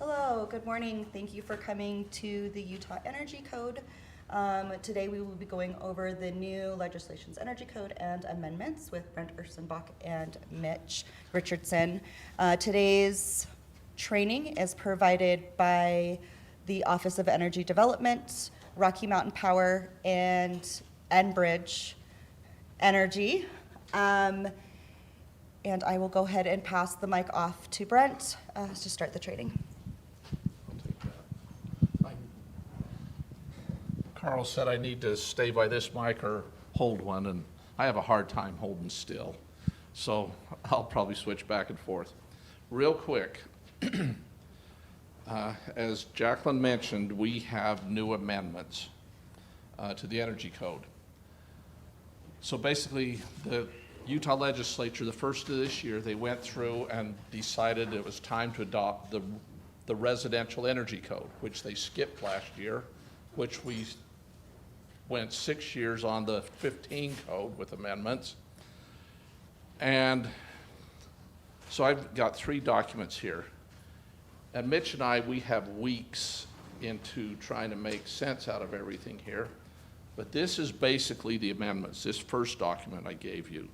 Hello, good morning. Thank you for coming to the Utah Energy Code. Today we will be going over the new legislation's energy code and amendments with Brent, Ursenbach, and Mitch, Richardsen. Today's training is provided by the Office of Energy Development, Rocky Mountain Power, and Enbridge Energy. And I will go ahead and pass the mic off to Brent to start the training. I'll take that. Carl said I need to stay by this mic or hold one, and I have a hard time holding still. So I'll probably switch back and forth. Real quick, as Jacqueline mentioned, we have new amendments to the Energy Code. So basically, the Utah legislature, the first of this year, they went through and decided it was time to adopt the residential energy code, which they skipped last year, which we went 6 years on the 15 code with amendments. And so I've got 3 documents here. And Mitch and I, we have weeks into trying to make sense out of everything here. But this is basically the amendments, this first document I gave you,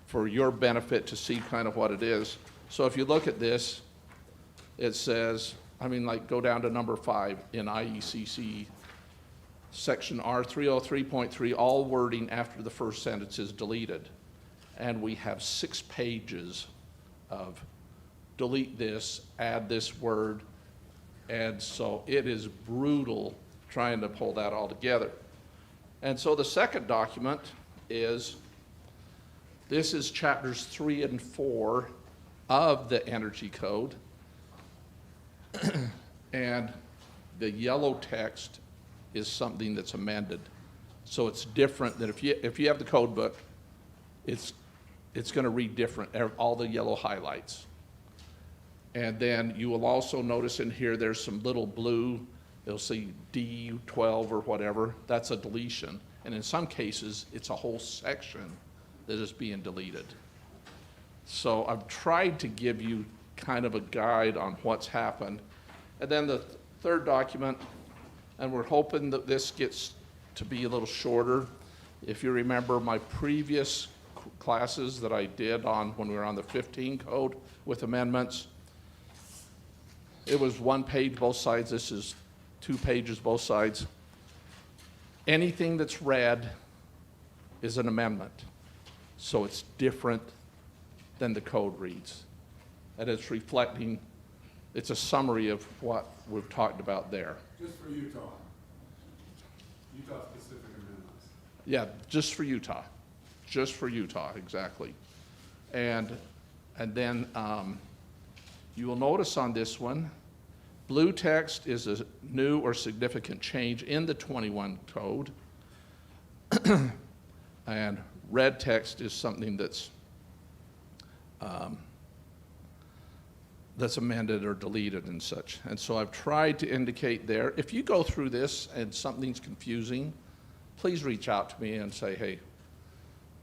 for your benefit to see kind of what it is. So if you look at this, it says, go down to number 5 in IECC, section R303.3, all wording after the first sentence is deleted. And we have 6 pages of delete this, add this word, and so it is brutal trying to pull that all together. And so the second document is, this is chapters 3 and 4 of the Energy Code. And the yellow text is something that's amended. So it's different than if you have the code book, it's going to read different, all the yellow highlights. And then you will also notice in here there's some little blue, you'll see D12 or whatever, that's a deletion. And in some cases, it's a whole section that is being deleted. So I've tried to give you kind of a guide on what's happened. And then the third document, and we're hoping that this gets to be a little shorter. If you remember my previous classes that I did on when we were on the 15 code with amendments, it was 1 page both sides. This is 2 pages both sides. Anything that's red is an amendment. So it's different than the code reads. And it's reflecting, it's a summary of what we've talked about there. Just for Utah. Utah-specific amendments. Yeah, just for Utah. Just for Utah, exactly. And then you will notice on this one, blue text is a new or significant change in the 21 code. And red text is something that's amended or deleted and such. And so I've tried to indicate there. If you go through this and something's confusing, please reach out to me and say, hey,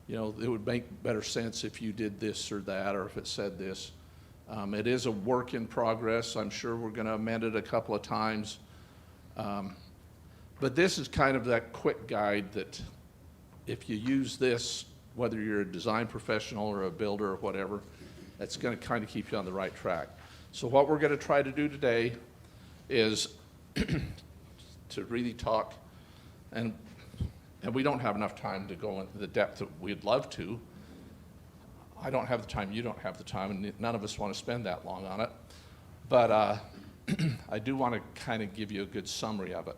it would make better sense if you did this or that, or if it said this. It is a work in progress. I'm sure we're going to amend it a couple of times. But this is kind of that quick guide that if you use this, whether you're a design professional or a builder or whatever, that's going to kind of keep you on the right track. So what we're going to try to do today is to really talk, and we don't have enough time to go into the depth that we'd love to. I don't have the time, you don't have the time, and none of us want to spend that long on it. But I do want to kind of give you a good summary of it.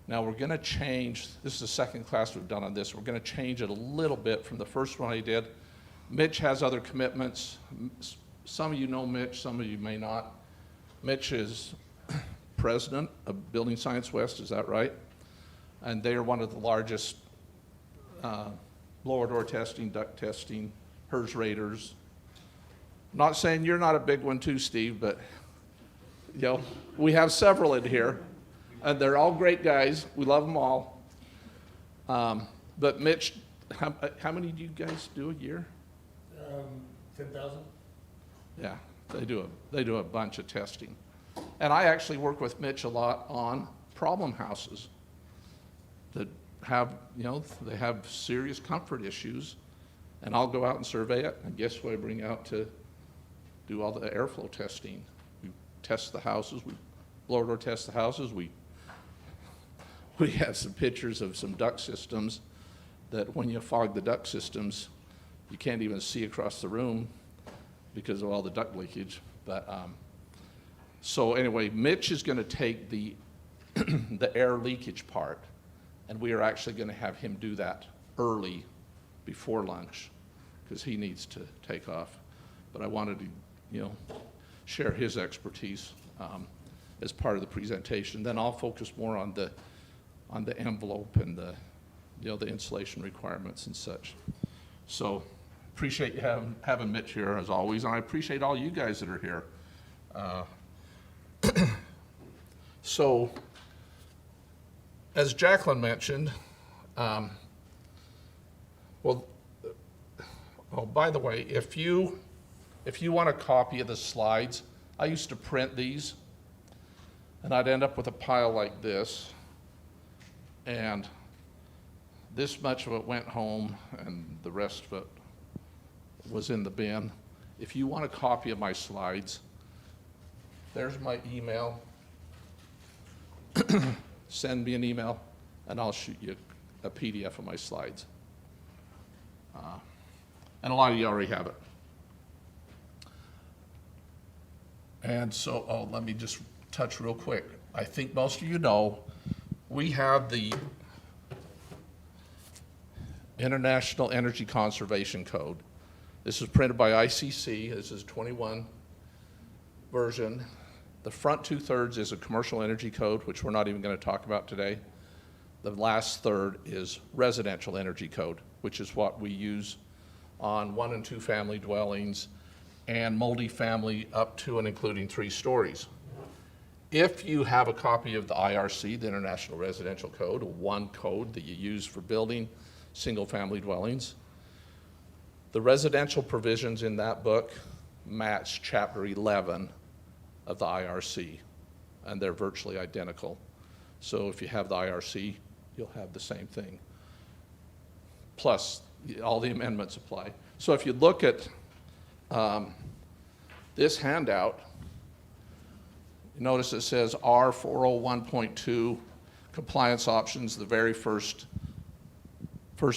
Now we're going to change, this is the second class we've done on this, we're going to change it a little bit from the first one I did. Mitch has other commitments. Some of you know Mitch, some of you may not. Mitch is president of Building Science West, is that right? And they are one of the largest blower door testing, duct testing, HERS raters. Not saying you're not a big one too, Steve, but we have several in here. And they're all great guys. We love them all. But Mitch, how many do you guys do a year? 10,000. Yeah, they do a bunch of testing. And I actually work with Mitch a lot on problem houses that have, they have serious comfort issues. And I'll go out and survey it, and guess what I bring out to do all the airflow testing? We test the houses, we blower door test the houses, we have some pictures of some duct systems that when you fog the duct systems, you can't even see across the room because of all the duct leakage. But so anyway, Mitch is going to take the the air leakage part, and we are actually going to have him do that early before lunch because he needs to take off. But I wanted to, share his expertise as part of the presentation. Then I'll focus more on the envelope and the insulation requirements and such. So appreciate you having Mitch here as always, and I appreciate all you guys that are here. So as Jacqueline mentioned, by the way, if you want a copy of the slides, I used to print these, and I'd end up with a pile like this, and this much of it went home, and the rest of it was in the bin. If you want a copy of my slides, there's my email. Send me an email, and I'll shoot you a PDF of my slides. And a lot of you already have it. And so, let me just touch real quick. I think most of you know, we have the International Energy Conservation Code. This is printed by ICC. This is 21 version. The front 2/3 is a commercial energy code, which we're not even going to talk about today. The last third is residential energy code, which is what we use on 1 and 2 family dwellings and multifamily up to and including 3 stories. If you have a copy of the IRC, the International Residential Code, one code that you use for building single-family dwellings, the residential provisions in that book match Chapter 11 of the IRC, and they're virtually identical. So if you have the IRC, you'll have the same thing. Plus, all the amendments apply. So if you look at this handout, you notice it says R401.2 compliance options, the very first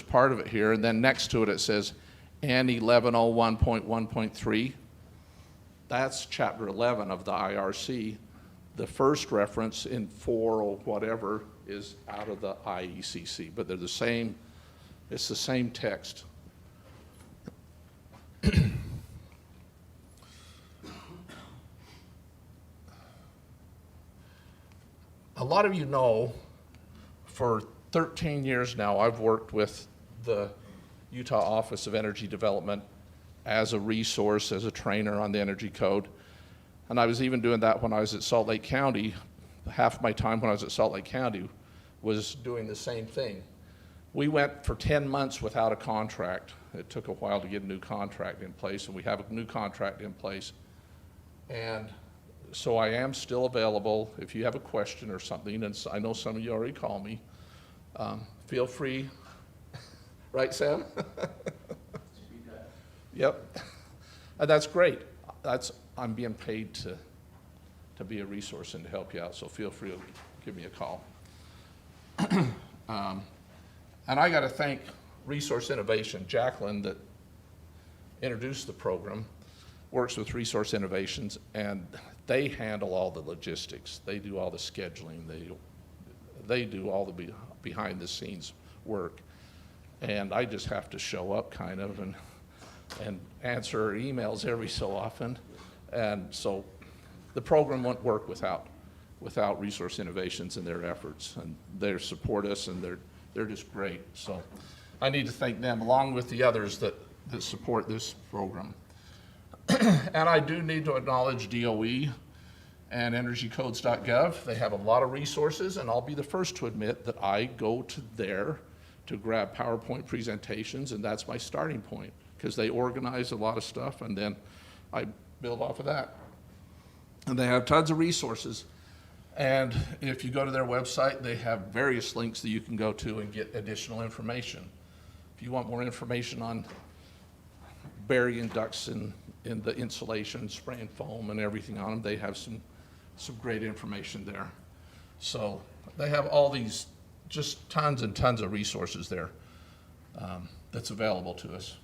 part of it here, and then next to it it says N 1101.1.3. That's Chapter 11 of the IRC. The first reference in 4 or whatever is out of the IECC, but they're the same. It's the same text. A lot of you know, for 13 years now, I've worked with the Utah Office of Energy Development as a resource, as a trainer on the Energy Code. And I was even doing that when I was at Salt Lake County. Half my time when I was at Salt Lake County was doing the same thing. We went for 10 months without a contract. It took a while to get a new contract in place, and we have a new contract in place. And so I am still available if you have a question or something, and I know some of you already call me. Feel free. Right, Sam? Yep. And that's great. I'm being paid to be a resource and to help you out, so feel free to give me a call. And I got to thank Resource Innovation. Jacqueline, that introduced the program, works with Resource Innovations, and they handle all the logistics. They do all the scheduling. They do all the behind the scenes work. And I just have to show up kind of and answer her emails every so often. And so the program won't work without Resource Innovations and their efforts. And they support us, and they're just great. So I need to thank them along with the others that support this program. And I do need to acknowledge DOE and energycodes.gov. They have a lot of resources, and I'll be the first to admit that I go to there to grab PowerPoint presentations, and that's my starting point, because they organize a lot of stuff, and then I build off of that. And they have tons of resources. And if you go to their website, they have various links that you can go to and get additional information. If you want more information on burying ducts in the insulation, spraying foam and everything on them, they have some great information there. So they have all these, just tons and tons of resources there that's available to us.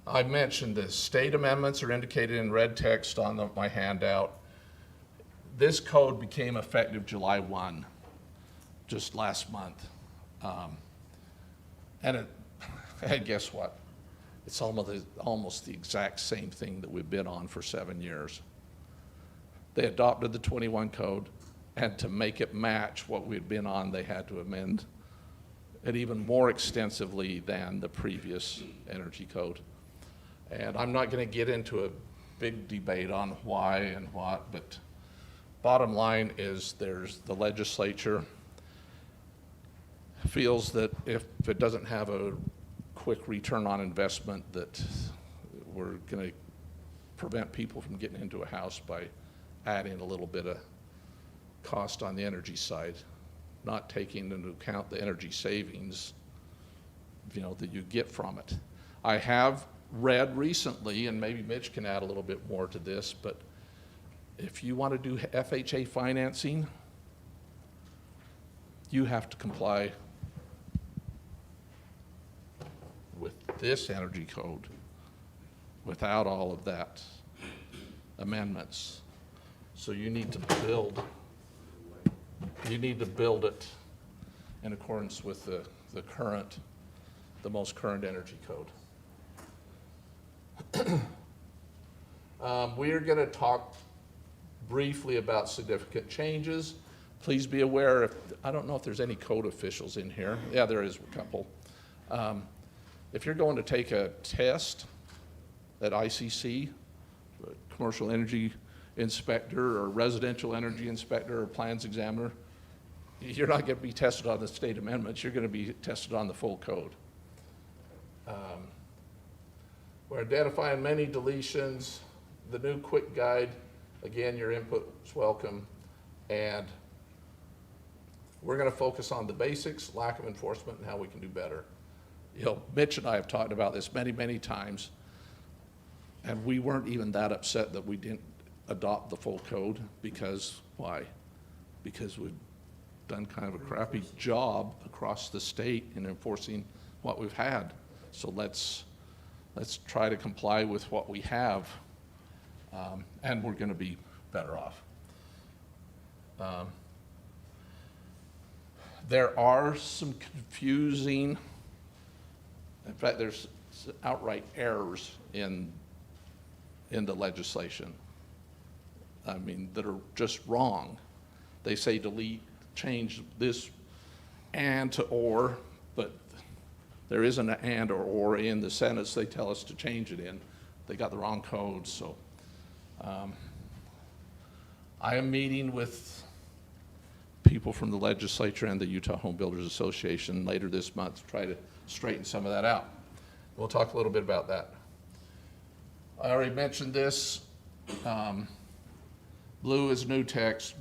I mentioned the state amendments are indicated in red text on my handout. This code became effective July 1, just last month. And guess what? It's almost the exact same thing that we've been on for 7 years. They adopted the 21 code, and to make it match what we'd been on, they had to amend it even more extensively than the previous energy code. And I'm not going to get into a big debate on why and what, but bottom line is there's the legislature feels that if it doesn't have a quick return on investment, that we're going to prevent people from getting into a house by adding a little bit of cost on the energy side, not taking into account the energy savings, that you get from it. I have read recently, and maybe Mitch can add a little bit more to this, but if you want to do FHA financing, you have to comply with this energy code without all of that amendments. So you need to build it in accordance with the most current energy code. We are going to talk briefly about significant changes. Please be aware, I don't know if there's any code officials in here. Yeah, there is a couple. If you're going to take a test at ICC, commercial energy inspector or residential energy inspector or plans examiner, you're not going to be tested on the state amendments. You're going to be tested on the full code. We're identifying many deletions. The new quick guide, again, your input is welcome. And we're going to focus on the basics, lack of enforcement, and how we can do better. Mitch and I have talked about this many, many times, and we weren't even that upset that we didn't adopt the full code. Because why? Because we've done kind of a crappy job across the state in enforcing what we've had. So let's try to comply with what we have, and we're going to be better off. There are some confusing, in fact, there's outright errors in the legislation. I mean, that are just wrong. They say delete, change this and to or, but there isn't an and or in the sentence they tell us to change it in. They got the wrong code, so I am meeting with people from the legislature and the Utah Home Builders Association later this month to try to straighten some of that out. We'll talk a little bit about that. I already mentioned this. Blue is new text.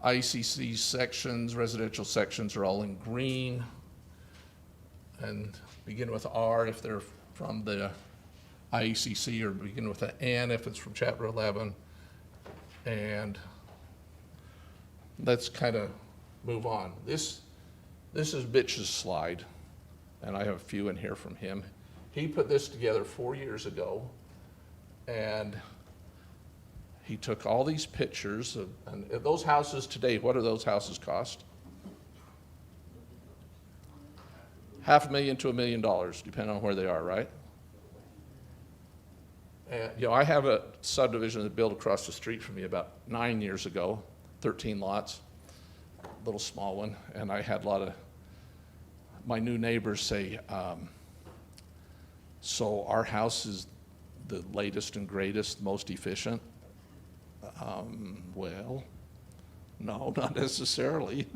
IECC sections, residential sections are all in green, and begin with R if they're from the IECC, or begin with an N if it's from Chapter 11. And let's kind of move on. This is Mitch's slide, and I have a few in here from him. He put this together 4 years ago, and he took all these pictures of, and those houses today, what do those houses cost? $500,000 to $1 million, depending on where they are, right? And, I have a subdivision that built across the street from me about 9 years ago, 13 lots, a little small one, and I had a lot of my new neighbors say, so our house is the latest and greatest, most efficient. Well, no, not necessarily.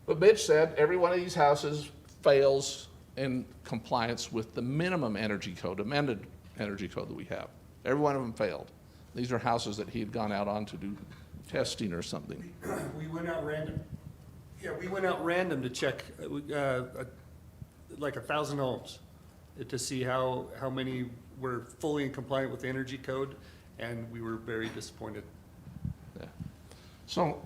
But Mitch said every one of these houses fails in compliance with the minimum energy code, amended energy code that we have. Every one of them failed. These are houses that he had gone out on to do testing or something. We went out random. Yeah, we went out random to check, like 1,000 homes to see how many were fully in compliant with the energy code, and we were very disappointed. Yeah. So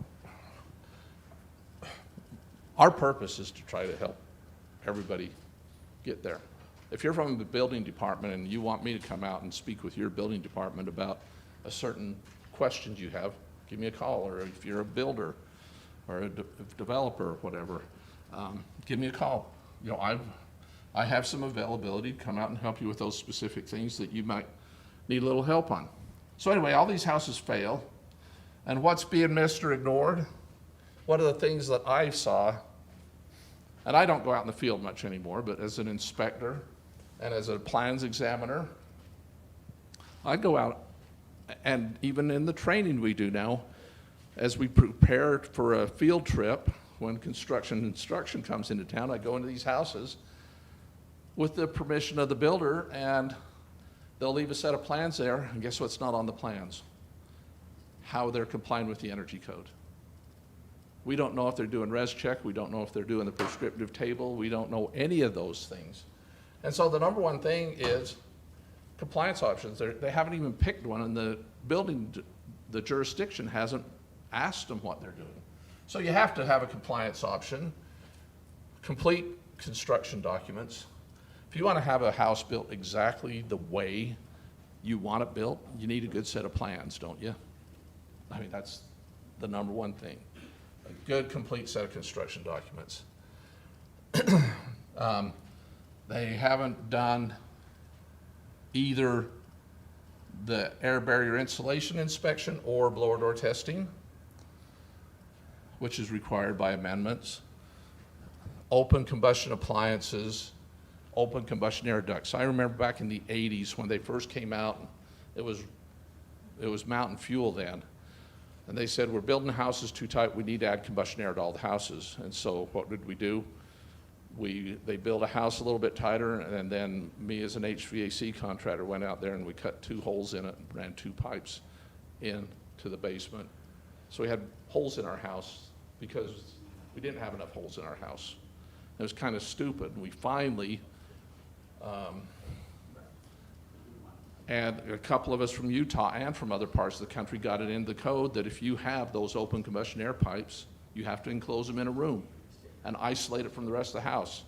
our purpose is to try to help everybody get there. If you're from the building department and you want me to come out and speak with your building department about a certain questions you have, give me a call. Or if you're a builder or a developer or whatever, give me a call. You know, I have some availability to come out and help you with those specific things that you might need a little help on. So anyway, all these houses fail. And what's being missed or ignored? One of the things that I saw, and I don't go out in the field much anymore, but as an inspector and as a plans examiner, I go out, and even in the training we do now, as we prepare for a field trip, when construction instruction comes into town, I go into these houses with the permission of the builder, and they'll leave a set of plans there, and guess what's not on the plans? How they're complying with the energy code. We don't know if they're doing res check, we don't know if they're doing the prescriptive table, we don't know any of those things. And so the number one thing is compliance options. They haven't even picked one, and the jurisdiction hasn't asked them what they're doing. So you have to have a compliance option, complete construction documents. If you want to have a house built exactly the way you want it built, you need a good set of plans, don't you? I mean, that's the number one thing. A good, complete set of construction documents. They haven't done either the air barrier insulation inspection or blower door testing, which is required by amendments. Open combustion appliances, open combustion air ducts. I remember back in the 80s when they first came out, it was Mountain Fuel then. And they said, we're building houses too tight, we need to add combustion air to all the houses. And so what did we do? They built a house a little bit tighter, and then me as an HVAC contractor went out there and we cut 2 holes in it and ran 2 pipes into the basement. So we had holes in our house because we didn't have enough holes in our house. It was kind of stupid. We finally, and a couple of us from Utah and from other parts of the country got it in the code that if you have those open combustion air pipes, you have to enclose them in a room and isolate it from the rest of the house.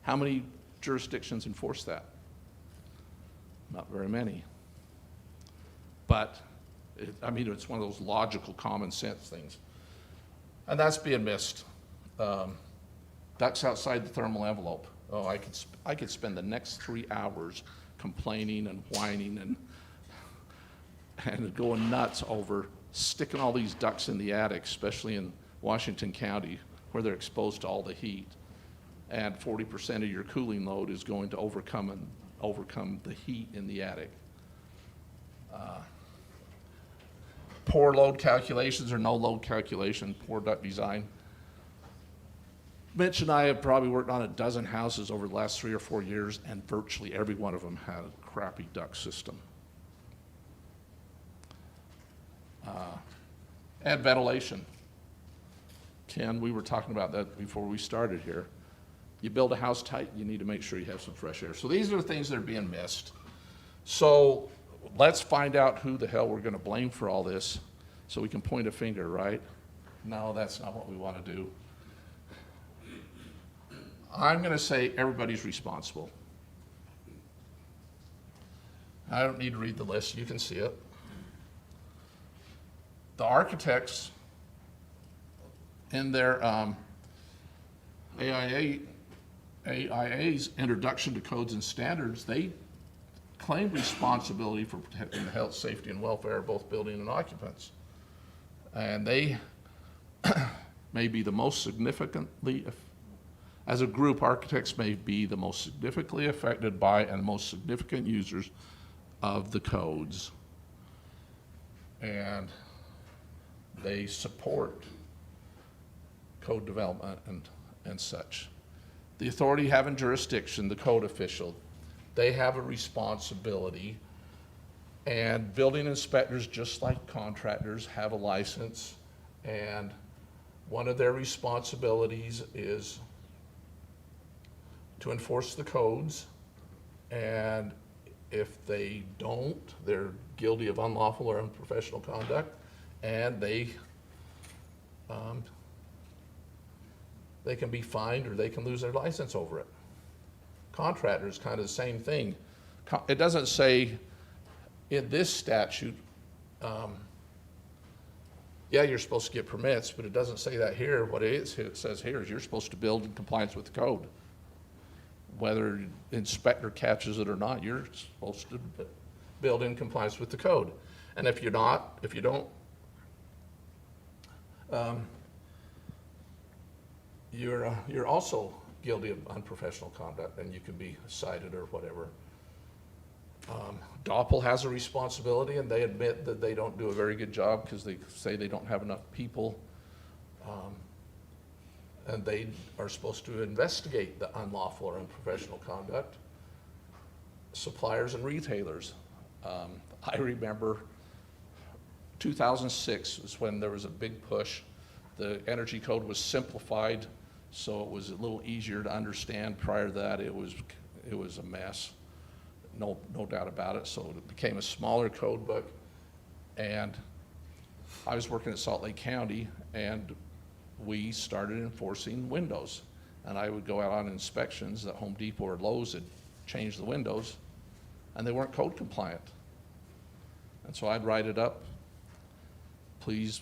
How many jurisdictions enforce that? Not very many. But, it's one of those logical, common sense things. And that's being missed. Ducts outside the thermal envelope. Oh, I could spend the next 3 hours complaining and whining and going nuts over sticking all these ducts in the attic, especially in Washington County, where they're exposed to all the heat. And 40% of your cooling load is going to overcome the heat in the attic. Poor load calculations or no load calculation, poor duct design. Mitch and I have probably worked on a dozen houses over the last 3 or 4 years, and virtually every one of them had a crappy duct system. And ventilation. Ken, we were talking about that before we started here. You build a house tight, you need to make sure you have some fresh air. So these are the things that are being missed. So let's find out who the hell we're going to blame for all this so we can point a finger, right? No, that's not what we want to do. I'm going to say everybody's responsible. I don't need to read the list. You can see it. The architects in their AIA's introduction to codes and standards, they claim responsibility for protecting the health, safety, and welfare of both building and occupants. And they may be the most significantly, as a group, architects may be the most significantly affected by and most significant users of the codes. And they support code development and such. The authority having jurisdiction, the code official, they have a responsibility, and building inspectors, just like contractors, have a license, and one of their responsibilities is to enforce the codes, and if they don't, they're guilty of unlawful or unprofessional conduct, and they can be fined or they can lose their license over it. Contractors, kind of the same thing. It doesn't say in this statute, yeah, you're supposed to get permits, but it doesn't say that here. What it says here is you're supposed to build in compliance with the code. Whether inspector catches it or not, you're supposed to build in compliance with the code. And if you're not, if you don't, you're also guilty of unprofessional conduct, and you can be cited or whatever. Doppel has a responsibility, and they admit that they don't do a very good job because they say they don't have enough people. And they are supposed to investigate the unlawful or unprofessional conduct. Suppliers and retailers. I remember 2006 was when there was a big push. The energy code was simplified, so it was a little easier to understand. Prior to that, it was a mess. No doubt about it. So it became a smaller code book, and I was working at Salt Lake County, and we started enforcing windows. And I would go out on inspections at Home Depot or Lowe's and change the windows, and they weren't code compliant. And so I'd write it up. Please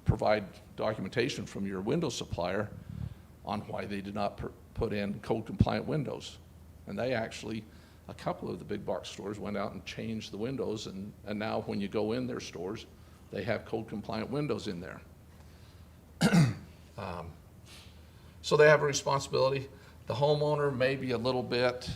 provide documentation from your window supplier on why they did not put in code compliant windows. And they actually, a couple of the big box stores went out and changed the windows, and now when you go in their stores, they have code compliant windows in there. So they have a responsibility. The homeowner may be a little bit,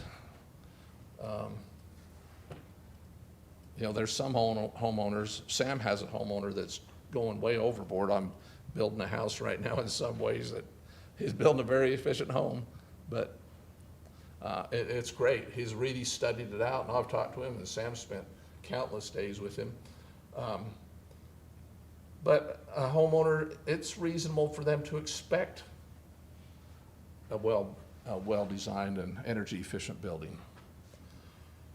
there's some homeowners. Sam has a homeowner that's going way overboard. I'm building a house right now in some ways that he's building a very efficient home, but it's great. He's really studied it out, and I've talked to him, and Sam spent countless days with him. But a homeowner, it's reasonable for them to expect a well-designed and energy-efficient building.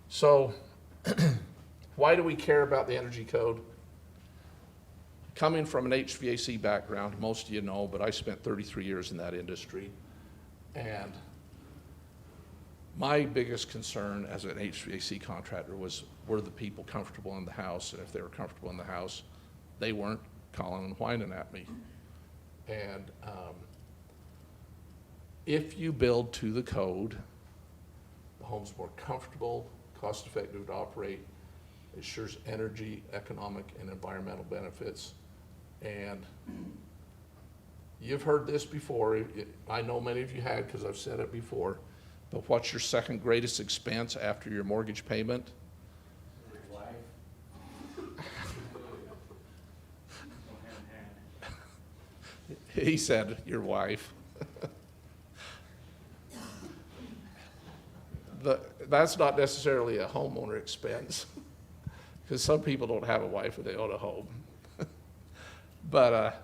So, why do we care about the energy code? Coming from an HVAC background, most of you know, but I spent 33 years in that industry, and my biggest concern as an HVAC contractor was, were the people comfortable in the house? And if they were comfortable in the house, they weren't calling and whining at me. And if you build to the code, the home's more comfortable, cost-effective to operate, it ensures energy, economic, and environmental benefits. And you've heard this before. I know many of you had, because I've said it before. But what's your second greatest expense after your mortgage payment? Your wife. He said, your wife. That's not necessarily a homeowner expense, because some people don't have a wife and they own a home. But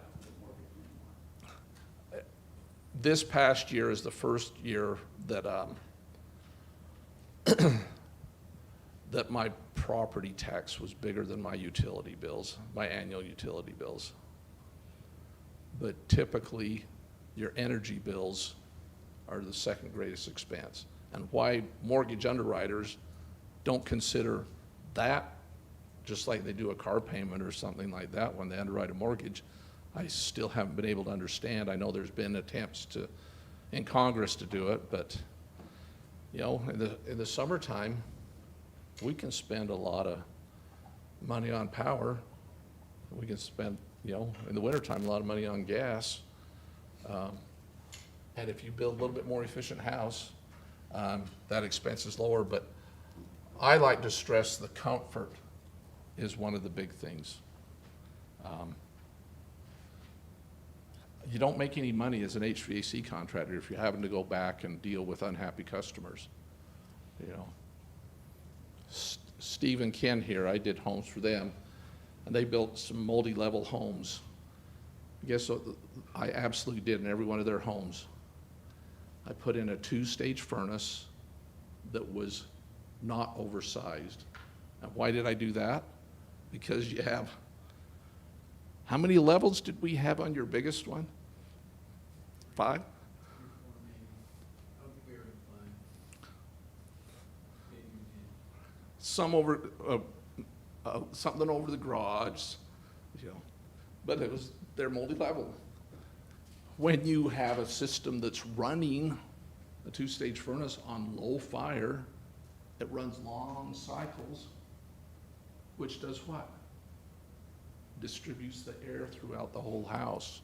this past year is the first year that that my property tax was bigger than my utility bills, my annual utility bills. But typically, your energy bills are the second greatest expense. And why mortgage underwriters don't consider that, just like they do a car payment or something like that when they underwrite a mortgage, I still haven't been able to understand. I know there's been attempts in Congress to do it, but in the summertime, we can spend a lot of money on power. We can spend, in the wintertime, a lot of money on gas. And if you build a little bit more efficient house, that expense is lower. But I like to stress the comfort is one of the big things. you don't make any money as an HVAC contractor if you're having to go back and deal with unhappy customers. You know, Steve and Ken here, I did homes for them, and they built some multi-level homes. Guess what I absolutely did in every one of their homes? I put in a 2-stage furnace that was not oversized. And why did I do that? Because you have, how many levels did we have on your biggest one? 5? Some over, something over the garage, you know, but they're multi-level. When you have a system that's running a 2-stage furnace on low fire, it runs long cycles, which does what? Distributes the air throughout the whole house.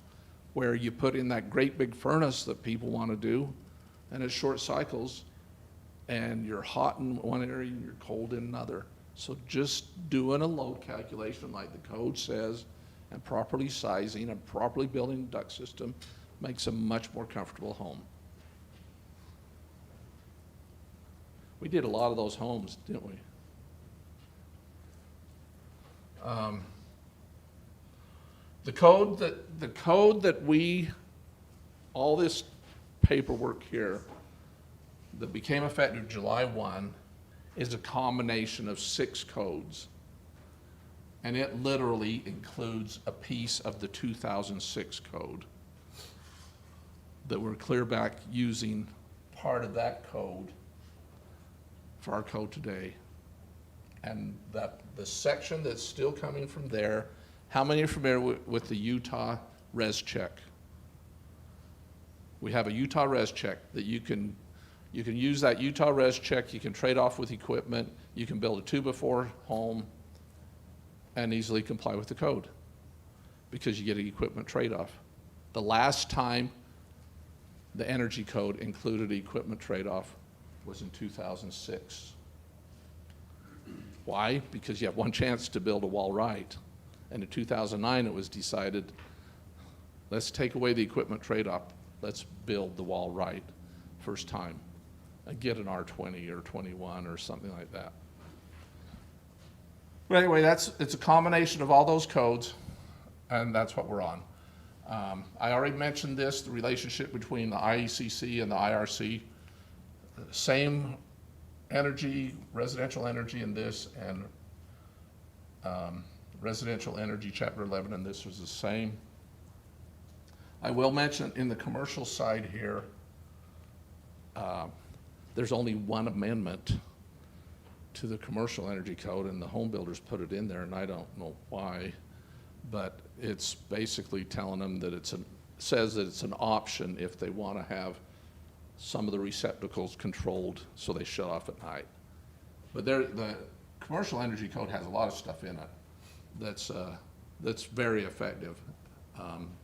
Where you put in that great big furnace that people want to do, and it's short cycles, and you're hot in one area and you're cold in another. So just doing a load calculation like the code says, and properly sizing and properly building a duct system makes a much more comfortable home. We did a lot of those homes, didn't we? The code that we, all this paperwork here that became effective July 1 is a combination of 6 codes. And it literally includes a piece of the 2006 code that we're clear back using part of that code for our code today. And that the section that's still coming from there, how many are familiar with the Utah res check? We have a Utah res check that you can use that Utah res check, you can trade off with equipment, you can build a 2x4 home and easily comply with the code because you get an equipment trade-off. The last time the energy code included an equipment trade-off was in 2006. Why? Because you have one chance to build a wall right. And in 2009 it was decided, let's take away the equipment trade-off, let's build the wall right first time and get an R20 or 21 or something like that. But anyway, it's a combination of all those codes, and that's what we're on. I already mentioned this, the relationship between the IECC and the IRC. Same energy, residential energy in this, and residential energy chapter 11 in this was the same. I will mention in the commercial side here, there's only one amendment to the commercial energy code, and the home builders put it in there, and I don't know why, but it's basically telling them that says that it's an option if they want to have some of the receptacles controlled so they shut off at night. But the commercial energy code has a lot of stuff in it that's very effective,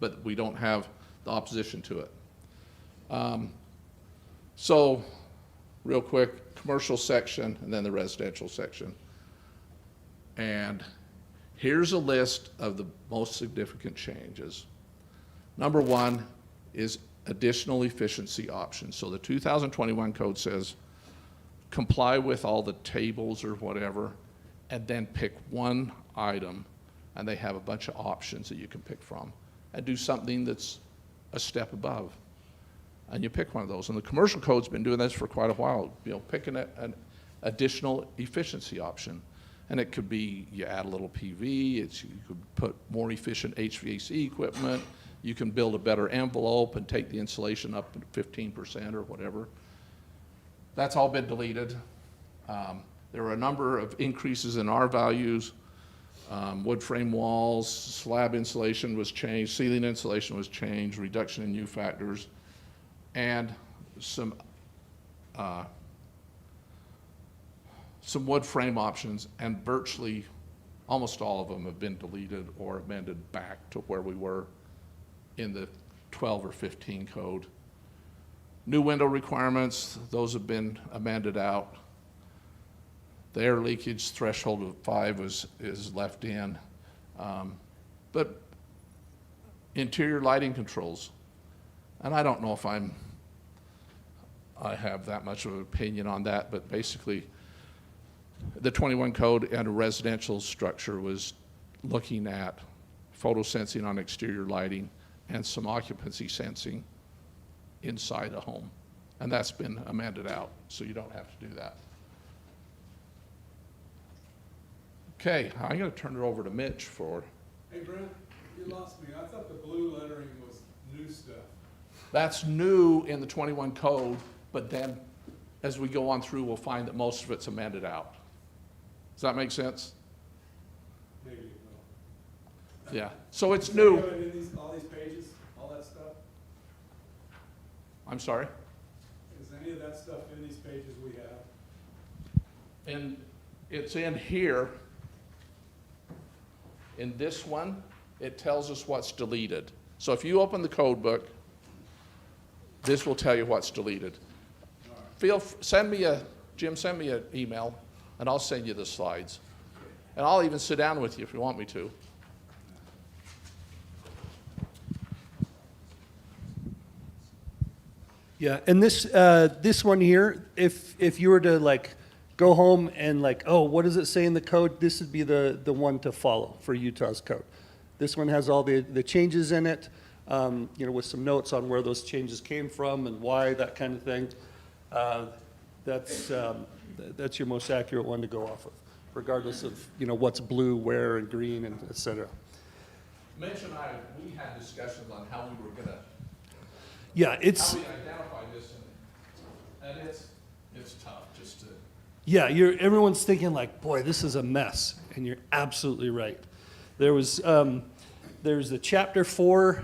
but we don't have the opposition to it. So real quick, commercial section and then the residential section. And here's a list of the most significant changes. Number 1 is additional efficiency options. So the 2021 code says comply with all the tables or whatever, and then pick one item, and they have a bunch of options that you can pick from, and do something that's a step above. And you pick one of those. And the commercial code's been doing this for quite a while, picking an additional efficiency option. And it could be you add a little PV, you could put more efficient HVAC equipment, you can build a better envelope and take the insulation up to 15% or whatever. That's all been deleted. There were a number of increases in R values. Wood frame walls, slab insulation was changed, ceiling insulation was changed, reduction in U factors, and some wood frame options, and virtually almost all of them have been deleted or amended back to where we were in the 12 or 15 code. New window requirements, those have been amended out. The air leakage threshold of 5 is left in. But interior lighting controls, And I don't know if I have that much of an opinion on that, but basically, the 21 code and a residential structure was looking at photo sensing on exterior lighting and some occupancy sensing inside a home. And that's been amended out, so you don't have to do that. Okay, I'm going to turn it over to Mitch for... Hey Brent, you lost me. I thought the blue lettering was new stuff. That's new in the 21 code, but then as we go on through, we'll find that most of it's amended out. Does that make sense? Maybe it will. Yeah. So it's Is new. any of it in these, all these pages, all that stuff? I'm sorry? Is any of that stuff in these pages we have? And it's in here. In this one, it tells us what's deleted. So if you open the code book, this will tell you what's deleted. Send me an email, and I'll send you the slides. And I'll even sit down with you if you want me to. Yeah, and this one here, if you were to like go home and like, oh, what does it say in the code? This would be the one to follow for Utah's code. This one has all the changes in it, with some notes on where those changes came from and why, that kind of thing. That's your most accurate one to go off of, regardless of, what's blue, where, and green, and et cetera. Mitch and I, we had discussions on how we were going to, Yeah, how it's, we identify this, and it's tough just to. yeah, everyone's thinking like, boy, this is a mess, and you're absolutely right. There's the Chapter 4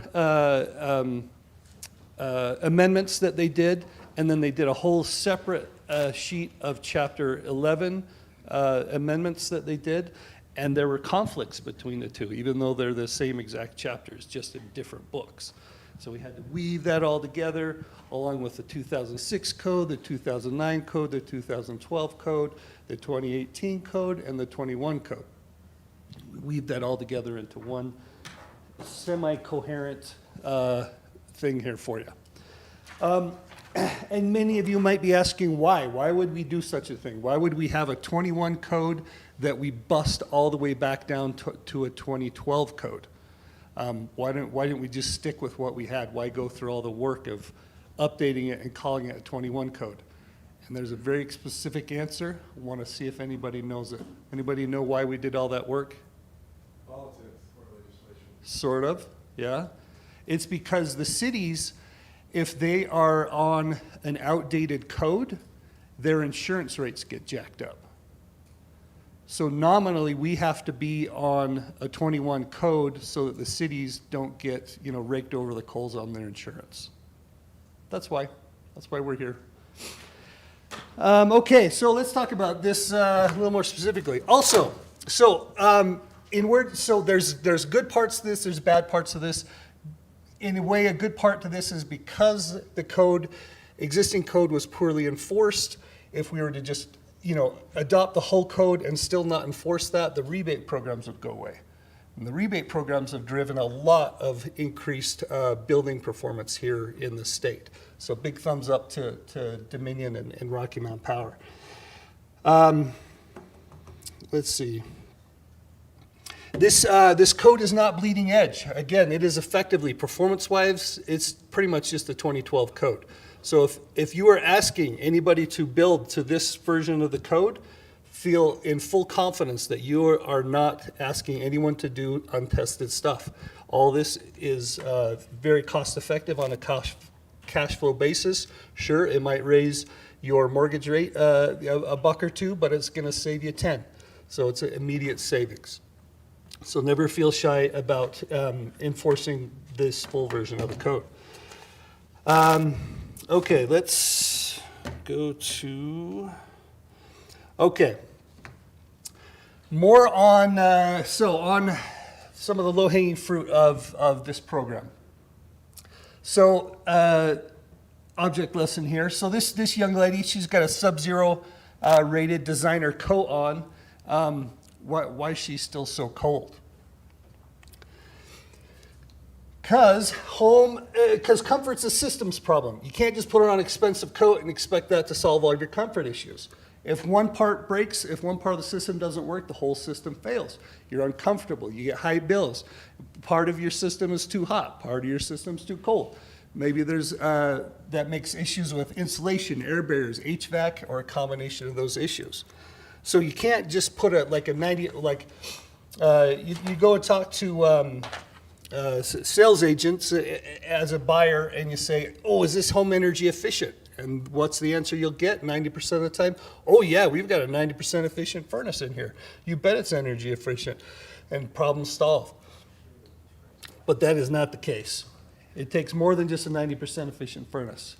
amendments that they did, and then they did a whole separate sheet of Chapter 11 amendments that they did, and there were conflicts between the two, even though they're the same exact chapters, just in different books. So we had to weave that all together, along with the 2006 code, the 2009 code, the 2012 code, the 2018 code, and the 21 code. We weave that all together into one semi-coherent thing here for you. And many of you might be asking why. Why would we do such a thing? Why would we have a 21 code that we bust all the way back down to a 2012 code? Why didn't we just stick with what we had? Why go through all the work of updating it and calling it a 21 code? And there's a very specific answer. I want to see if anybody knows it. Anybody know why we did all that work? Politics or legislation? Sort of, yeah. It's because the cities, if they are on an outdated code, their insurance rates get jacked up. So nominally, we have to be on a 21 code so that the cities don't get, raked over the coals on their insurance. That's why we're here. Okay, so let's talk about this a little more specifically. Also, so there's good parts to this, there's bad parts to this. In a way, a good part to this is because the existing code was poorly enforced. If we were to just adopt the whole code and still not enforce that, the rebate programs would go away. And the rebate programs have driven a lot of increased building performance here in the state. So big thumbs up to Dominion and Rocky Mountain Power. Let's see. This code is not bleeding edge. Again, it is effectively, performance-wise, it's pretty much just the 2012 code. So if you are asking anybody to build to this version of the code, feel in full confidence that you are not asking anyone to do untested stuff. All this is very cost-effective on a cash flow basis. Sure, it might raise your mortgage rate a buck or two, but it's going to save you 10. So it's an immediate savings. So never feel shy about enforcing this full version of the code. Okay, let's go to, okay. More on, on some of the low-hanging fruit of this program. So, object lesson here. So this young lady, she's got a sub-zero rated designer coat on. Why is she still so cold? Because comfort's a systems problem. You can't just put on an expensive coat and expect that to solve all your comfort issues. If one part breaks, if one part of the system doesn't work, the whole system fails. You're uncomfortable, you get high bills. Part of your system is too hot, part of your system is too cold. Maybe there's, that makes issues with insulation, air barriers, HVAC, or a combination of those issues. So you can't just put you go and talk to sales agents as a buyer and you say, oh, is this home energy efficient? And what's the answer you'll get 90% of the time? Oh yeah, we've got a 90% efficient furnace in here. You bet it's energy efficient, and problem solved. But that is not the case. It takes more than just a 90% efficient furnace.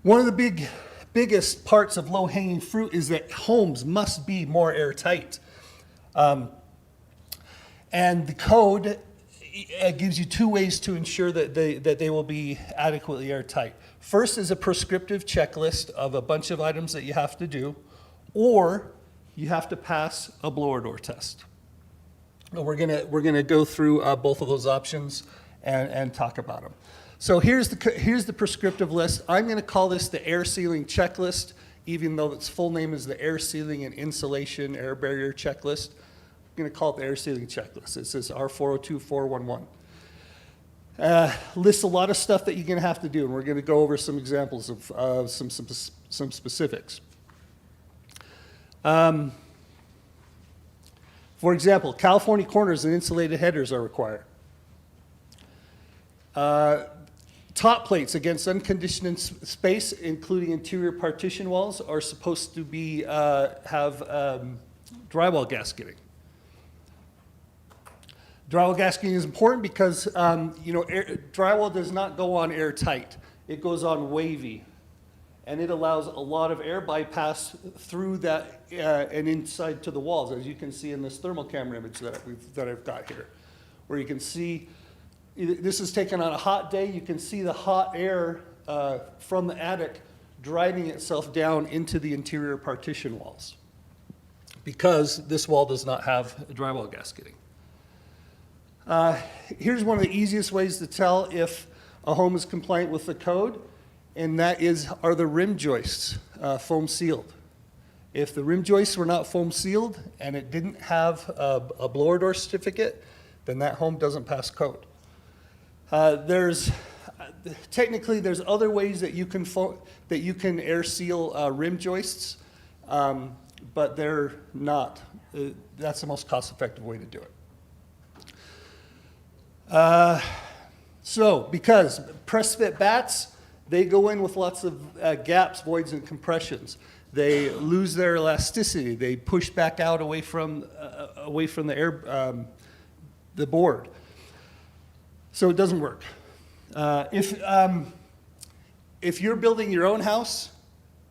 One of the biggest parts of low-hanging fruit is that homes must be more airtight. And the code gives you two ways to ensure that they will be adequately airtight. First is a prescriptive checklist of a bunch of items that you have to do, or you have to pass a blower door test. We're gonna go through both of those options and talk about them. So here's the prescriptive list. I'm gonna call this the air sealing checklist, even though its full name is the air sealing and insulation air barrier checklist. I'm gonna call it the air sealing checklist. It says R402411. Lists a lot of stuff that you're gonna have to do, and we're gonna go over some examples of some specifics. For example, California corners and insulated headers are required. Top plates against unconditioned space, including interior partition walls, are supposed to be have drywall gasketing. Drywall gasketing is important because drywall does not go on airtight. It goes on wavy, and it allows a lot of air bypass through that and inside to the walls, as you can see in this thermal camera image that I've got here, where you can see this is taken on a hot day. You can see the hot air from the attic driving itself down into the interior partition walls because this wall does not have drywall gasketing. Here's one of the easiest ways to tell if a home is compliant with the code, and that is, are the rim joists foam sealed? If the rim joists were not foam sealed and it didn't have a blower door certificate, then that home doesn't pass code. Technically there's other ways that you can air seal rim joists, but they're not. That's the most cost-effective way to do it. Because press fit bats, they go in with lots of gaps, voids, and compressions. They lose their elasticity. They push back out away from the air, the board. So it doesn't work. If you're building your own house,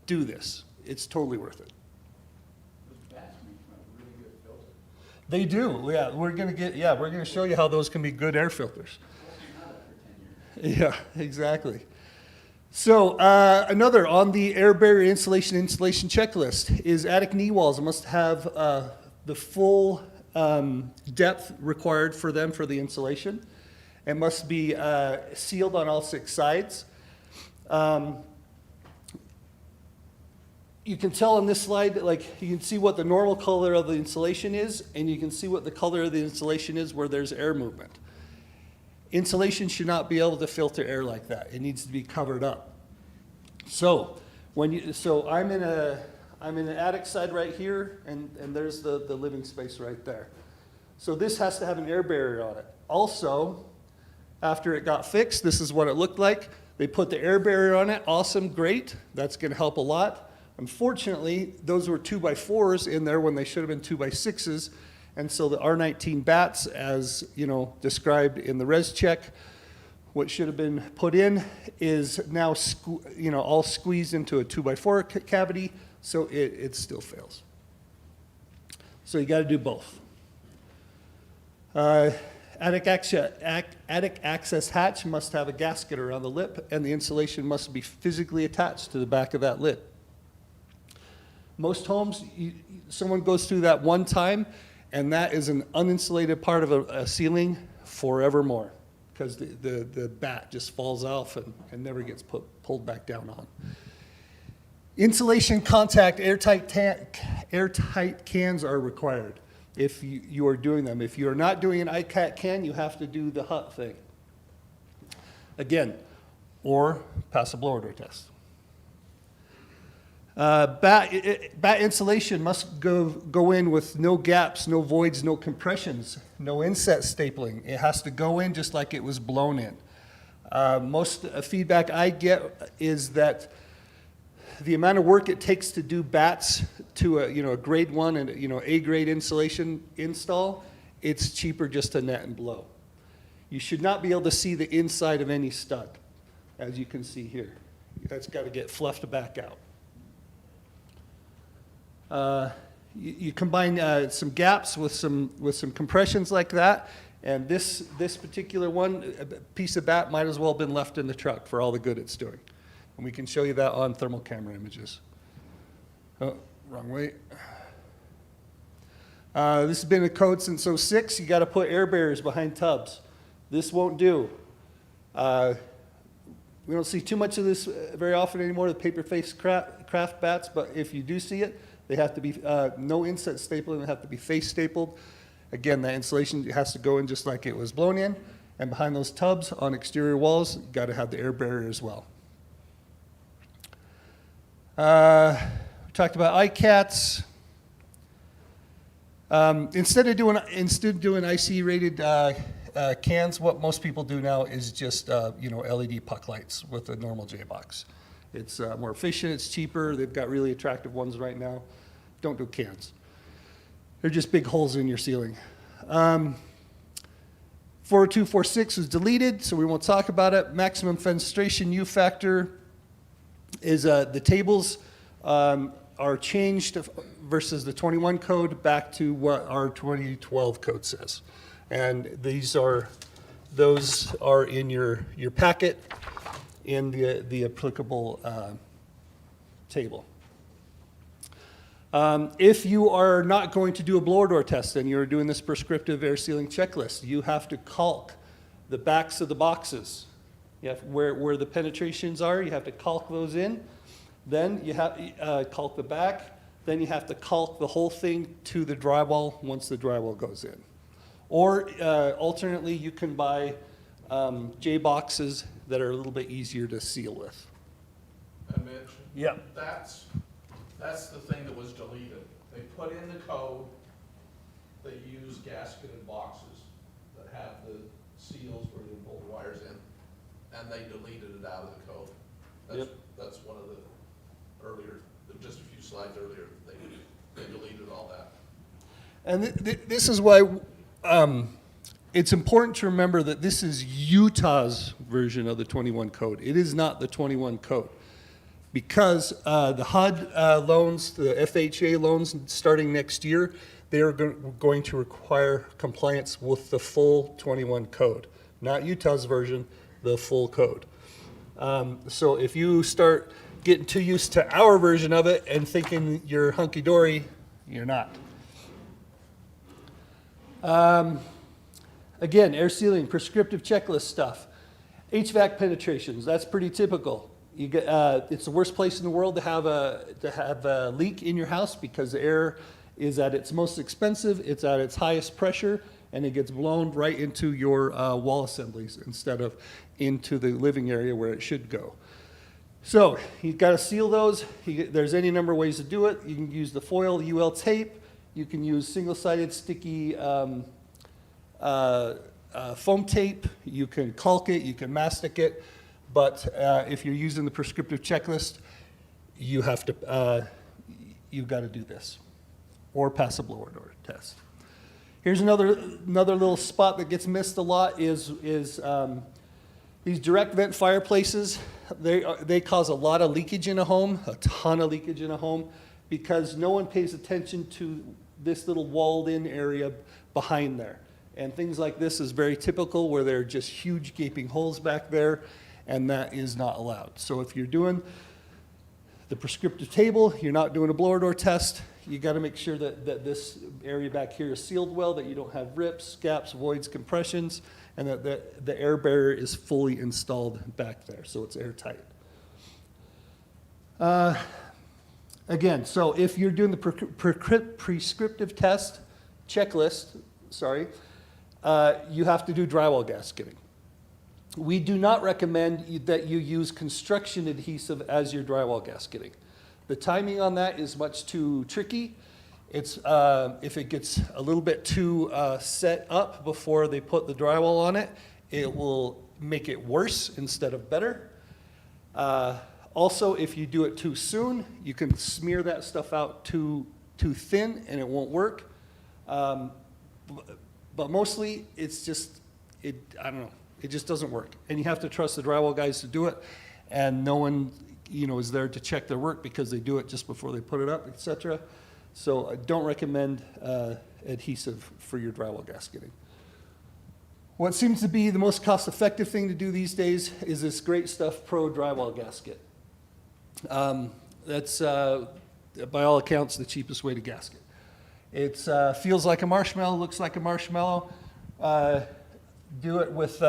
do this. It's totally worth it. Those bats make a really good filter. They do. Yeah, we're gonna show you how those can be good air filters. Yeah, exactly. So another on the air barrier insulation checklist is attic knee walls must have the full depth required for them for the insulation. It must be sealed on all 6 sides. You can tell on this slide, like you can see what the normal color of the insulation is, and you can see what the color of the insulation is where there's air movement. Insulation should not be able to filter air like that. It needs to be covered up. So I'm in an attic side right here, and there's the living space right there. So this has to have an air barrier on it. Also, after it got fixed, this is what it looked like. They put the air barrier on it. Awesome, great. That's going to help a lot. Unfortunately, those were 2x4s in there when they should have been 2x6s. And so the R19 bats, as described in the res check, what should have been put in is now all squeezed into a 2x4 cavity, so it still fails. So you got to do both. Attic access hatch must have a gasket around the lip, and the insulation must be physically attached to the back of that lid. Most homes, someone goes through that one time, and that is an uninsulated part of a ceiling forevermore, because the bat just falls off and never gets pulled back down on. Insulation contact airtight cans are required if you are doing them. If you are not doing an ICAT can, you have to do the HUT thing. Again, or pass a blower door test. Bat insulation must go in with no gaps, no voids, no compressions, no inset stapling. It has to go in just like it was blown in. Most feedback I get is that the amount of work it takes to do bats to a grade 1 and A grade insulation install, it's cheaper just to net and blow. You should not be able to see the inside of any stud, as you can see here. That's got to get fluffed back out. You combine some gaps with some compressions like that, and this particular one, a piece of bat might as well have been left in the truck for all the good it's doing. And we can show you that on thermal camera images. Oh, wrong way. This has been a code since '06. You got to put air barriers behind tubs. This won't do. We don't see too much of this very often anymore, the paper face craft bats, but if you do see it, they have to be, no inset stapling, they have to be face stapled. Again, that insulation has to go in just like it was blown in, and behind those tubs on exterior walls, you got to have the air barrier as well. We talked about ICATs. Instead of doing IC rated cans, what most people do now is just LED puck lights with a normal J box. It's more efficient, it's cheaper. They've got really attractive ones right now. Don't do cans. They're just big holes in your ceiling. 40246 was deleted, so we won't talk about it. Maximum fenestration U factor is the tables are changed versus the 21 code back to what our 2012 code says. And those are in your packet in the applicable table. If you are not going to do a blower door test and you're doing this prescriptive air sealing checklist, you have to caulk the backs of the boxes. You have, where the penetrations are, you have to caulk those in. Then you have caulk the back. Then you have to caulk the whole thing to the drywall once the drywall goes in. Or alternately, you can buy J boxes that are a little bit easier to seal with. And Mitch? Yeah. That's the thing that was deleted. They put in the code, they use gasketed boxes that have the seals where you pull the wires in, and they deleted it out of the code. That's one of the earlier, just a few slides earlier, they deleted all that. And this is why it's important to remember that this is Utah's version of the 21 code. It is not the 21 code. Because the HUD loans, the FHA loans starting next year, they are going to require compliance with the full 21 code. Not Utah's version, the full code. So if you start getting too used to our version of it and thinking you're hunky-dory, you're not. Again, air sealing, prescriptive checklist stuff. HVAC penetrations, that's pretty typical. You get, it's the worst place in the world to have a leak in your house because the air is at its most expensive, it's at its highest pressure, and it gets blown right into your wall assemblies instead of into the living area where it should go. So you've got to seal those. There's any number of ways to do it. You can use the foil UL tape. You can use single-sided sticky foam tape. You can caulk it. You can mastic it. But if you're using the prescriptive checklist, you have to, you've got to do this or pass a blower door test. Here's another little spot that gets missed a lot is these direct vent fireplaces. They cause a lot of leakage in a home, a ton of leakage in a home, because no one pays attention to this little walled-in area behind there. And things like this is very typical where there are just huge gaping holes back there, and that is not allowed. So if you're doing the prescriptive table, you're not doing a blower door test, you got to make sure that this area back here is sealed well, that you don't have rips, gaps, voids, compressions, and that the air barrier is fully installed back there, so it's airtight. Again, so if you're doing the prescriptive test checklist, you have to do drywall gasketing. We do not recommend that you use construction adhesive as your drywall gasketing. The timing on that is much too tricky. It's, if it gets a little bit too set up before they put the drywall on it, it will make it worse instead of better. Also, if you do it too soon, you can smear that stuff out too thin and it won't work. But mostly, it's just, I don't know, it just doesn't work. And you have to trust the drywall guys to do it, and no one, is there to check their work because they do it just before they put it up, etc. So I don't recommend adhesive for your drywall gasketing. What seems to be the most cost-effective thing to do these days is this Great Stuff Pro drywall gasket. That's, by all accounts, the cheapest way to gasket. It feels like a marshmallow, looks like a marshmallow. Do it with,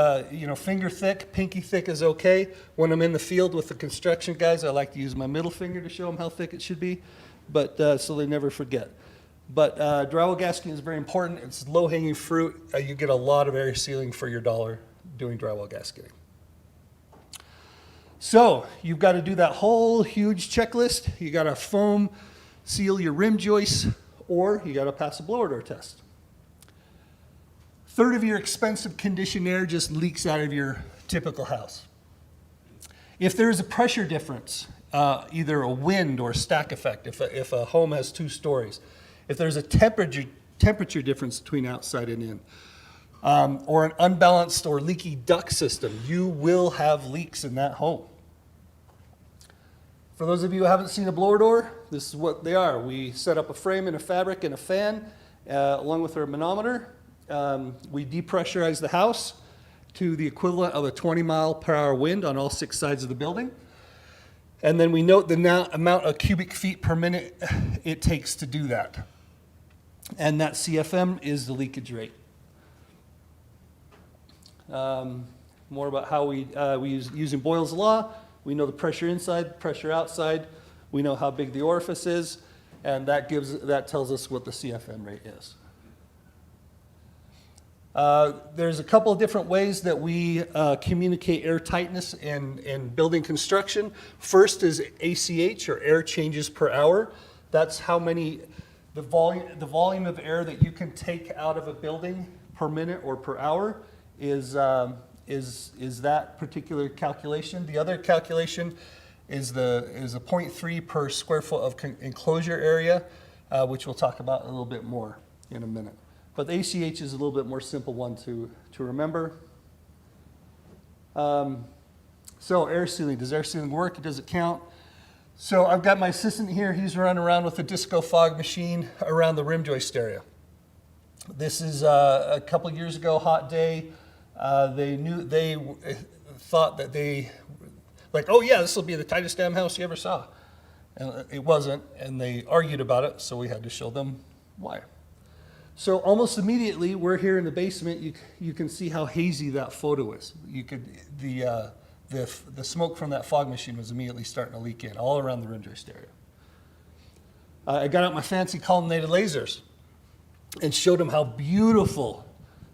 finger thick, pinky thick is okay. When I'm in the field with the construction guys, I like to use my middle finger to show them how thick it should be, but so they never forget. But drywall gasketing is very important. It's low-hanging fruit. You get a lot of air sealing for your dollar doing drywall gasketing. So you've got to do that whole huge checklist. You got to foam seal your rim joists, or you got to pass a blower door test. Third of your expensive conditioned air just leaks out of your typical house. If there's a pressure difference, either a wind or stack effect, if a home has 2 stories, if there's a temperature difference between outside and in, or an unbalanced or leaky duct system, you will have leaks in that home. For those of you who haven't seen a blower door, this is what they are. We set up a frame and a fabric and a fan, along with our manometer. We depressurize the house to the equivalent of a 20-mile-per-hour wind on all 6 sides of the building. And then we note the amount of cubic feet per minute it takes to do that. And that CFM is the leakage rate. More about how we use using Boyle's law. We know the pressure inside, pressure outside. We know how big the orifice is, and that tells us what the CFM rate is. There's a couple of different ways that we communicate air tightness in building construction. First is ACH, or air changes per hour. That's how many, the volume of air that you can take out of a building per minute or per hour is that particular calculation. The other calculation is a 0.3 per square foot of enclosure area, which we'll talk about a little bit more in a minute. But the ACH is a little bit more simple one to remember. So air sealing, does air sealing work? Does it count? So I've got my assistant here. He's running around with a disco fog machine around the rim joist area. This is a couple years ago, hot day. They thought that oh yeah, this will be the tightest damn house you ever saw. And it wasn't, and they argued about it, so we had to show them why. So almost immediately, we're here in the basement. You can see how hazy that photo is. The smoke from that fog machine was immediately starting to leak in all around the rim joist area. I got out my fancy collimated lasers and showed them how beautiful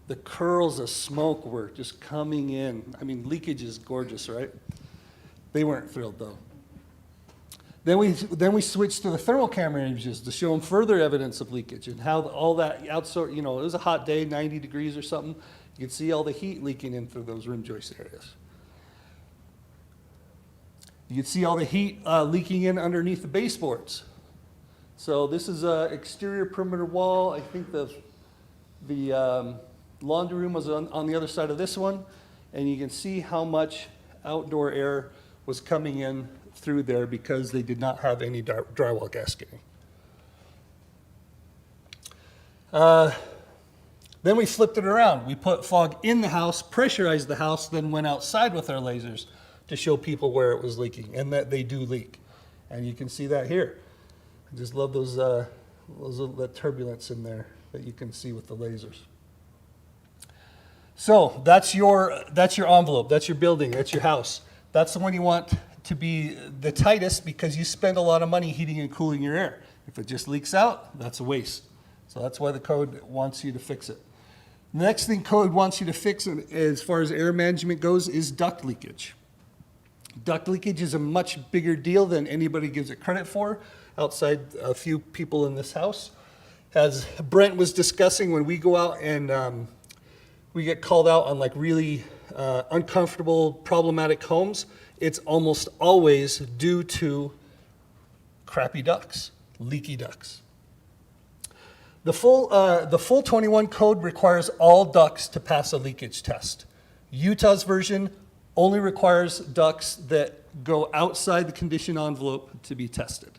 the curls of smoke were just coming in. I mean, leakage is gorgeous, right? They weren't thrilled though. Then we switched to the thermal camera images to show them further evidence of leakage and how all that outside, it was a hot day, 90 degrees or something. You could see all the heat leaking in through those rim joist areas. You could see all the heat leaking in underneath the baseboards. So this is an exterior perimeter wall. I think the laundry room was on the other side of this one, and you can see how much outdoor air was coming in through there because they did not have any drywall gasketing. Then we flipped it around. We put fog in the house, pressurized the house, then went outside with our lasers to show people where it was leaking and that they do leak. And you can see that here. I just love that turbulence in there that you can see with the lasers. So that's your envelope, that's your building, that's your house. That's the one you want to be the tightest because you spend a lot of money heating and cooling your air. If it just leaks out, that's a waste. So that's why the code wants you to fix it. The next thing code wants you to fix as far as air management goes is duct leakage. Duct leakage is a much bigger deal than anybody gives it credit for outside a few people in this house. As Brent was discussing, when we go out and we get called out on like really uncomfortable, problematic homes, it's almost always due to crappy ducts, leaky ducts. The full 21 code requires all ducts to pass a leakage test. Utah's version only requires ducts that go outside the condition envelope to be tested.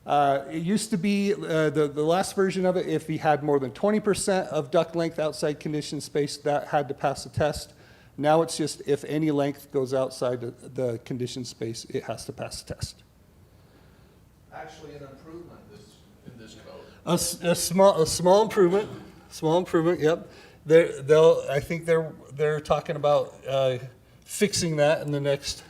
It used to be, the last version of it, if you had more than 20% of duct length outside conditioned space, that had to pass a test. Now it's just if any length goes outside the conditioned space, it has to pass a test. Actually, an improvement in this code. A small improvement, yep. I think they're talking about fixing that in the next,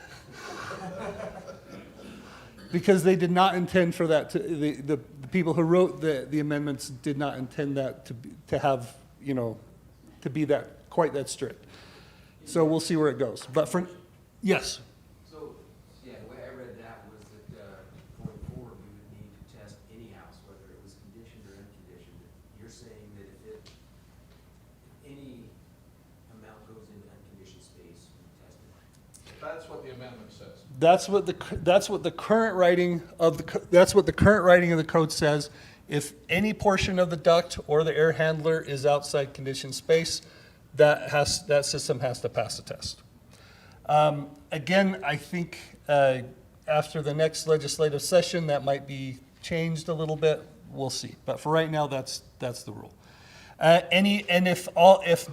because they did not intend for that to, the people who wrote the amendments did not intend that to have, to be quite that strict. So we'll see where it goes. But yes. So, yeah, the way I read that was that going forward, we would need to test any house, whether it was conditioned or unconditioned. You're saying that if any amount goes into unconditioned space, we test it. That's what the amendment says. That's what the current writing of the code says. If any portion of the duct or the air handler is outside conditioned space, that system has to pass a test. Again, I think after the next legislative session, that might be changed a little bit. We'll see. But for right now, that's the rule. If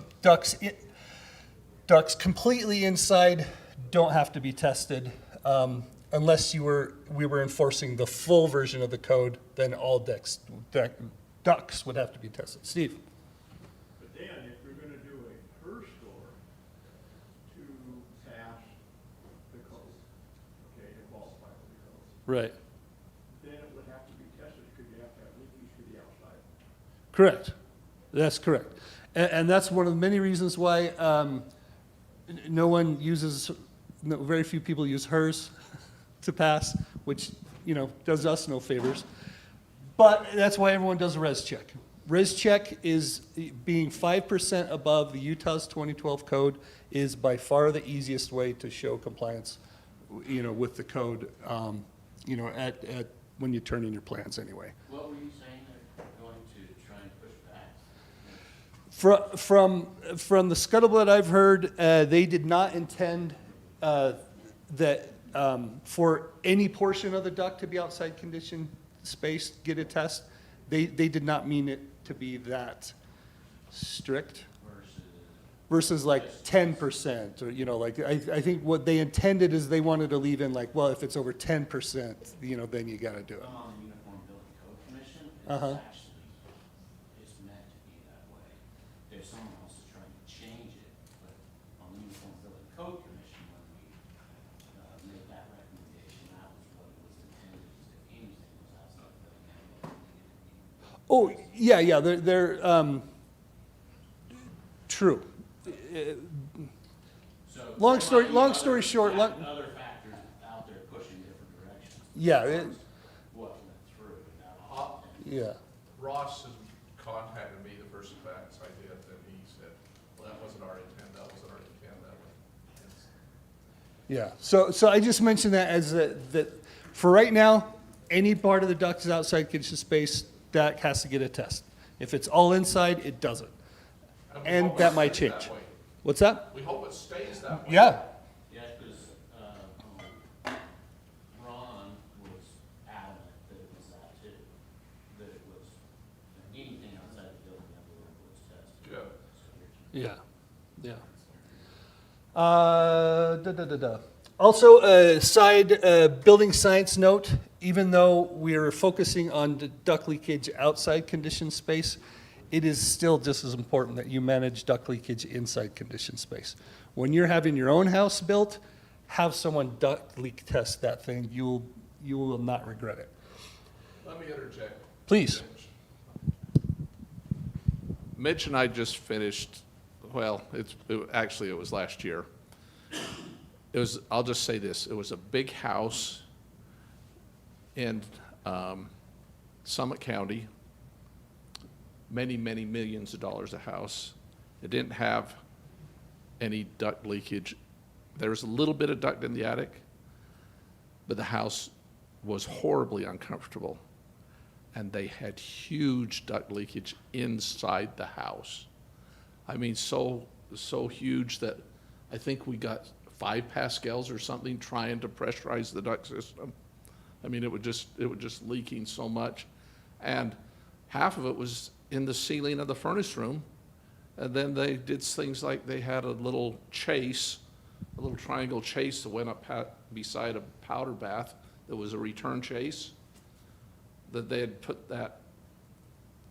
ducts completely inside don't have to be tested, unless we were enforcing the full version of the code, then all ducts would have to be tested. Steve? But then, if you're gonna do a per store to pass the code, okay, to qualify for the code, Right. then it would have to be tested, because you have to have leakage to the outside. Correct. That's correct. And that's one of the many reasons why very few people use HERS to pass, which, does us no favors. But that's why everyone does a res check. Res check is being 5% above the Utah's 2012 code is by far the easiest way to show compliance, with the code, when you turn in your plans anyway. What were you saying they're going to try and push back? From the scuttlebutt I've heard, they did not intend that for any portion of the duct to be outside conditioned space, get a test. They did not mean it to be that strict versus like 10% or, I think what they intended is they wanted to leave in if it's over 10%, then you got to do it. I'm on the Uniform Building Code Commission, and Uh-huh. it's meant to be that way. If someone else is trying to change it, but on the Uniform Building Code Commission, when we made that recommendation, that was what it was intended, is if anything was outside the building envelope, it needed to be. Oh, yeah, they're true. So Long story other short, other factors out there pushing different directions. Yeah, What went through that often. yeah. Ross has contacted me the first facts I did, and he said, well, that wasn't our intent, that wasn't our intent, that was. Yeah, so I just mentioned that as that for right now, any part of the duct is outside kitchen space, that has to get a test. If it's all inside, it doesn't. we And hope that it might stays change. that way. What's that? We hope it stays that way. Yeah, Yeah, because Ron was adamant that it was that too, that it was anything outside the building envelope was tested. Good. yeah. Also, a side building science note, even though we are focusing on the duct leakage outside conditioned space, it is still just as important that you manage duct leakage inside conditioned space. When you're having your own house built, have someone duct leak test that thing. You will not regret it. Let me interject. Please. Mitch and I just finished, well, actually it was last year. I'll just say this, it was a big house in Summit County, many, many millions of dollars a house. It didn't have any duct leakage. There was a little bit of duct in the attic, but the house was horribly uncomfortable. And they had huge duct leakage inside the house. I mean, so huge that I think we got 5 pascals or something trying to pressurize the duct system. I mean, it was just leaking so much. And half of it was in the ceiling of the furnace room. And then they did things like they had a little chase, a little triangle chase that went up beside a powder bath that was a return chase, that they had put that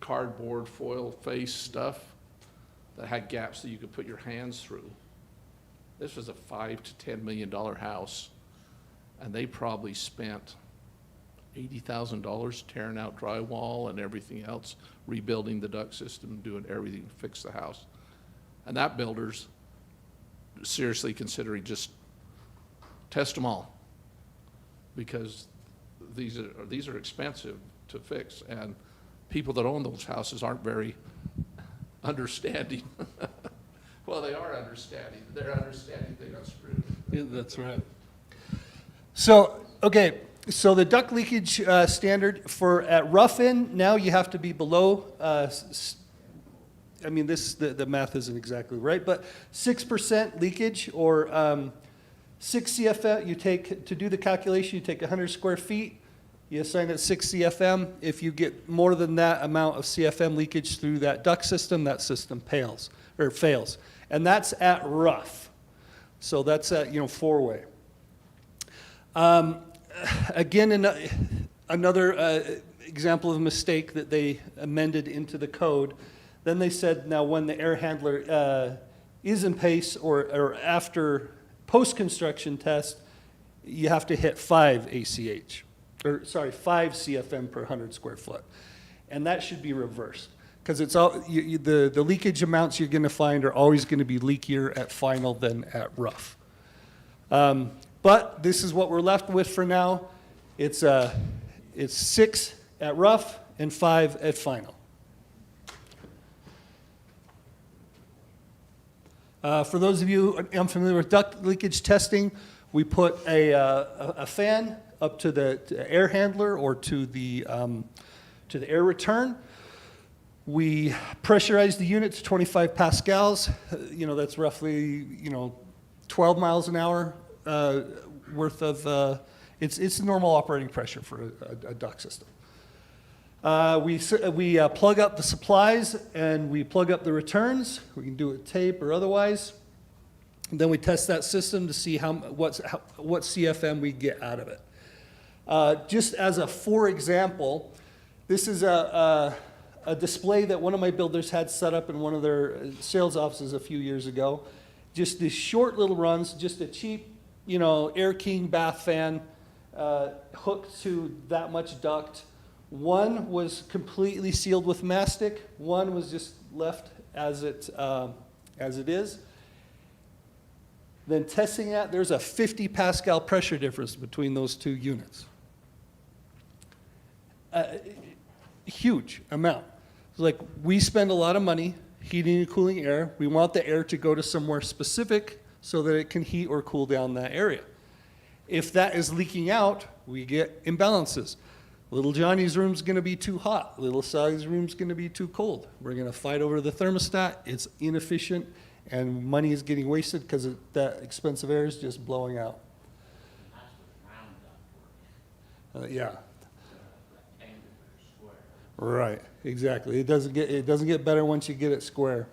cardboard foil face stuff that had gaps that you could put your hands through. This was a $5 to $10 million house, and they probably spent $80,000 tearing out drywall and everything else, rebuilding the duct system, doing everything to fix the house. And that builder's seriously considering just test them all, because these are expensive to fix, and people that own those houses aren't very understanding. Well, they are understanding. They're understanding they got screwed. Yeah, that's right. So, okay, so the duct leakage standard for at rough end, now you have to be below, I mean, the math isn't exactly right, but 6% leakage or 6 CFM, you take, to do the calculation, you take 100 square feet, you assign it 6 CFM. If you get more than that amount of CFM leakage through that duct system, that system fails. And that's at rough. So that's at, 4-way. Again, another example of a mistake that they amended into the code. Then they said, now when the air handler is in place or after post-construction test, you have to hit 5 CFM per 100 square foot. And that should be reversed, because it's all, the leakage amounts you're gonna find are always gonna be leakier at final than at rough. But this is what we're left with for now. It's 6 at rough and 5 at final. For those of you unfamiliar with duct leakage testing, we put a fan up to the air handler or to the air return. We pressurize the unit to 25 pascals. That's roughly 12 miles an hour worth of. It's normal operating pressure for a duct system. We plug up the supplies and we plug up the returns. We can do it tape or otherwise. And then we test that system to see what CFM we get out of it. Just as a for example, this is a display that one of my builders had set up in one of their sales offices a few years ago. Just these short little runs, just a cheap, Air King bath fan hooked to that much duct. One was completely sealed with mastic. One was just left as it is. Then testing that, there's a 50 pascal pressure difference between those two units. Huge amount. Like, we spend a lot of money heating and cooling air. We want the air to go to somewhere specific so that it can heat or cool down that area. If that is leaking out, we get imbalances. Little Johnny's room's gonna be too hot. Little Sally's room's gonna be too cold. We're gonna fight over the thermostat. It's inefficient, and money is getting wasted because that expensive air is just blowing out. Yeah. Right, exactly. It doesn't get better once you get it square.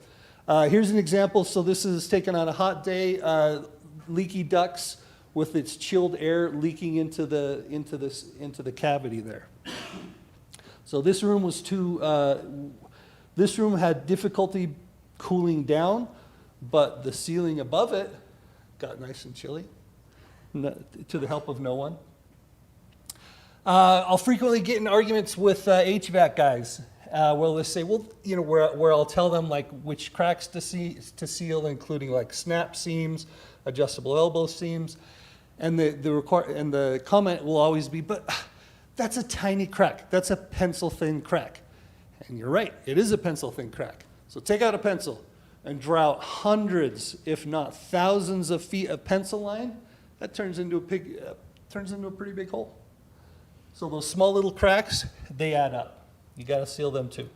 Here's an example. So this is taken on a hot day, leaky ducts with its chilled air leaking into the cavity there. So this room was too This room had difficulty cooling down, but the ceiling above it got nice and chilly, to the help of no one. I'll frequently get in arguments with HVAC guys, where they say, well, you know, where I'll tell them like which cracks to seal, including like snap seams, adjustable elbow seams, and the comment will always be, but that's a tiny crack. That's a pencil thin crack. And you're right, it is a pencil thin crack. So take out a pencil and draw out hundreds, if not thousands of feet of pencil line. That turns into a pretty big hole. So those small little cracks, they add up. You got to seal them too.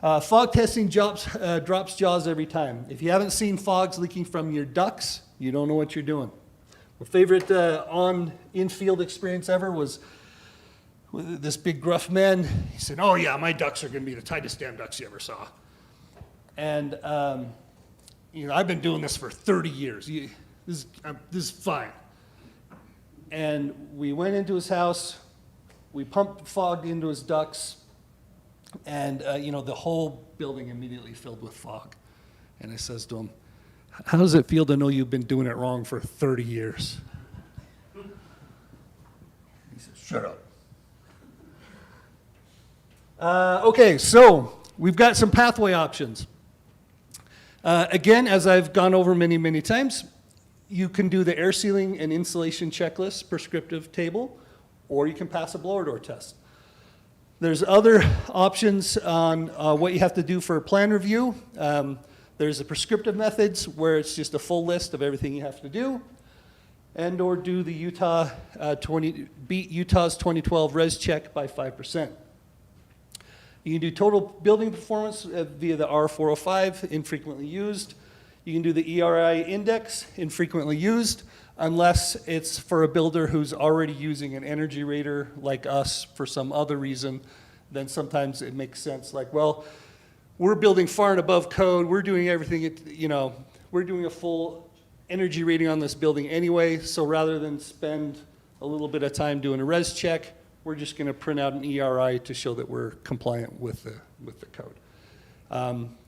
Fog testing drops jaws every time. If you haven't seen fogs leaking from your ducts, you don't know what you're doing. My favorite in-field experience ever was with this big gruff man. He said, oh yeah, my ducts are going to be the tightest damn ducts you ever saw. And you know, I've been doing this for 30 years. This is fine. And we went into his house, we pumped fog into his ducts, and you know, the whole building immediately filled with fog. And I says to him, how does it feel to know you've been doing it wrong for 30 years? He says, shut up. Okay, so we've got some pathway options. Again, as I've gone over many, many times, you can do the air sealing and insulation checklist prescriptive table, or you can pass a blower door test. There's other options on what you have to do for a plan review. There's the prescriptive methods where it's just a full list of everything you have to do, and or do the beat Utah's 2012 res check by 5%. You can do total building performance via the R405, infrequently used. You can do the ERI index, infrequently used, unless it's for a builder who's already using an energy rater like us for some other reason. Then sometimes it makes sense, like, well, we're building far and above code, we're doing everything, you know, we're doing a full energy rating on this building anyway, so rather than spend a little bit of time doing a res check, we're just going to print out an ERI to show that we're compliant with the code.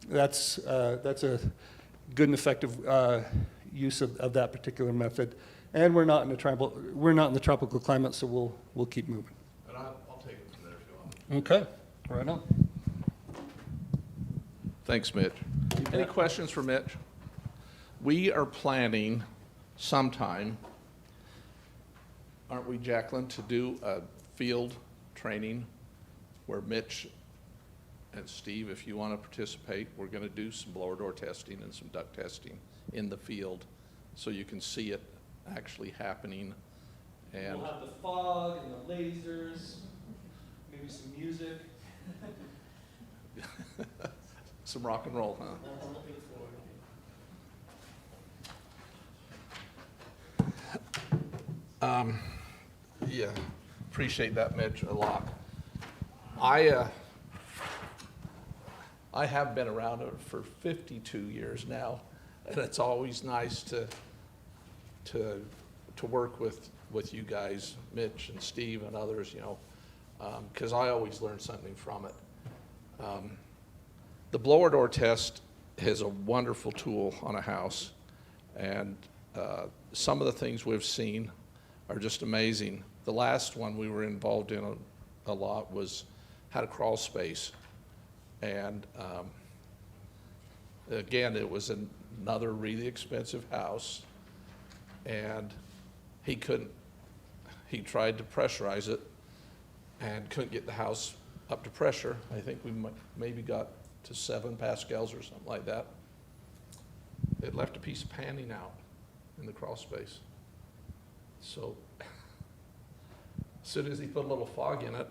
That's a good and effective use of that particular method, and we're not in the tropical climate, so we'll keep moving. And I'll take it from there if you want. Okay, right on. Thanks, Mitch. Any questions for Mitch? We are planning sometime, aren't we, Jacqueline, to do a field training where Mitch and Steve, if you want to participate, we're going to do some blower door testing and some duct testing in the field so you can see it actually happening. And We'll have the fog and the lasers, maybe some music. some rock and roll, huh? Yeah, appreciate that, Mitch, a lot. I have been around it for 52 years now, and it's always nice to work with you guys, Mitch and Steve and others, you know, because I always learn something from it. The blower door test is a wonderful tool on a house, and some of the things we've seen are just amazing. The last one we were involved in a lot had a crawl space, and again, it was another really expensive house, and he tried to pressurize it and couldn't get the house up to pressure. I think we maybe got to 7 pascals or something like that. It left a piece of panning out in the crawl space. So as soon as he put a little fog in it,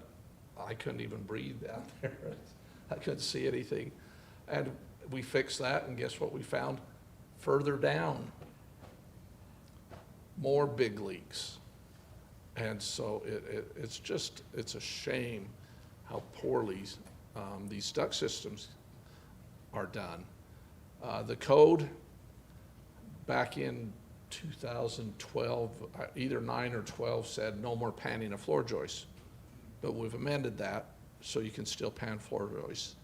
I couldn't even breathe down there. I couldn't see anything. And we fixed that, and guess what we found? Further down, more big leaks. And so it's a shame how poorly these duct systems are done. The code back in 2012, either 9 or 12, said no more panning of floor joists. But we've amended that so you can still pan floor joists.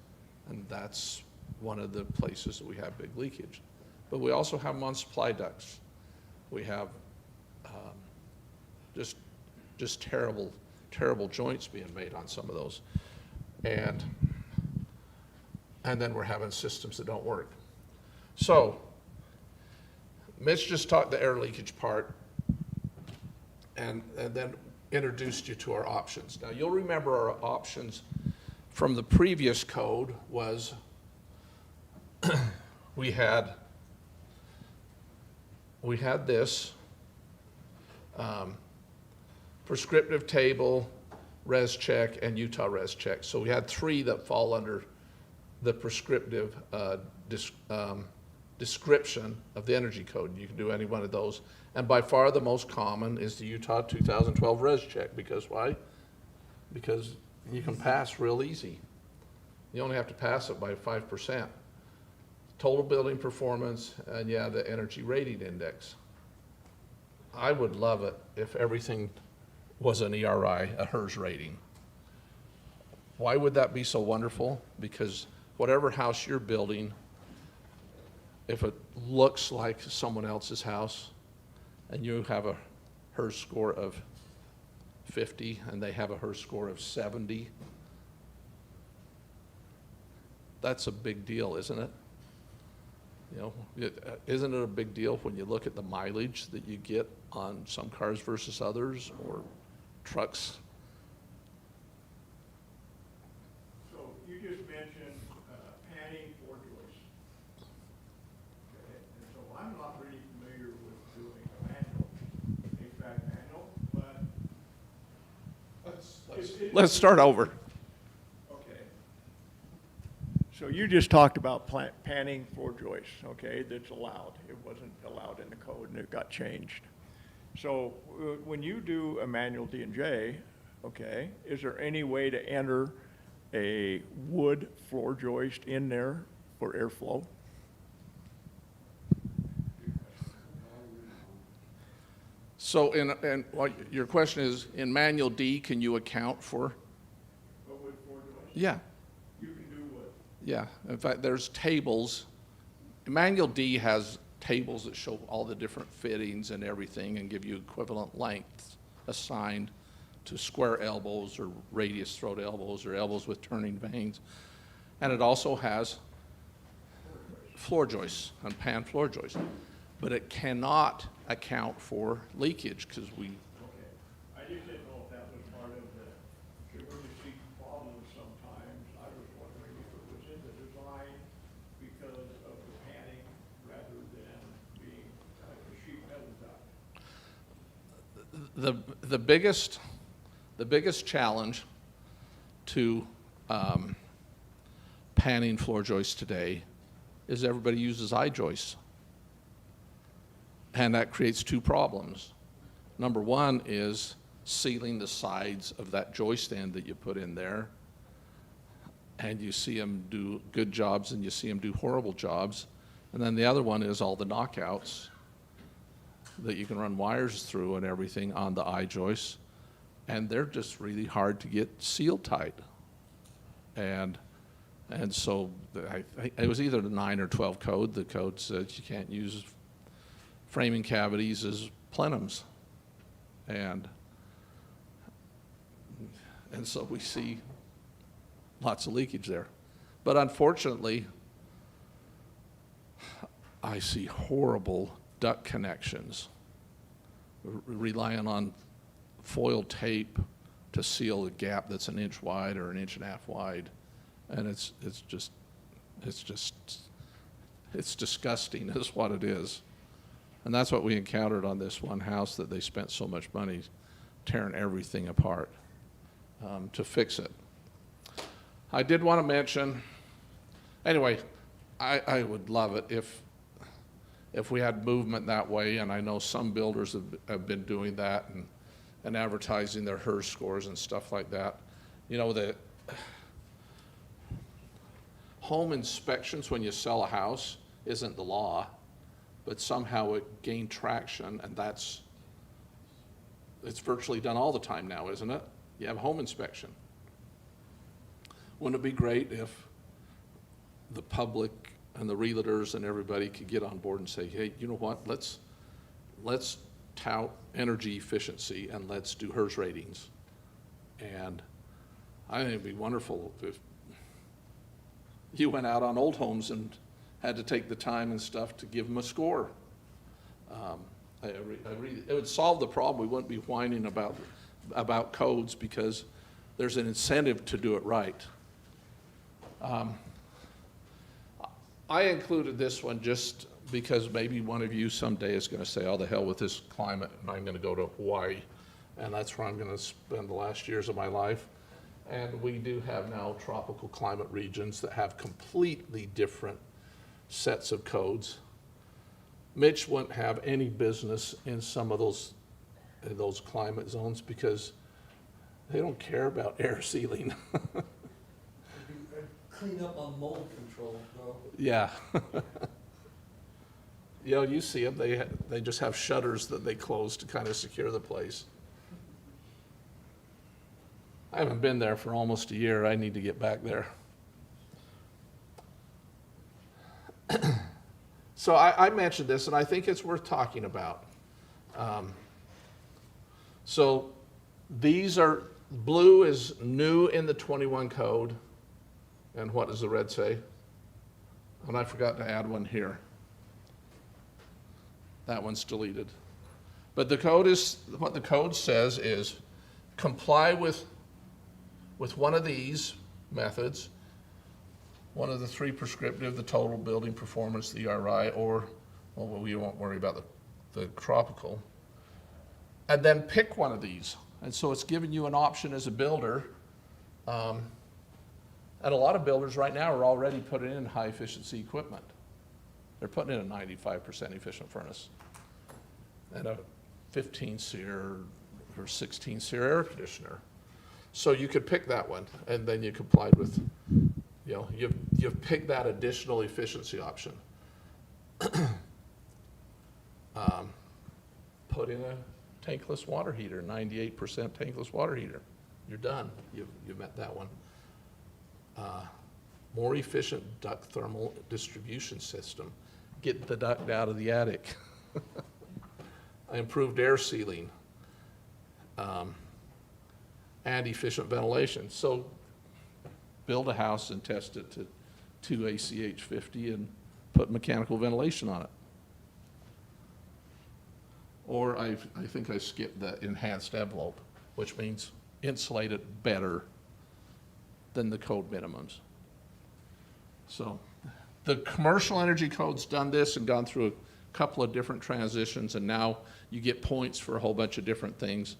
And that's one of the places that we have big leakage. But we also have them on supply ducts. We have just terrible, terrible joints being made on some of those. And then we're having systems that don't work. So, Mitch just talked the air leakage part and then introduced you to our options. Now, you'll remember our options from the previous code was we had this prescriptive table, res check, and Utah res check. So we had 3 that fall under the prescriptive description of the energy code. You can do any one of those. And by far the most common is the Utah 2012 res check. Because why? Because you can pass real easy. You only have to pass it by 5%. Total building performance, and yeah, the energy rating index. I would love it if everything was an ERI, a HERS rating. Why would that be so wonderful? Because whatever house you're building, if it looks like someone else's house and you have a HERS score of 50 and they have a HERS score of 70, that's a big deal, isn't it? You know, isn't it a big deal when you look at the mileage that you get on some cars versus others, or trucks? So you just mentioned panning floor joists. Okay, and so I'm not really familiar with doing a manual, HVAC manual, but Let's start over. okay. So you just talked about panning floor joists, okay, that's allowed. It wasn't allowed in the code and it got changed. So when you do a manual D&J, okay, is there any way to enter a wood floor joist in there for airflow? So and what your question is, in manual D, can you account for? A wood floor joist? Yeah, You can do wood. yeah. In fact, there's tables. Manual D has tables that show all the different fittings and everything and give you equivalent lengths assigned to square elbows or radius throat elbows or elbows with turning vanes. And it also has floor joists and pan floor joists. But it cannot account for leakage because we, Okay. I just didn't know if that was part of the, when you see problems sometimes, I was wondering if it was in the design because of the panning rather than being like a sheet metal duct. the biggest challenge to panning floor joists today is everybody uses I-joists. And that creates 2 problems. Number 1 is sealing the sides of that joist end that you put in there. And you see them do good jobs and you see them do horrible jobs. And then the other one is all the knockouts that you can run wires through and everything on the I-joists. And they're just really hard to get sealed tight. And so it was either the 9 or 12 code. The code said you can't use framing cavities as plenums. And so we see lots of leakage there. But unfortunately, I see horrible duct connections relying on foil tape to seal a gap that's 1 inch wide or 1.5 inches wide. And it's disgusting is what it is. And that's what we encountered on this one house that they spent so much money tearing everything apart to fix it. I did want to mention, anyway, I would love it if we had movement that way, and I know some builders have been doing that and advertising their HERS scores and stuff like that. You know, the home inspections when you sell a house isn't the law, but somehow it gained traction, and it's virtually done all the time now, isn't it? You have a home inspection. Wouldn't it be great if the public and the realtors and everybody could get on board and say, hey, you know what, let's tout energy efficiency and let's do HERS ratings. And I think it'd be wonderful if you went out on old homes and had to take the time and stuff to give them a score. It would solve the problem. We wouldn't be whining about codes because there's an incentive to do it right. I included this one just because maybe one of you someday is going to say, oh, the hell with this climate, and I'm going to go to Hawaii, and that's where I'm going to spend the last years of my life. And we do have now tropical climate regions that have completely different sets of codes. Mitch wouldn't have any business in some of those climate zones because they don't care about air sealing. Clean up on mold control, though. Yeah. You know, you see them, they just have shutters that they close to kind of secure the place. I haven't been there for almost a year. I need to get back there. So I mentioned this, and I think it's worth talking about. So these are, blue is new in the 21 code. And what does the red say? And I forgot to add one here. That one's deleted. But the code is, what the code says is comply with one of these methods, one of the three prescriptive, the total building performance, the ERI, or, well, we won't worry about the tropical. And then pick one of these. And so it's giving you an option as a builder. And a lot of builders right now are already putting in high efficiency equipment. They're putting in a 95% efficient furnace and a 15 SEER or 16 SEER air conditioner. So you could pick that one, and then you complied with, you know, you've picked that additional efficiency option. Put in a tankless water heater, 98% tankless water heater. You're done. You've met that one. More efficient duct thermal distribution system. Get the duct out of the attic. Improved air sealing. And efficient ventilation. So build a house and test it to 2 ACH 50 and put mechanical ventilation on it. Or I think I skipped the enhanced envelope, which means insulate it better than the code minimums. So the commercial energy code's done this and gone through a couple of different transitions, and now you get points for a whole bunch of different things,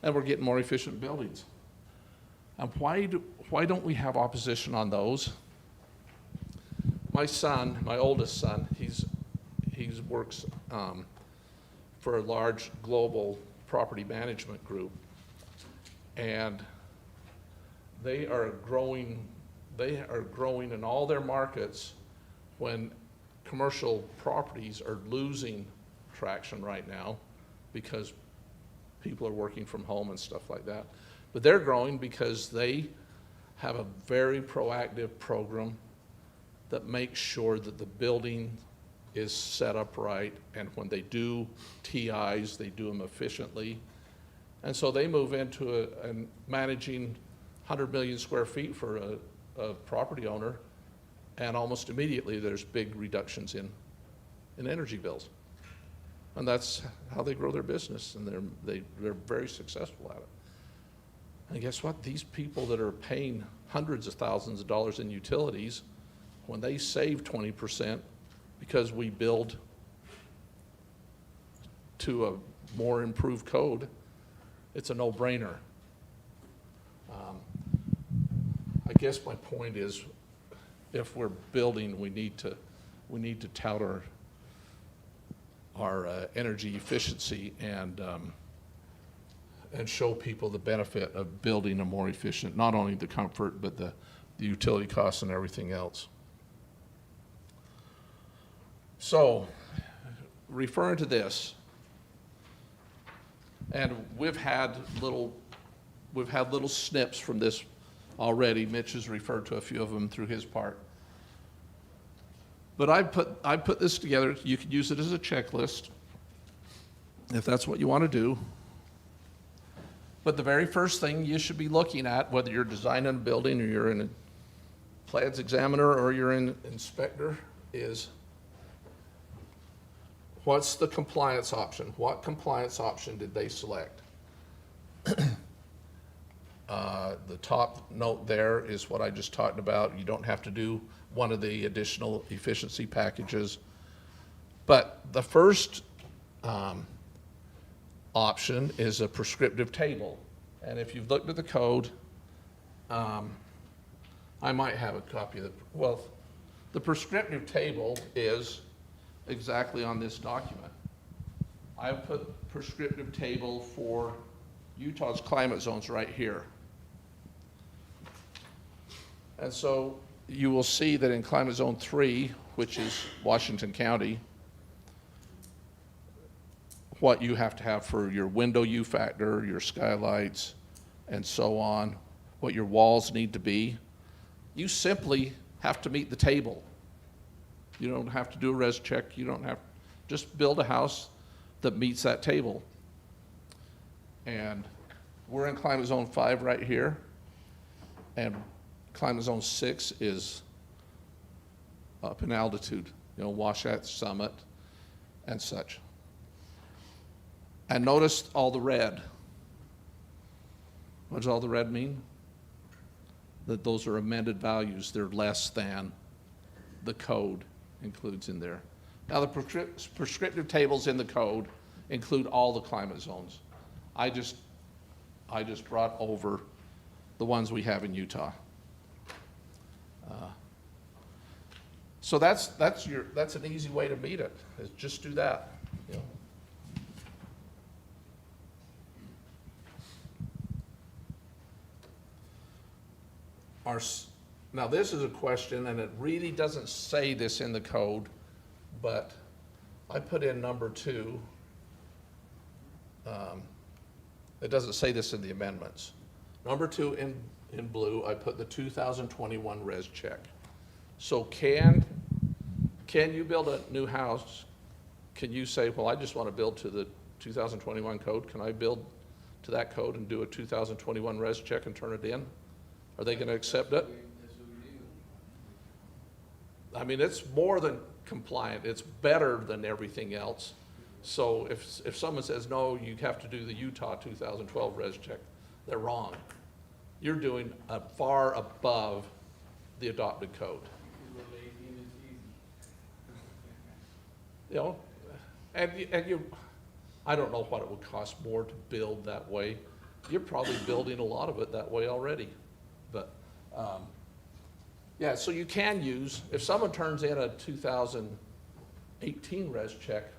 and we're getting more efficient buildings. And why don't we have opposition on those? My son, my oldest son, he works for a large global property management group, and they are growing in all their markets when commercial properties are losing traction right now because people are working from home and stuff like that. But they're growing because they have a very proactive program that makes sure that the building is set up right, and when they do TIs, they do them efficiently. And so they move into managing 100 million square feet for a property owner, and almost immediately there's big reductions in energy bills. And that's how they grow their business, and they're very successful at it. And guess what? These people that are paying hundreds of thousands of dollars in utilities, when they save 20% because we build to a more improved code, it's a no-brainer. I guess my point is, if we're building, we need to tout our energy efficiency and show people the benefit of building a more efficient, not only the comfort, but the utility costs and everything else. So, referring to this, and we've had little snips from this already. Mitch has referred to a few of them through his part. But I put this together. You could use it as a checklist if that's what you want to do. But the very first thing you should be looking at, whether you're designing a building or you're in a plans examiner or you're an inspector, is what's the compliance option? What compliance option did they select? The top note there is what I just talked about. You don't have to do one of the additional efficiency packages. But the first option is a prescriptive table. And if you've looked at the code, I might have a copy of it. Well, the prescriptive table is exactly on this document. I've put prescriptive table for Utah's climate zones right here. And so you will see that in climate zone 3, which is Washington County, what you have to have for your window U factor, your skylights, and so on, what your walls need to be. You simply have to meet the table. You don't have to do a res check. You don't have, just build a house that meets that table. And we're in climate zone 5 right here, and climate zone 6 is up in altitude, Wasatch Summit and such. And notice all the red. What does all the red mean? That those are amended values. They're less than the code includes in there. Now, the prescriptive tables in the code include all the climate zones. I just brought over the ones we have in Utah. So that's an easy way to meet it, is just do that. Now this is a question, and it really doesn't say this in the code, but I put in number 2. It doesn't say this in the amendments. Number 2 in blue, I put the 2021 res check. So can you build a new house? Can you say, well, I just want to build to the 2021 code. Can I build to that code and do a 2021 res check and turn it in? Are they going to accept it? I mean, it's more than compliant. It's better than everything else. So if someone says, no, you have to do the Utah 2012 res check, they're wrong. You're doing far above the adopted code. I don't know what it would cost more to build that way. You're probably building a lot of it that way already. But yeah, so you can use, if someone turns in a 2018 res check,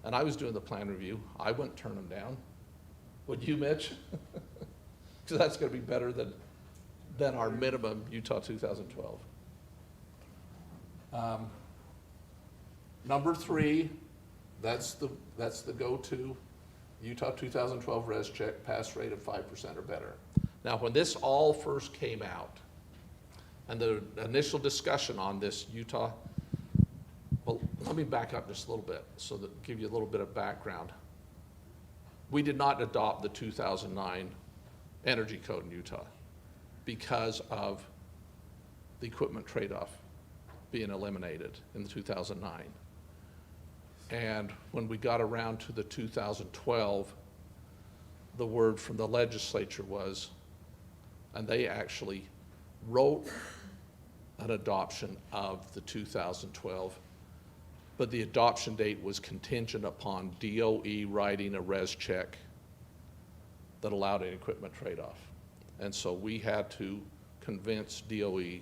and I was doing the plan review, I wouldn't turn them down. Would you, Mitch? Because that's going to be better than our minimum Utah 2012. Number 3, that's the go-to Utah 2012 res check, pass rate of 5% or better. Now, when this all first came out, and the initial discussion on this Utah, well, let me back up just a little bit so that give you a little bit of background. We did not adopt the 2009 Energy Code in Utah because of the equipment trade-off being eliminated in 2009. And when we got around to the 2012, the word from the legislature was, and they actually wrote an adoption of the 2012, but the adoption date was contingent upon DOE writing a res check that allowed an equipment trade-off. And so we had to convince DOE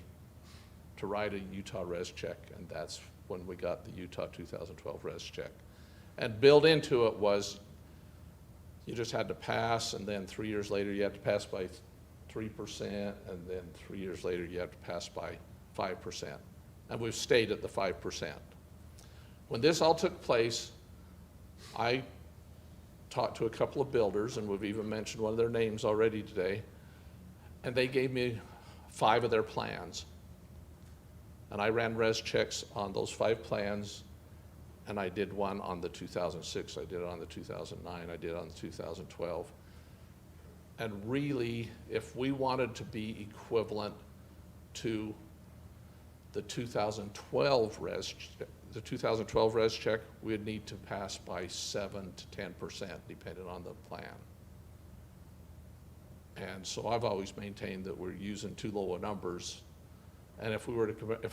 to write a Utah res check, and that's when we got the Utah 2012 res check. And built into it was you just had to pass, and then 3 years later you had to pass by 3%, and then 3 years later you have to pass by 5%. And we've stayed at the 5%. When this all took place, I talked to a couple of builders, and we've even mentioned one of their names already today, and they gave me 5 of their plans. And I ran res checks on those 5 plans, and I did one on the 2006, I did it on the 2009, I did it on the 2012. And really, if we wanted to be equivalent to the 2012 res check, we'd need to pass by 7 to 10%, depending on the plan. And so I've always maintained that we're using too low of numbers. And if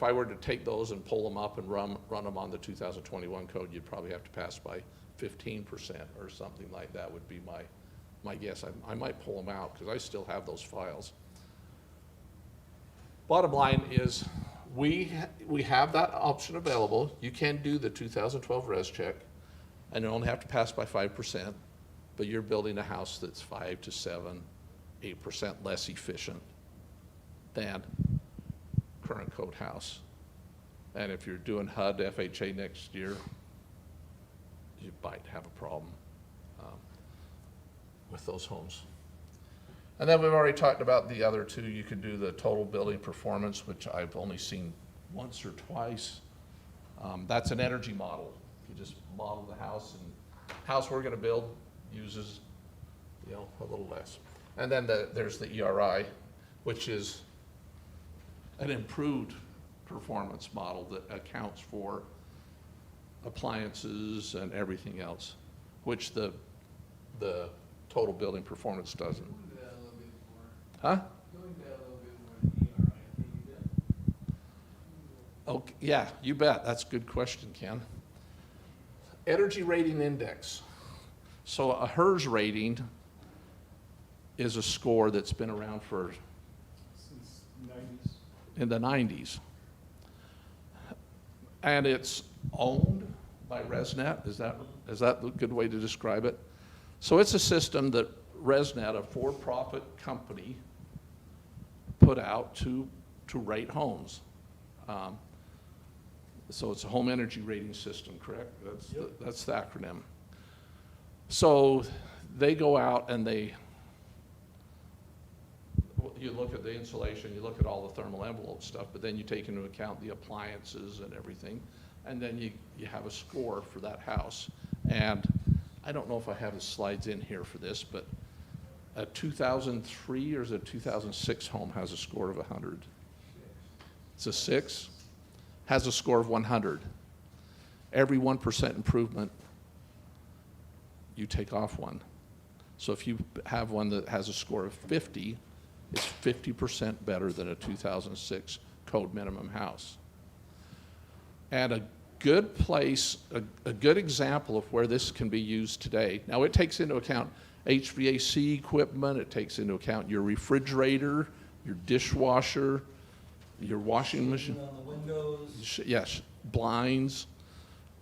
I were to take those and pull them up and run them on the 2021 code, you'd probably have to pass by 15% or something like that would be my guess. I might pull them out because I still have those files. Bottom line is we have that option available. You can do the 2012 res check and you only have to pass by 5%, but you're building a house that's 5 to 7, 8% less efficient than current code house. And if you're doing HUD, FHA next year, you might have a problem with those homes. And then we've already talked about the other two. You could do the total building performance, which I've only seen once or twice. That's an energy model. You just model the house, and house we're going to build uses, a little less. And then there's the ERI, which is an improved performance model that accounts for appliances and everything else, which the total building performance doesn't. Huh? Okay, yeah, you bet. That's a good question, Ken. Energy rating index. So a HERS rating is a score that's been around since in the 90s. And it's owned by ResNet. Is that a good way to describe it? So it's a system that ResNet, a for-profit company, put out to rate homes. So it's a home energy rating system, correct? That's the acronym. So they go out and you look at the insulation, you look at all the thermal envelope stuff, but then you take into account the appliances and everything, and then you have a score for that house. And I don't know if I have the slides in here for this, but a 2003 or is it a 2006 home has a score of 100? It's a 6? Has a score of 100. Every 1% improvement, you take off one. So if you have one that has a score of 50, it's 50% better than a 2006 code minimum house. And a good place, a good example of where this can be used today. Now it takes into account HVAC equipment, it takes into account your refrigerator, your dishwasher, your washing machine. On the windows. Yes, blinds,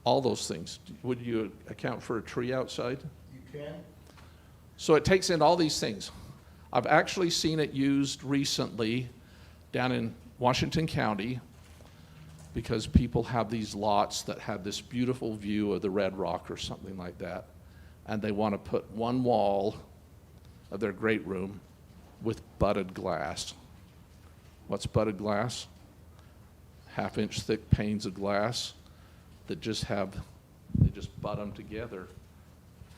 all those things. Would you account for a tree outside? You can. So it takes in all these things. I've actually seen it used recently down in Washington County because people have these lots that have this beautiful view of the Red Rock or something like that, and they want to put one wall of their great room with butted glass. What's butted glass? 1/2-inch thick panes of glass that they just butt them together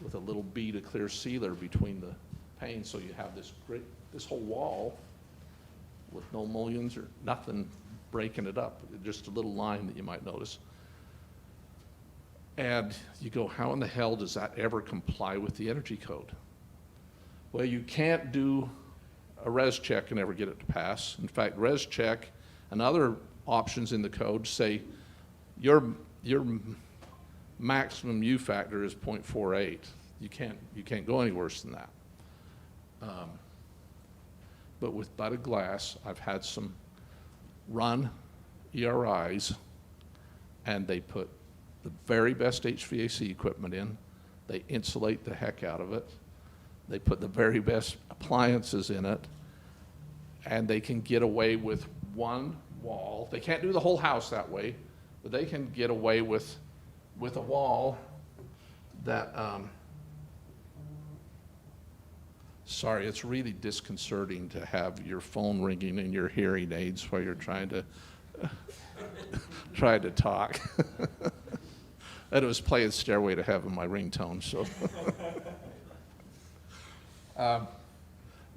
with a little bead of clear sealer between the panes, so you have this whole wall with no mullions or nothing breaking it up, just a little line that you might notice. And you go, how in the hell does that ever comply with the energy code? Well, you can't do a res check and ever get it to pass. In fact, res check and other options in the code say your maximum U factor is 0.48. You can't go any worse than that. But with butted glass, I've had some run ERIs, and they put the very best HVAC equipment in. They insulate the heck out of it. They put the very best appliances in it, and they can get away with one wall. They can't do the whole house that way, but they can get away with a wall that, sorry, it's really disconcerting to have your phone ringing in your hearing aids while you're trying to Tried to talk. And it was playing Stairway to Heaven, my ringtone, so.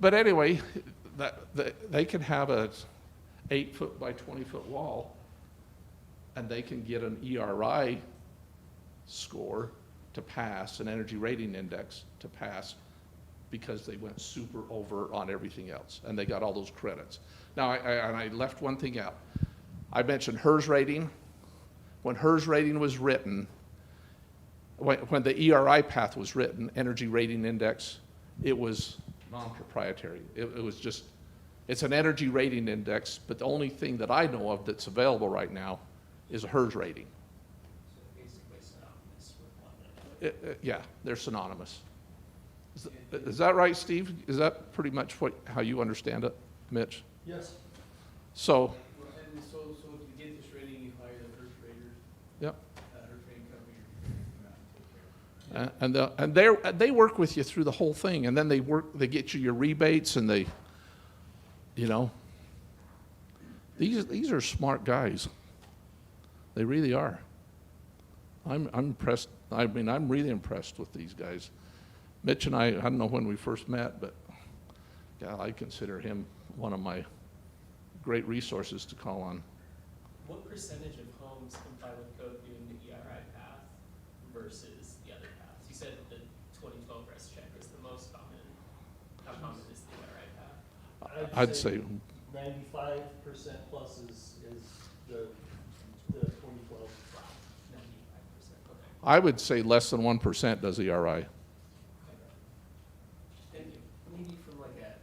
But anyway, they can have a 8-foot by 20-foot wall, and they can get an ERI score to pass, an energy rating index to pass, because they went super over on everything else, and they got all those credits. Now, I left one thing out. I mentioned HERS rating. When HERS rating was written, when the ERI path was written, energy rating index, it was non-proprietary. It was just, it's an energy rating index, but the only thing that I know of that's available right now is a HERS rating. So basically synonymous with one another. Yeah, they're synonymous. Is that right, Steve? Is that pretty much how you understand it, Mitch? Yes. So, And so to get this rating, you hire the first rater, yep. her training company, or take care of it. And they work with you through the whole thing, and then they get you your rebates, and they, you know, these are smart guys. They really are. I'm impressed. I mean, I'm really impressed with these guys. Mitch and I don't know when we first met, but yeah, I consider him one of my great resources to call on. What percentage of homes comply with code doing the ERI path versus the other paths? You said the 2012 res check is the most common. How common is the ERI path? I'd say 95% plus is the 2012. 95%, okay. I would say less than 1% does ERI. Thank you. Maybe from like a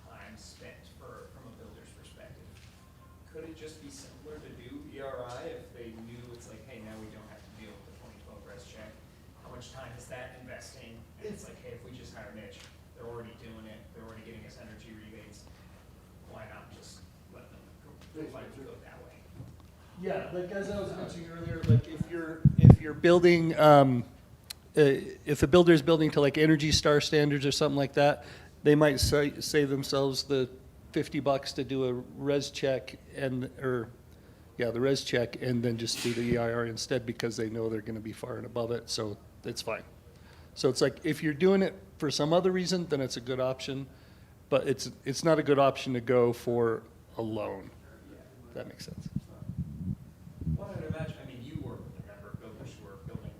time spent from a builder's perspective, could it just be simpler to do ERI if they knew it's like, hey, now we don't have to deal with the 2012 res check? How much time is that investing? And it's like, hey, if we just hire Mitch, they're already doing it, they're already getting us energy rebates, why not just let them go that way? Yeah, like as I was mentioning earlier, like if you're building, if a builder is building to like Energy Star standards or something like that, they might save themselves the $50 to do a res check the res check, and then just do the EIR instead, because they know they're going to be far and above it, so it's fine. So it's like if you're doing it for some other reason, then it's a good option, but it's not a good option to go for a loan. If that makes sense. Well, I'd imagine, I mean, you work with a number of builders who are building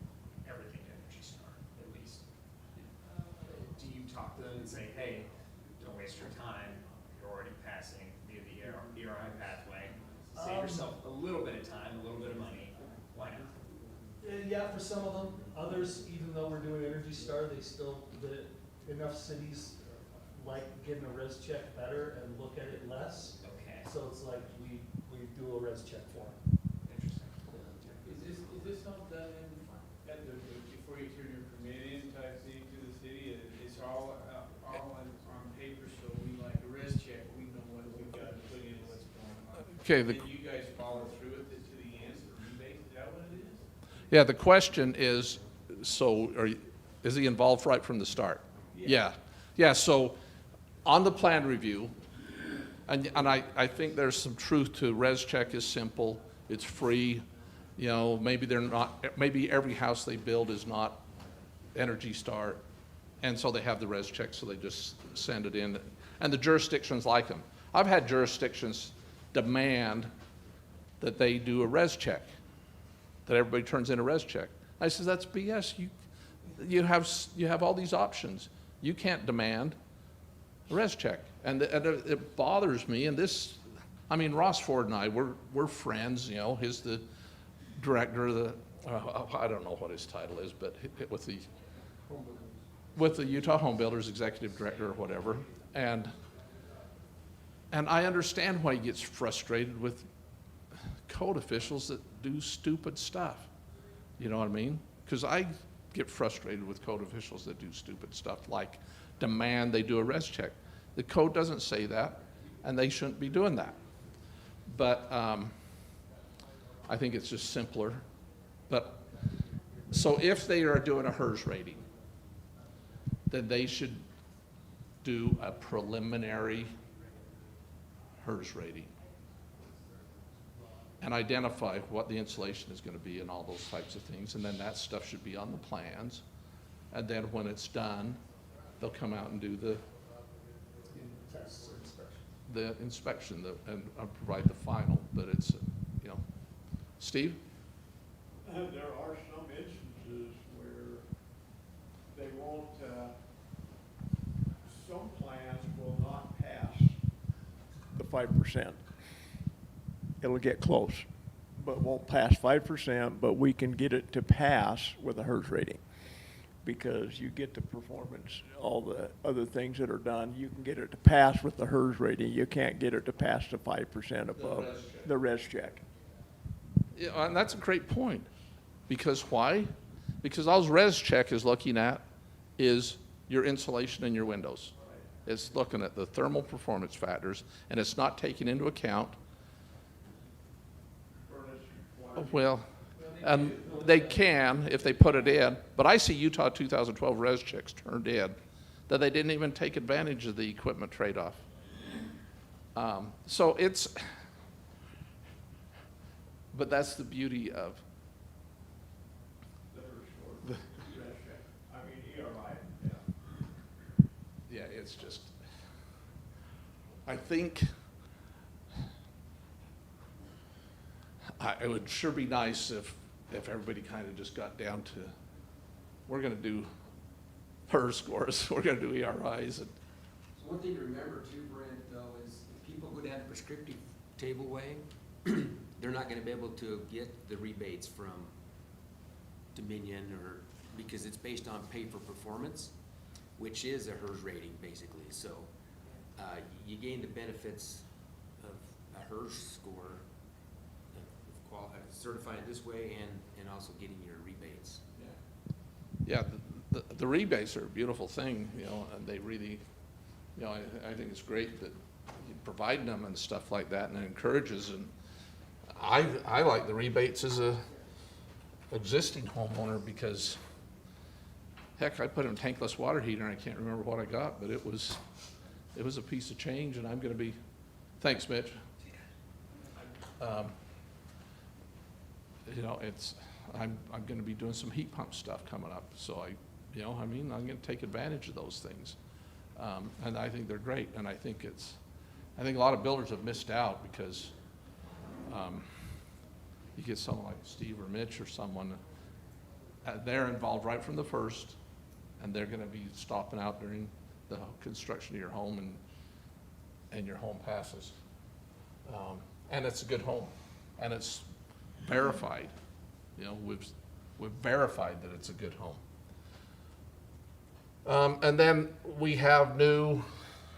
everything to Energy Star, at least. Do you talk to them and say, hey, don't waste your time, you're already passing via the ERI pathway, save yourself a little bit of time, a little bit of money, why not? Yeah, for some of them. Others, even though we're doing Energy Star, enough cities like getting a res check better and look at it less. Okay, So it's like we do a res check for them. interesting. Is this something done before you turn your permit in type thing to the city? It's all on paper, so we like a res check, we know what we've got to put in, what's going on. Okay, And you guys follow through with it to the end, the rebate, is that what it is? yeah, the question is, so is he involved right from the start? Yeah. Yeah, so on the plan review, and I think there's some truth to res check is simple, it's free, you know, maybe every house they build is not Energy Star, and so they have the res check, so they just send it in, and the jurisdictions like them. I've had jurisdictions demand that they do a res check, that everybody turns in a res check. I said, that's BS. You have all these options. You can't demand a res check. And it bothers me. And this, I mean, Ross Ford and I, we're friends. You know, he's the director of the, I don't know what his title is, but with the Utah Home Builders Executive Director or whatever. And I understand why he gets frustrated with code officials that do stupid stuff. You know what I mean? Because I get frustrated with code officials that do stupid stuff, like demand they do a res check. The code doesn't say that, and they shouldn't be doing that. But I think it's just simpler. But so if they are doing a HERS rating, then they should do a preliminary HERS rating. and identify what the insulation is gonna be and all those types of things, and then that stuff should be on the plans. And then when it's done, they'll come out and do the inspection and provide the final, but it's, you know. Steve? There are some instances where they won't, some plans will not pass the 5%. It'll get close, but won't pass 5%, but we can get it to pass with a HERS rating. Because you get the performance, all the other things that are done, you can get it to pass with the HERS rating. You can't get it to pass the 5% above the res check. Yeah, and that's a great point. Because why? Because all res check is looking at is your insulation and your windows. It's looking at the thermal performance factors, and it's not taking into account, well, they can if they put it in, but I see Utah 2012 res checks turned in that they didn't even take advantage of the equipment trade-off. So it's, but that's the beauty of I mean, ERI, yeah. yeah, it's just, I think it would sure be nice if everybody kind of just got down to, we're going to do HERS scores, we're going to do ERIs. And So one thing to remember too, Brent, though, is if people go down the prescriptive table way, they're not gonna be able to get the rebates from Dominion or, because it's based on pay for performance, which is a HERS rating basically. So, you gain the benefits of a HERS score, certifying this way and also getting your rebates. yeah, the rebates are a beautiful thing, you know, and they really, you know, I think it's great that you provide them and stuff like that, and it encourages. And I like the rebates as a existing homeowner because, heck, I put in a tankless water heater and I can't remember what I got, but it was a piece of change, and I'm going to be, thanks, Mitch. You know, I'm going to be doing some heat pump stuff coming up, so I'm going to take advantage of those things, and I think they're great, and I think a lot of builders have missed out because you get someone like Steve or Mitch or someone, they're involved right from the first, and they're going to be stopping out during the construction of your home, and your home passes, and it's a good home, and it's verified. You know, we've verified that it's a good home. And then we have new,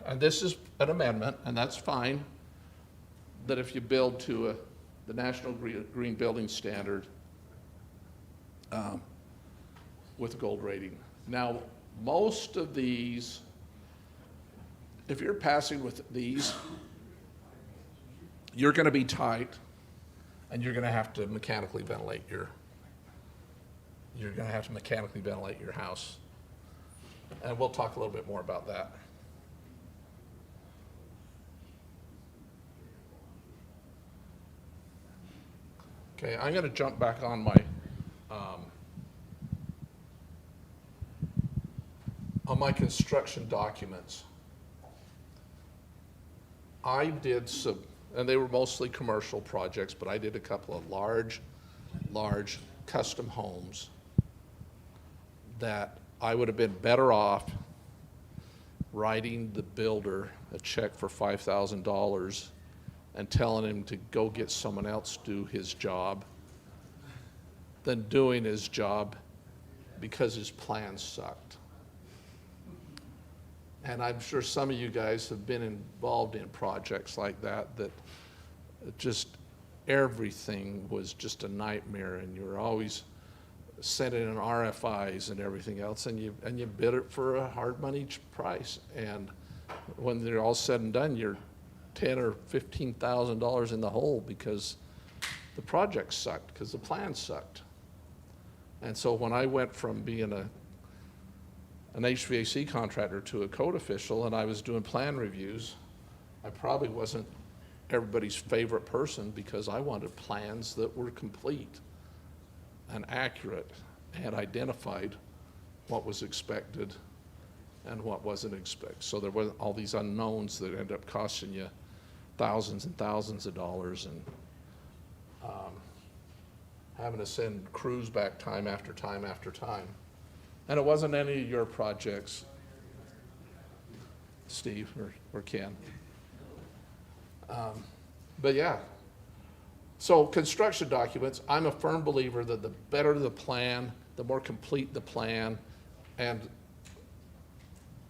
and this is an amendment, and that's fine, that if you build to the National Green Building Standard with a gold rating. Now, most of these, if you're passing with these, you're going to be tight, and you're going to have to mechanically ventilate your house. And we'll talk a little bit more about that. Okay, I'm going to jump back on my construction documents. I did some, and they were mostly commercial projects, but I did a couple of large custom homes that I would have been better off writing the builder a check for $5,000 and telling him to go get someone else to do his job than doing his job because his plans sucked. And I'm sure some of you guys have been involved in projects like that, that just everything was just a nightmare, and you were always sending in RFIs and everything else, and you bid it for a hard money price. And when they're all said and done, you're $10,000 or $15,000 in the hole because the project sucked, because the plan sucked. And so when I went from being an HVAC contractor to a code official, and I was doing plan reviews, I probably wasn't everybody's favorite person because I wanted plans that were complete and accurate and identified what was expected and what wasn't expected. So there were all these unknowns that end up costing you thousands and thousands of dollars, and having to send crews back time after time after time. And it wasn't any of your projects, Steve or Ken. But yeah, so construction documents, I'm a firm believer that the better the plan, the more complete the plan, and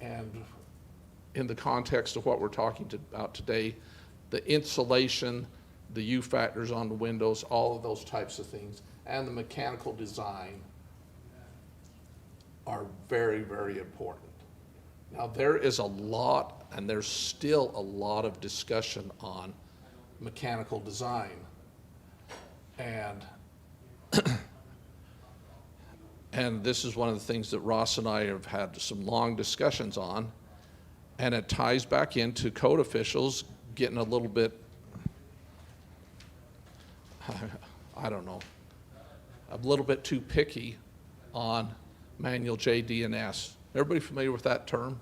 in the context of what we're talking about today, the insulation, the U factors on the windows, all of those types of things, and the mechanical design are very, very important. Now, there is a lot, and there's still a lot of discussion on mechanical design. And and this is one of the things that Ross and I have had some long discussions on, and it ties back into code officials getting a little bit, I don't know, a little bit too picky on Manual J, D, and S. Everybody familiar with that term?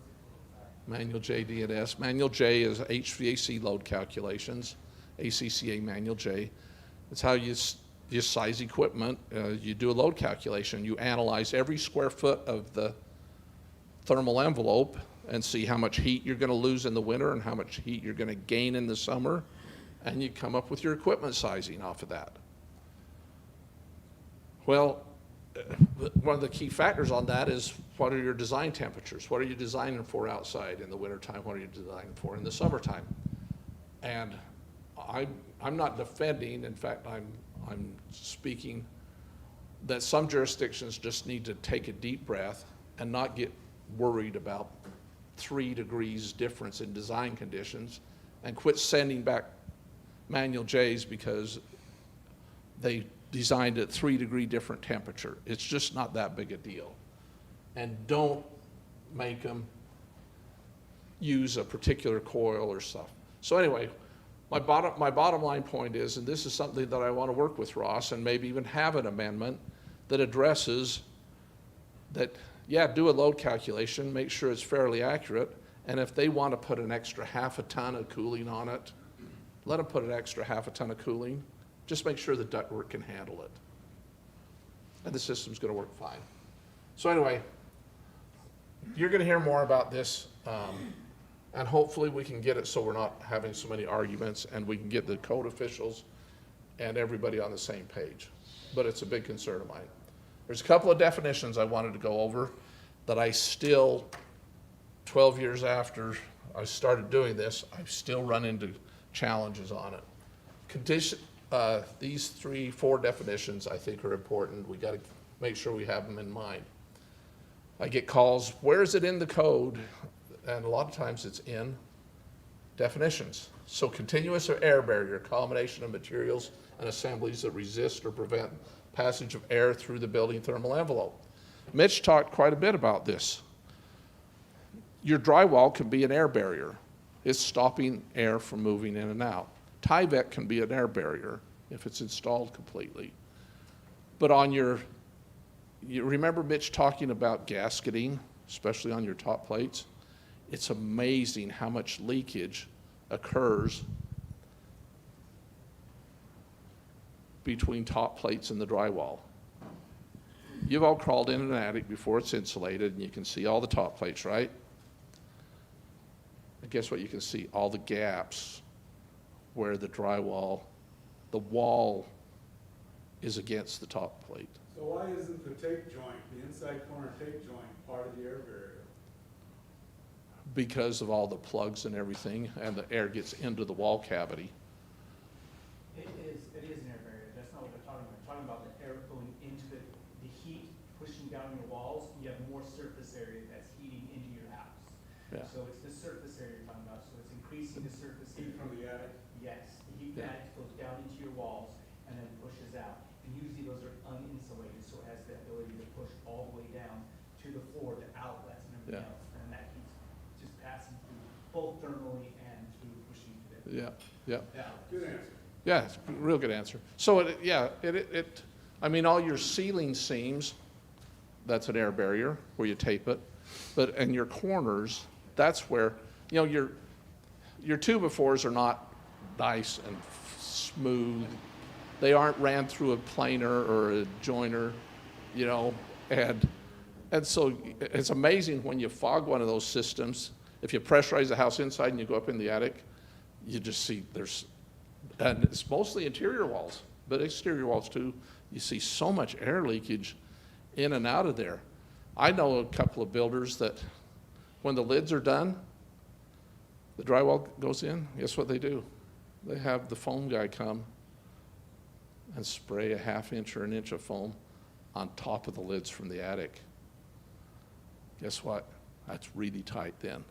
Manual J, D, and S. Manual J is HVAC load calculations, ACCA Manual J. It's how you size equipment. You do a load calculation. You analyze every square foot of the thermal envelope and see how much heat you're going to lose in the winter and how much heat you're going to gain in the summer, and you come up with your equipment sizing off of that. Well, one of the key factors on that is what are your design temperatures? What are you designing for outside in the wintertime? What are you designing for in the summertime? And I'm not defending, in fact, I'm speaking that some jurisdictions just need to take a deep breath and not get worried about 3 degrees difference in design conditions and quit sending back Manual J's because they designed at 3 degree different temperature. It's just not that big a deal. And don't make them use a particular coil or stuff. So anyway, my bottom line point is, and this is something that I want to work with Ross and maybe even have an amendment that addresses that, yeah, do a load calculation, make sure it's fairly accurate, and if they want to put an extra half a ton of cooling on it, let them put an extra half a ton of cooling. Just make sure the ductwork can handle it. And the system's going to work fine. So anyway, you're going to hear more about this, and hopefully we can get it so we're not having so many arguments, and we can get the code officials and everybody on the same page. But it's a big concern of mine. There's a couple of definitions I wanted to go over that I still, 12 years after I started doing this, I still run into challenges on it. These 3-4 definitions I think are important. We got to make sure we have them in mind. I get calls, where is it in the code? And a lot of times it's in definitions. So continuous or air barrier, combination of materials and assemblies that resist or prevent passage of air through the building thermal envelope. Mitch talked quite a bit about this. Your drywall can be an air barrier. It's stopping air from moving in and out. Tyvek can be an air barrier if it's installed completely. But on you remember Mitch talking about gasketing, especially on your top plates? It's amazing how much leakage occurs between top plates and the drywall. You've all crawled in an attic before it's insulated and you can see all the top plates, right? And guess what you can see? All the gaps where the drywall, the wall is against the top plate. So why isn't the tape joint, the inside corner tape joint, part of the air barrier? Because of all the plugs and everything, and the air gets into the wall cavity. It is an air barrier. That's not what they're talking about. They're talking about the air going into the heat pushing down your walls. You have more surface area that's heating into your house. Yeah. So it's the surface area you're talking about. So it's increasing the surface Heat area. from the attic? Yes, the heat pad goes down into your walls and then pushes out. And usually those are uninsulated, so it has the ability to push all the way down to the floor, the outlets and everything else. And that heat's just passing through both thermally and through pushing through. Yeah. Yeah. Good answer. Yeah, it's a real good answer. So I mean, all your ceiling seams, that's an air barrier where you tape it. But in your corners, that's where, you know, your 2x4s are not nice and smooth. They aren't ran through a planer or a joiner, you know, and so it's amazing when you fog one of those systems, if you pressurize the house inside and you go up in the attic, you just see and it's mostly interior walls, but exterior walls too. You see so much air leakage in and out of there. I know a couple of builders that when the lids are done, the drywall goes in, guess what they do? They have the foam guy come and spray a 1/2 inch or 1 inch of foam on top of the lids from the attic. Guess what? That's really tight then.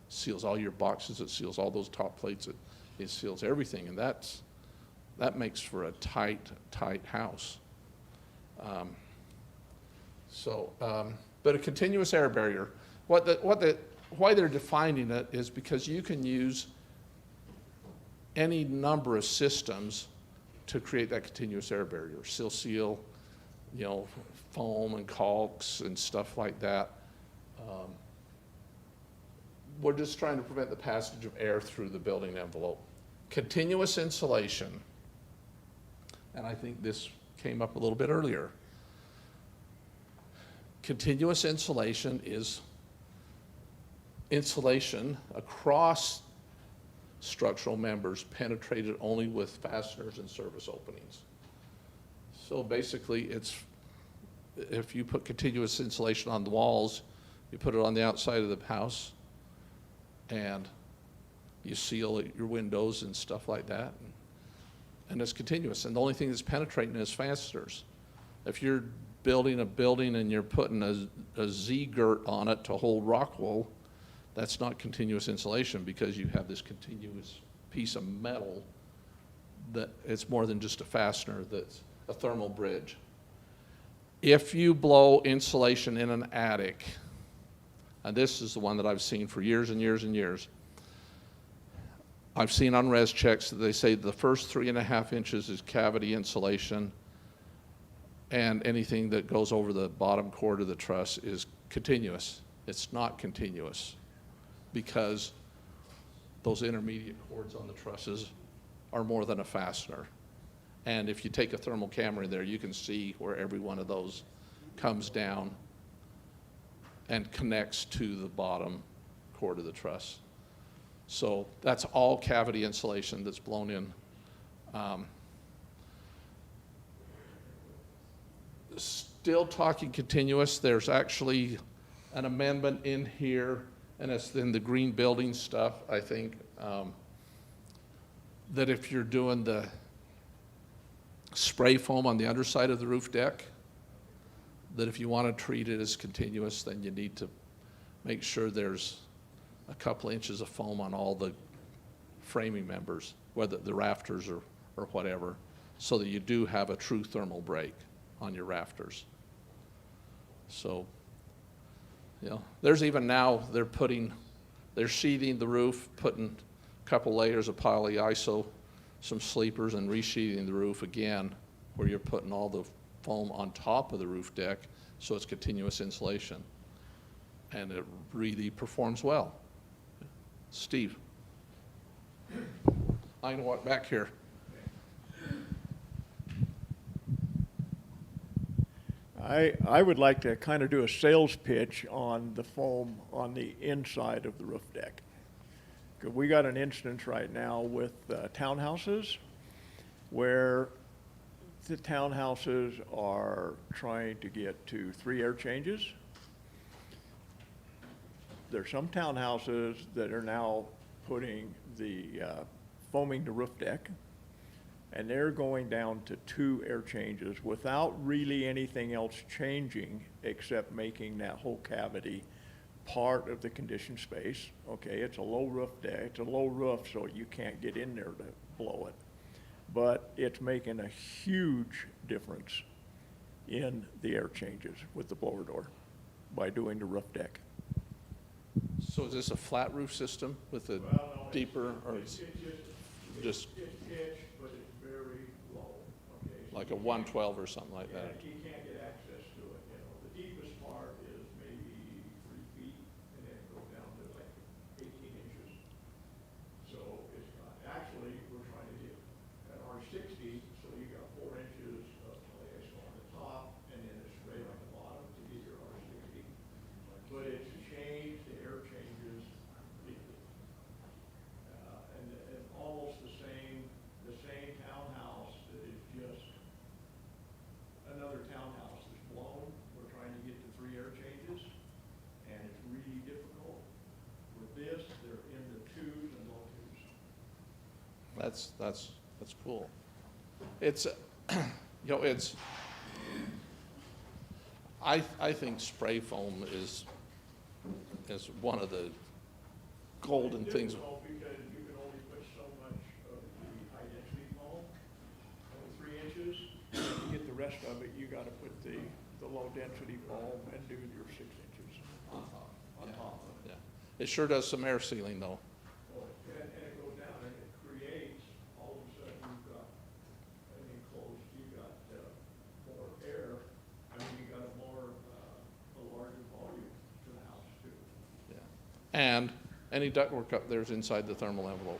Seals all your boxes, it seals all those top plates, it seals everything, and that makes for a tight house. But a continuous air barrier, why they're defining it is because you can use any number of systems to create that continuous air barrier. Seal, you know, foam and caulks and stuff like that. We're just trying to prevent the passage of air through the building envelope. Continuous insulation, and I think this came up a little bit earlier. Continuous insulation is insulation across structural members penetrated only with fasteners and service openings. So basically, if you put continuous insulation on the walls, you put it on the outside of the house, and you seal your windows and stuff like that, and it's continuous. And the only thing that's penetrating is fasteners. If you're building a building and you're putting a Z-girt on it to hold rock wool, that's not continuous insulation because you have this continuous piece of metal that it's more than just a fastener, that's a thermal bridge. If you blow insulation in an attic, and this is the one that I've seen for years and years and years, I've seen on res checks that they say the first 3.5 inches is cavity insulation, and anything that goes over the bottom cord of the truss is continuous. It's not continuous because those intermediate cords on the trusses are more than a fastener. And if you take a thermal camera in there, you can see where every one of those comes down and connects to the bottom cord of the truss. So that's all cavity insulation that's blown in. Still talking continuous, there's actually an amendment in here, and it's in the green building stuff, I think, that if you're doing the spray foam on the underside of the roof deck, that if you want to treat it as continuous, then you need to make sure there's a couple inches of foam on all the framing members, whether the rafters or whatever, so that you do have a true thermal break on your rafters. So, you know, there's even now, they're sheathing the roof, putting a couple layers of polyiso, some sleepers, and resheathing the roof again, where you're putting all the foam on top of the roof deck, so it's continuous insulation. And it really performs well. Steve. I know what, back here. I would like to kind of do a sales pitch on the foam on the inside of the roof deck. 'Cause we got an instance right now with townhouses where the townhouses are trying to get to 3 air changes. There's some townhouses that are now putting the foaming the roof deck, and they're going down to 2 air changes without really anything else changing except making that whole cavity part of the conditioned space. Okay, it's a low roof deck, it's a low roof, so you can't get in there to blow it. But it's making a huge difference in the air changes with the blower door by doing the roof deck. So is this a flat roof system with a deeper, or? just It's pitched, but it's very low, okay? So like a you can't- 112 or something like Yeah, that. you can't get access to it, you know. The deepest part is maybe 3 feet, and then it goes down to like 18 inches. So it's not, actually, we're trying to get an R60, so you got 4 inches of glass on the top, and then it's straight on the bottom to get your R60. But it's changed, the air changes completely. And almost the same townhouse that is just another townhouse that's blown. We're trying to get to 3 air changes, and it's really difficult. With this, they're in the 2s and low 2s. That's cool. It's, you know, it's, I think spray foam is one of the golden It's things. difficult because you can only put so much of the high density foam, only 3 inches. And to get the rest of it, you gotta put the low density foam and do your 6 inches on top of it. Yeah. It sure does some air sealing though. And it goes down and it creates, all of a sudden you've got an enclosed, you've got more air. I mean, you got a larger volume to the house too. Yeah. And any ductwork up there is inside the thermal envelope.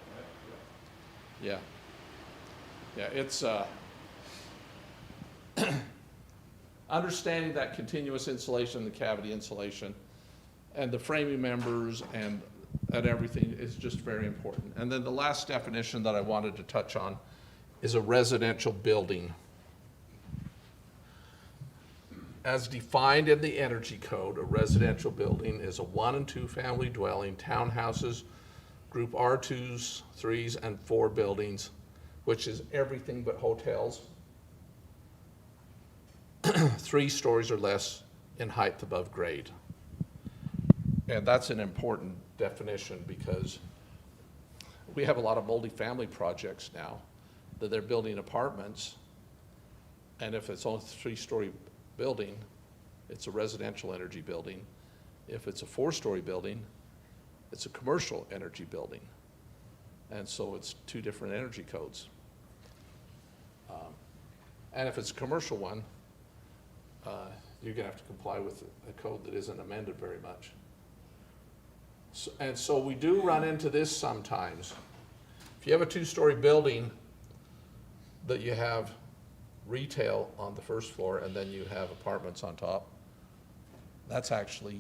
Yeah. Yeah, it's, understanding that continuous insulation, the cavity insulation, and the framing members and everything is just very important. And then the last definition that I wanted to touch on is a residential building. As defined in the Energy Code, a residential building is a 1 and 2 family dwelling, townhouses, group R2s, 3s, and 4 buildings, which is everything but hotels, 3 stories or less in height above grade. And that's an important definition because we have a lot of multifamily projects now that they're building apartments, and if it's only a 3-story building, it's a residential energy building. If it's a 4-story building, it's a commercial energy building. And so it's 2 different energy codes. And if it's a commercial one, you're gonna have to comply with a code that isn't amended very much. And so we do run into this sometimes. If you have a 2-story building that you have retail on the first floor and then you have apartments on top, that's actually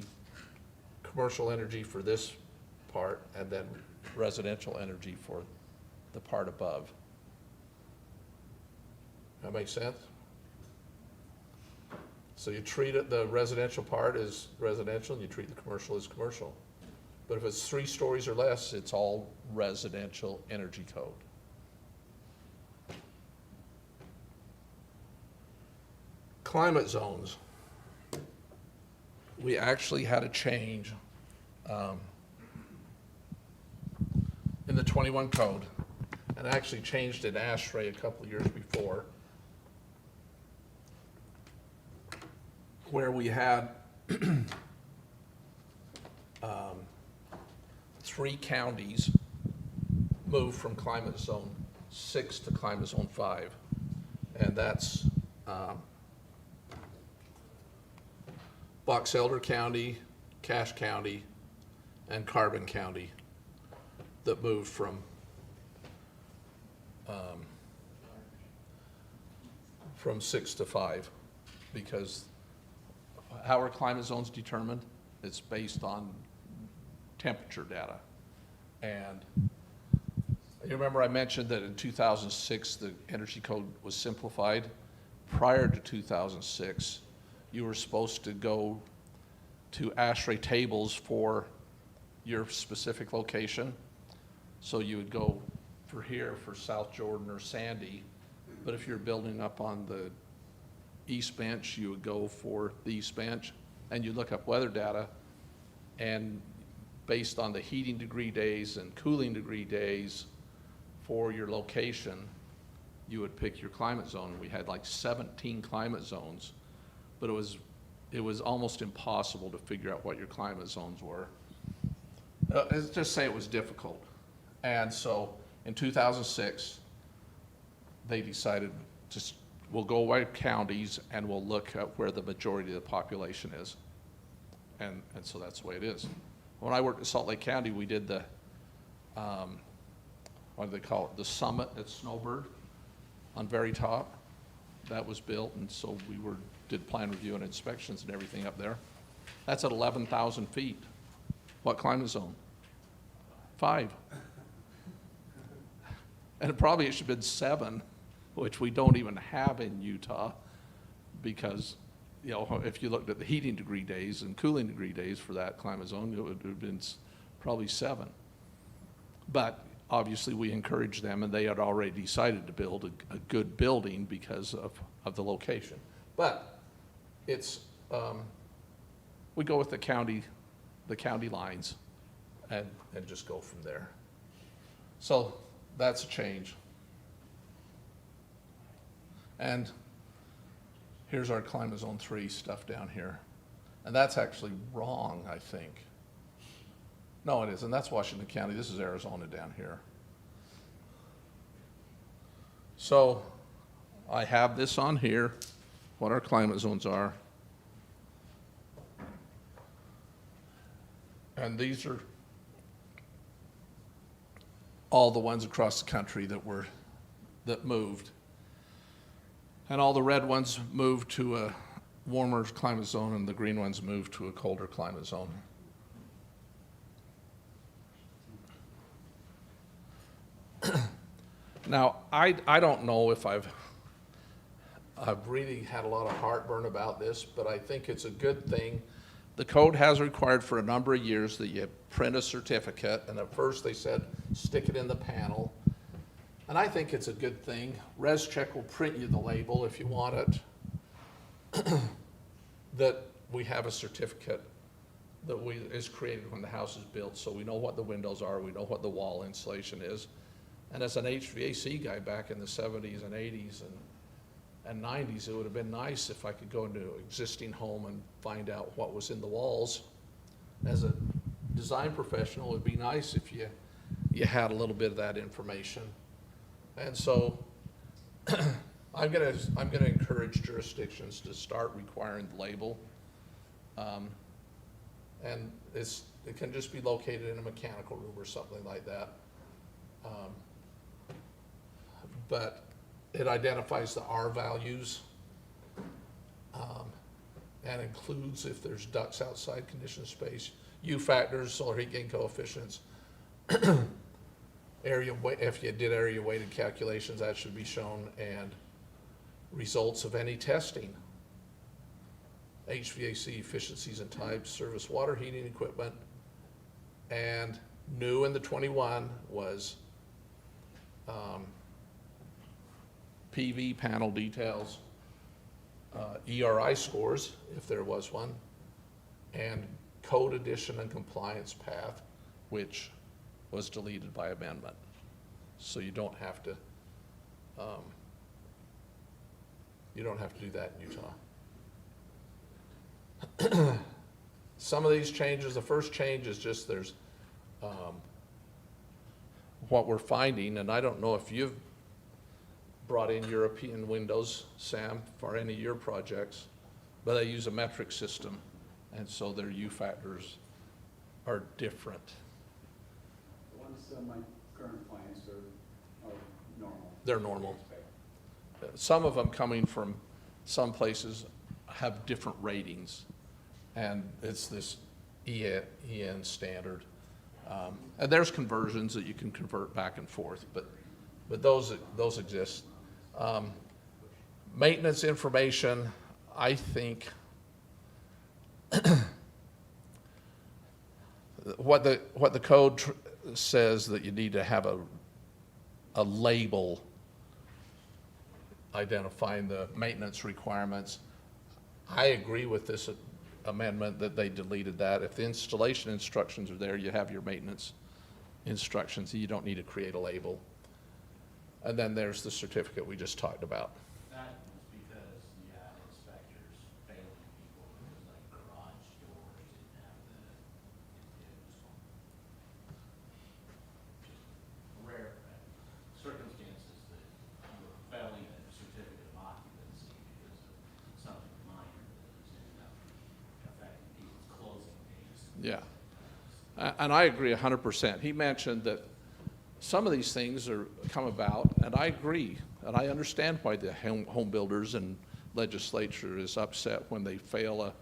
commercial energy for this part and then residential energy for the part above. That makes sense? So you treat it, the residential part as residential and you treat the commercial as commercial. But if it's 3 stories or less, it's all residential energy code. Climate zones. We actually had a change in the 21 code, and actually changed in ASHRAE a couple of years before, where we had 3 counties move from climate zone 6 to climate zone 5, and that's Box Elder County, Cache County, and Carbon County that moved from from 6 to 5, because how are climate zones determined? It's based on temperature data. And you remember I mentioned that in 2006 the Energy Code was simplified. Prior to 2006, you were supposed to go to ASHRAE tables for your specific location. So you would go for here for South Jordan or Sandy, but if you're building up on the East Bench, you would go for the East Bench, and you look up weather data, and based on the heating degree days and cooling degree days for your location, you would pick your climate zone. We had like 17 climate zones, but it was almost impossible to figure out what your climate zones were. Let's just say it was difficult. And so In 2006, they decided we'll go away counties and we'll look at where the majority of the population is. And so that's the way it is. When I worked in Salt Lake County, we did the, what do they call it? The summit at Snowbird on very top. That was built, and so we did plan review and inspections and everything up there. That's at 11,000 feet. What climate zone? 5. And probably it should have been 7, which we don't even have in Utah, because, you know, if you looked at the heating degree days and cooling degree days for that climate zone, it would have been probably 7. But obviously we encouraged them, and they had already decided to build a good building because of the location. But it's, we go with the county lines and just go from there. So that's a change. And here's our climate zone 3 stuff down here. And that's actually wrong, I think. No, it isn't. That's Washington County. This is Arizona down here. So I have this on here, what our climate zones are. And these are all the ones across the country that moved. And all the red ones moved to a warmer climate zone, and the green ones moved to a colder climate zone. Now, I don't know if I've really had a lot of heartburn about this, but I think it's a good thing. The code has required for a number of years that you print a certificate, and at first they said stick it in the panel. And I think it's a good thing. ResCheck will print you the label if you want it, that we have a certificate that is created when the house is built, so we know what the windows are, we know what the wall insulation is. And as an HVAC guy back in the 70s and 80s and 90s, it would have been nice if I could go into an existing home and find out what was in the walls. As a design professional, it would be nice if you had a little bit of that information. And so I'm gonna encourage jurisdictions to start requiring the label. And it can just be located in a mechanical room or something like that. But it identifies the R values and includes if there's ducts outside conditioned space, U factors, solar heat gain coefficients, if you did area weighted calculations, that should be shown, and results of any testing. HVAC efficiencies and types, service water heating equipment, and new in the 21 was PV panel details, ERI scores, if there was one, and code addition and compliance path, which was deleted by amendment. So you don't have to do that in Utah. Some of these changes, the first change is just there's what we're finding, and I don't know if you've brought in European windows, Sam, for any of your projects, but they use a metric system, and so their U factors are different. The ones on my current plans are normal. They're normal. Some of them coming from some places have different ratings, and it's this EN standard. And there's conversions that you can convert back and forth, but those exist. Maintenance information, I think what the code says that you need to have a label identifying the maintenance requirements. I agree with this amendment that they deleted that. If the installation instructions are there, you have your maintenance instructions. You don't need to create a label. And then there's the certificate we just talked about. That was because you had inspectors failing people, because like garage doors didn't have it was just rare. Yeah. And I agree 100%. He mentioned that some of these things are come about, and I agree, and I understand why the home builders and legislature is upset when they fail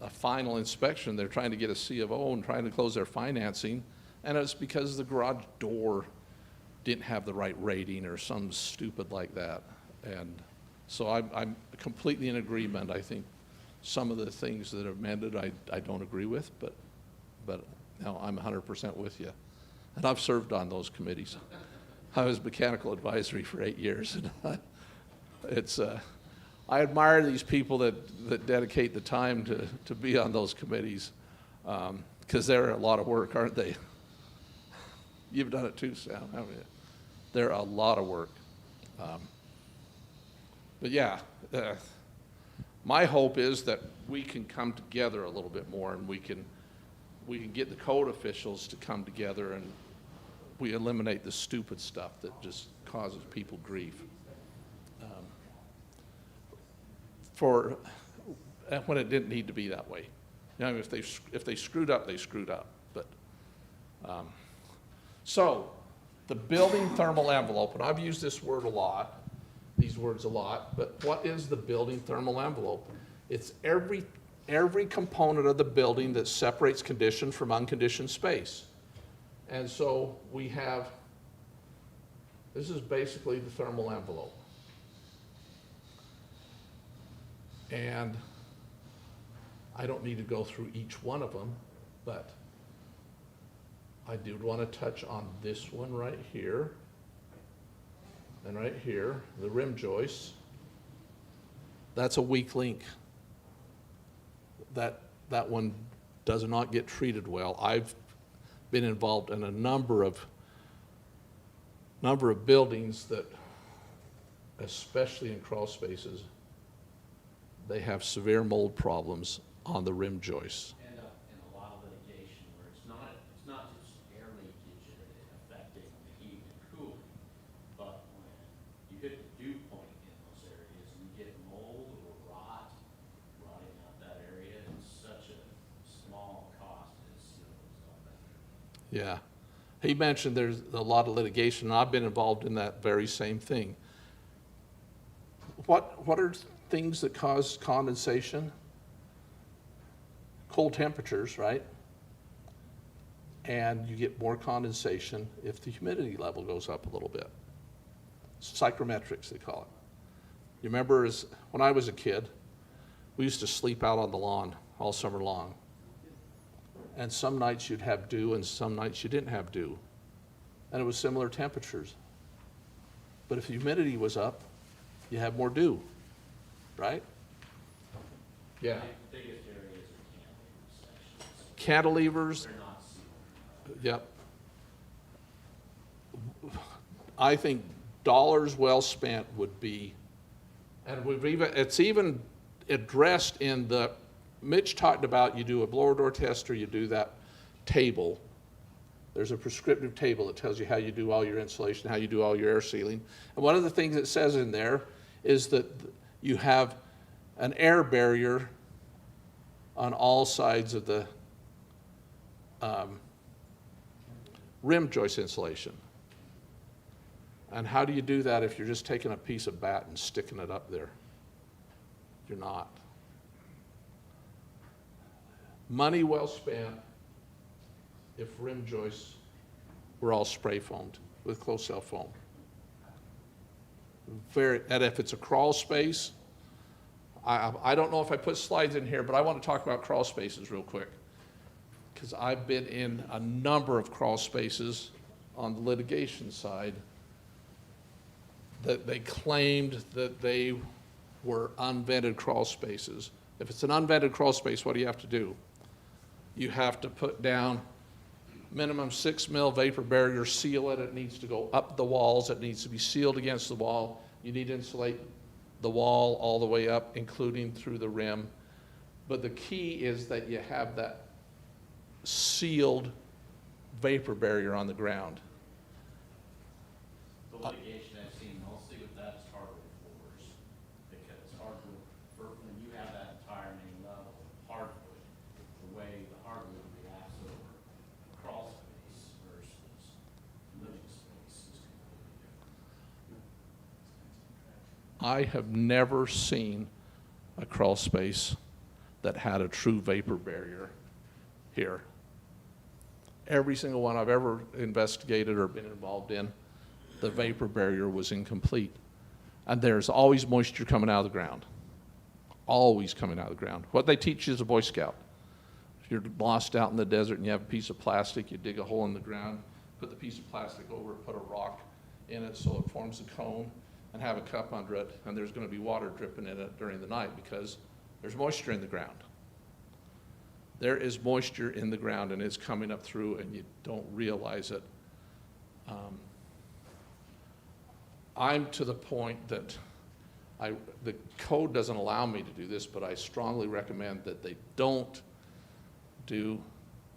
a final inspection. They're trying to get a C of O and trying to close their financing, and it's because the garage door didn't have the right rating or something stupid like that. And so I'm completely in agreement. I think some of the things that are amended I don't agree with, but no, I'm 100% with you. And I've served on those committees. I was mechanical advisory for 8 years, and I admire these people that dedicate the time to be on those committees, because they're a lot of work, aren't they? You've done it too, Sam, haven't you? They're a lot of work. But yeah, my hope is that we can come together a little bit more, and we can get the code officials to come together, and we eliminate the stupid stuff that just causes people grief. When it didn't need to be that way. You know, if they screwed up, they screwed up. But so the building thermal envelope, and I've used these words a lot, but what is the building thermal envelope? It's every component of the building that separates conditioned from unconditioned space. And so this is basically the thermal envelope. And I don't need to go through each one of them, but I do want to touch on this one right here and right here, the rim joists. That's a weak link. That one does not get treated well. I've been involved in a number of buildings that, especially in crawl spaces, they have severe mold problems on the rim joists. End up in a lot of litigation where it's not just air leakage affecting the heat and cooling, but when you hit the dew point in those areas, you get mold or rotting out that area, and such a small cost is Yeah. He mentioned there's a lot of litigation, and I've been involved in that very same thing. What are things that cause condensation? Cold temperatures, right? And you get more condensation if the humidity level goes up a little bit. Psychrometrics, they call it. You remember when I was a kid, we used to sleep out on the lawn all summer long. And some nights you'd have dew and some nights you didn't have dew. And it was similar temperatures. But if the humidity was up, you have more dew, right? Yeah. the biggest areas are Cantilevers. They're not sealed. Yep. I think dollars well spent would be, and it's even addressed in the, Mitch talked about you do a blower door test or you do that table. There's a prescriptive table that tells you how you do all your insulation, how you do all your air sealing. And one of the things it says in there is that you have an air barrier on all sides of the rim joist insulation. And how do you do that if you're just taking a piece of bat and sticking it up there? You're not. Money well spent if rim joists were all spray foamed with closed cell foam. And if it's a crawl space, I don't know if I put slides in here, but I want to talk about crawl spaces real quick, because I've been in a number of crawl spaces on the litigation side that they claimed that they were unvented crawl spaces. If it's an unvented crawl space, what do you have to do? You have to put down minimum 6 mil vapor barrier, seal it. It needs to go up the walls. It needs to be sealed against the wall. You need to insulate the wall all the way up, including through the rim. But the key is that you have that sealed vapor barrier on the ground. The litigation I've seen mostly with that is hardwood floors, because hardwood, when you have that entire main level of hardwood, the way the I have never seen a crawl space that had a true vapor barrier here. Every single one I've ever investigated or been involved in, the vapor barrier was incomplete. And there's always moisture coming out of the ground. Always coming out of the ground. What they teach you as a Boy Scout. If you're lost out in the desert and you have a piece of plastic, you dig a hole in the ground, put the piece of plastic over it, put a rock in it so it forms a cone, and have a cup under it, and there's going to be water dripping in it during the night because there's moisture in the ground. There is moisture in the ground, and it's coming up through, and you don't realize it. I'm to the point that the code doesn't allow me to do this, but I strongly recommend that they don't do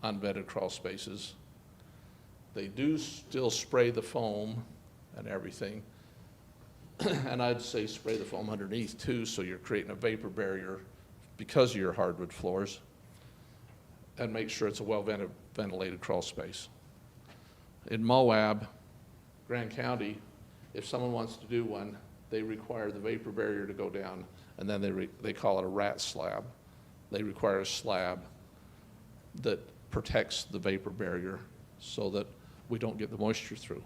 unvetted crawl spaces. They do still spray the foam and everything. And I'd say spray the foam underneath too, so you're creating a vapor barrier because of your hardwood floors. And make sure it's a well-ventilated crawl space. In Moab, Grand County, if someone wants to do one, they require the vapor barrier to go down, and then they call it a rat slab. They require a slab that protects the vapor barrier so that we don't get the moisture through.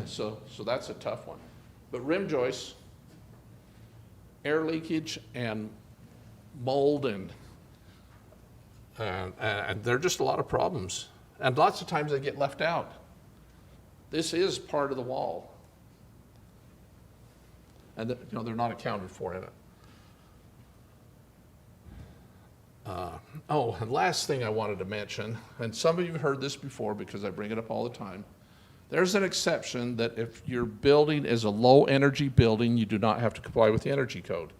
So that's a tough one. But rim joists, air leakage and mold and there are just a lot of problems. And lots of times they get left out. This is part of the wall. And they're not accounted for in it. And last thing I wanted to mention, and some of you have heard this before because I bring it up all the time, there's an exception that if your building is a low energy building, you do not have to comply with the energy code.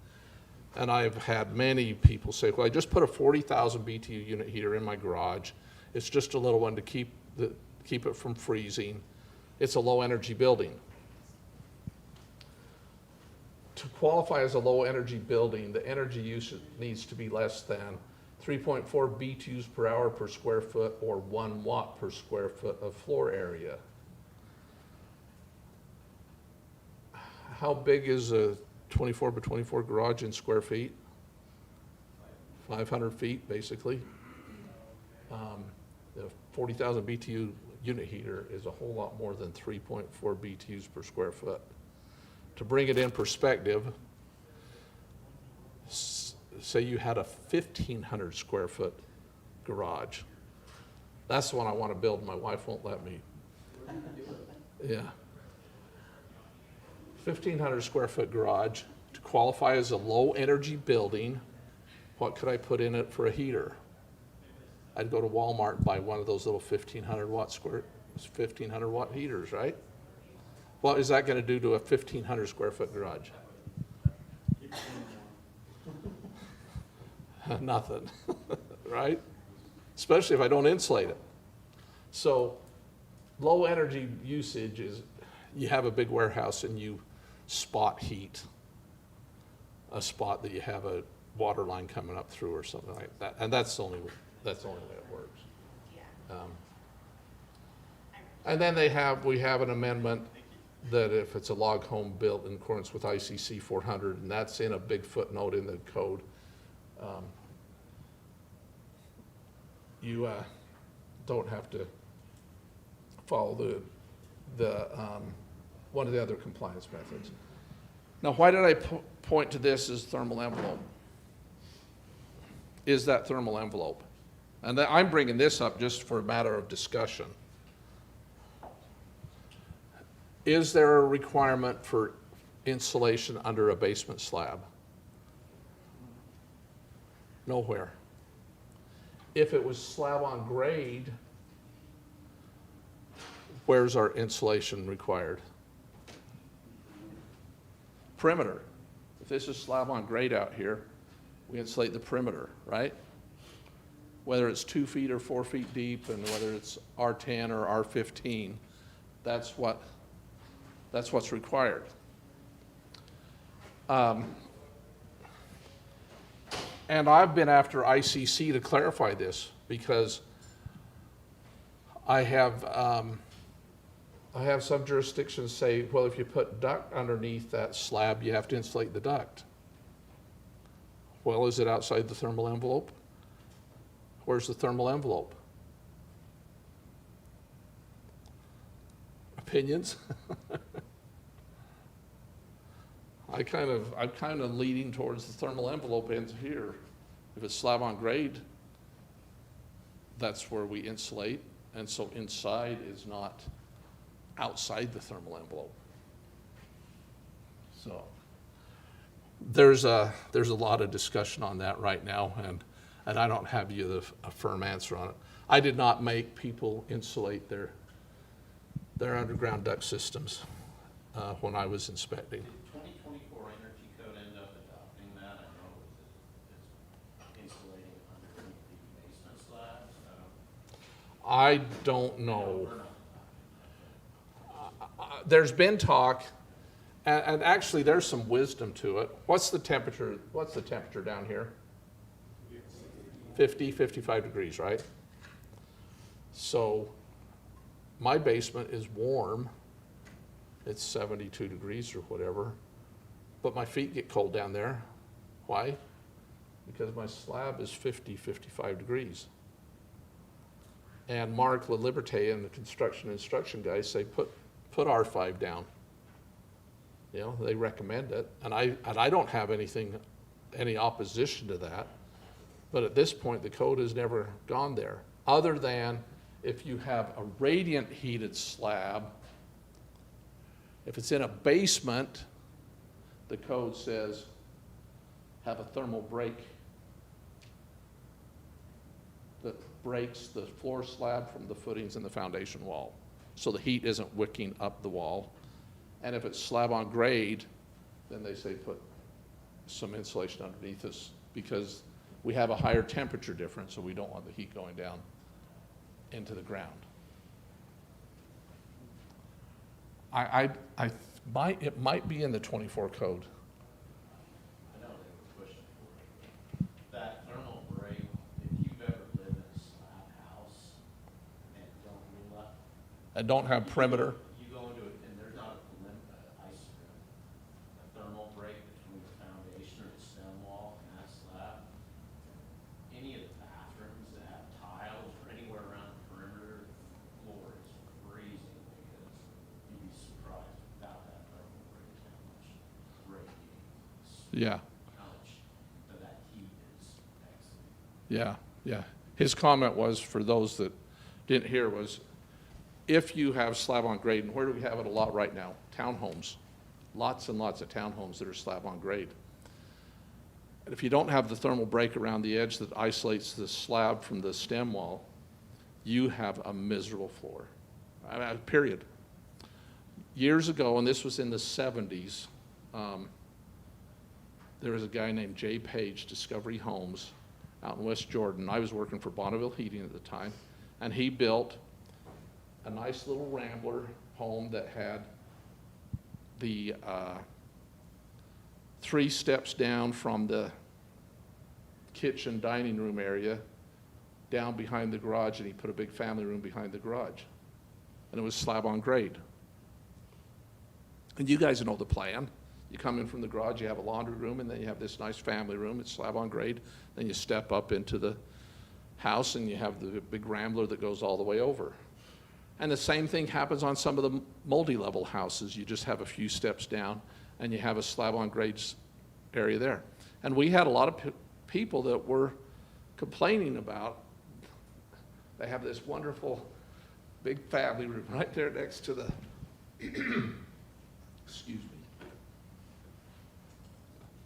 And I've had many people say, well, I just put a 40,000 BTU unit heater in my garage. It's just a little one to keep it from freezing. It's a low energy building. To qualify as a low energy building, the energy use needs to be less than 3.4 BTUs per hour per square foot or 1 watt per square foot of floor area. How big is a 24 by 24 garage in square feet? 500 feet, basically. The 40,000 BTU unit heater is a whole lot more than 3.4 BTUs per square foot. To bring it in perspective, say you had a 1,500 square foot garage. That's the one I want to build. My wife won't let me. Yeah. 1,500 square foot garage. To qualify as a low energy building, what could I put in it for a heater? I'd go to Walmart and buy one of those little 1,500 watt heaters, right? What is that going to do to a 1,500 square foot garage? Nothing, right? Especially if I don't insulate it. So low energy usage is you have a big warehouse and you spot heat a spot that you have a water line coming up through or something like that. And that's the only way it works. And then we have an amendment that if it's a log home built in accordance with ICC 400, and that's in a big footnote in the code, you don't have to follow the one of the other compliance methods. Now, why did I point to this as thermal envelope? Is that thermal envelope? And I'm bringing this up just for a matter of discussion. Is there a requirement for insulation under a basement slab? Nowhere. If it was slab on grade, where's our insulation required? Perimeter. If this is slab on grade out here, we insulate the perimeter, right? Whether it's 2 feet or 4 feet deep, and whether it's R10 or R15, that's what's required. And I've been after ICC to clarify this because I have I have some jurisdictions say, well, if you put duct underneath that slab, you have to insulate the duct. Well, is it outside the thermal envelope? Where's the thermal envelope? Opinions? I'm kind of leaning towards the thermal envelope ends here. If it's slab on grade, that's where we insulate, and so inside is not outside the thermal envelope. So there's a lot of discussion on that right now, and I don't have you a firm answer on it. I did not make people insulate their underground duct systems when I was inspecting. Did 2024 Energy Code end up adopting that? I know it's insulating underneath the basement slabs. I don't know. We're not adopting that. There's been talk, and actually there's some wisdom to it. What's the temperature down here? 50, 55 degrees, right? So my basement is warm. It's 72 degrees or whatever, but my feet get cold down there. Why? Because my slab is 50, 55 degrees. And Mark LaLiberte and the construction instruction guys say, put R5 down. You know, they recommend it, and I don't have any opposition to that. But at this point, the code has never gone there, other than if you have a radiant heated slab. If it's in a basement, the code says have a thermal break that breaks the floor slab from the footings and the foundation wall, so the heat isn't wicking up the wall. And if it's slab on grade, then they say put some insulation underneath this, because we have a higher temperature difference, so we don't want the heat going down into the ground. It might be in the 24 code. I know they were pushing for it. That thermal break, if you've ever lived in a slab house and don't realize. And don't have perimeter. You go into it and there's not a thermal break between the foundation or the stem wall and that slab. Any of the bathrooms that have tiles or anywhere around the perimeter, the floor is freezing, because you'd be surprised without that thermal break how much radiating, Yeah, how much of that heat is exiting. yeah. His comment was, for those that didn't hear, was if you have slab on grade, and where do we have it a lot right now? Townhomes. Lots and lots of townhomes that are slab on grade. And if you don't have the thermal break around the edge that isolates the slab from the stem wall, you have a miserable floor, period. Years ago, and this was in the 70s, there was a guy named Jay Page, Discovery Homes, out in West Jordan. I was working for Bonneville Heating at the time, and he built a nice little rambler home that had the 3 steps down from the kitchen dining room area down behind the garage, and he put a big family room behind the garage, and it was slab on grade. And you guys know the plan. You come in from the garage, you have a laundry room, and then you have this nice family room. It's slab on grade. Then you step up into the house, and you have the big rambler that goes all the way over. And the same thing happens on some of the multi-level houses. You just have a few steps down, and you have a slab on grade area there. And we had a lot of people that were complaining about, they have this wonderful big family room right there next to the, excuse me.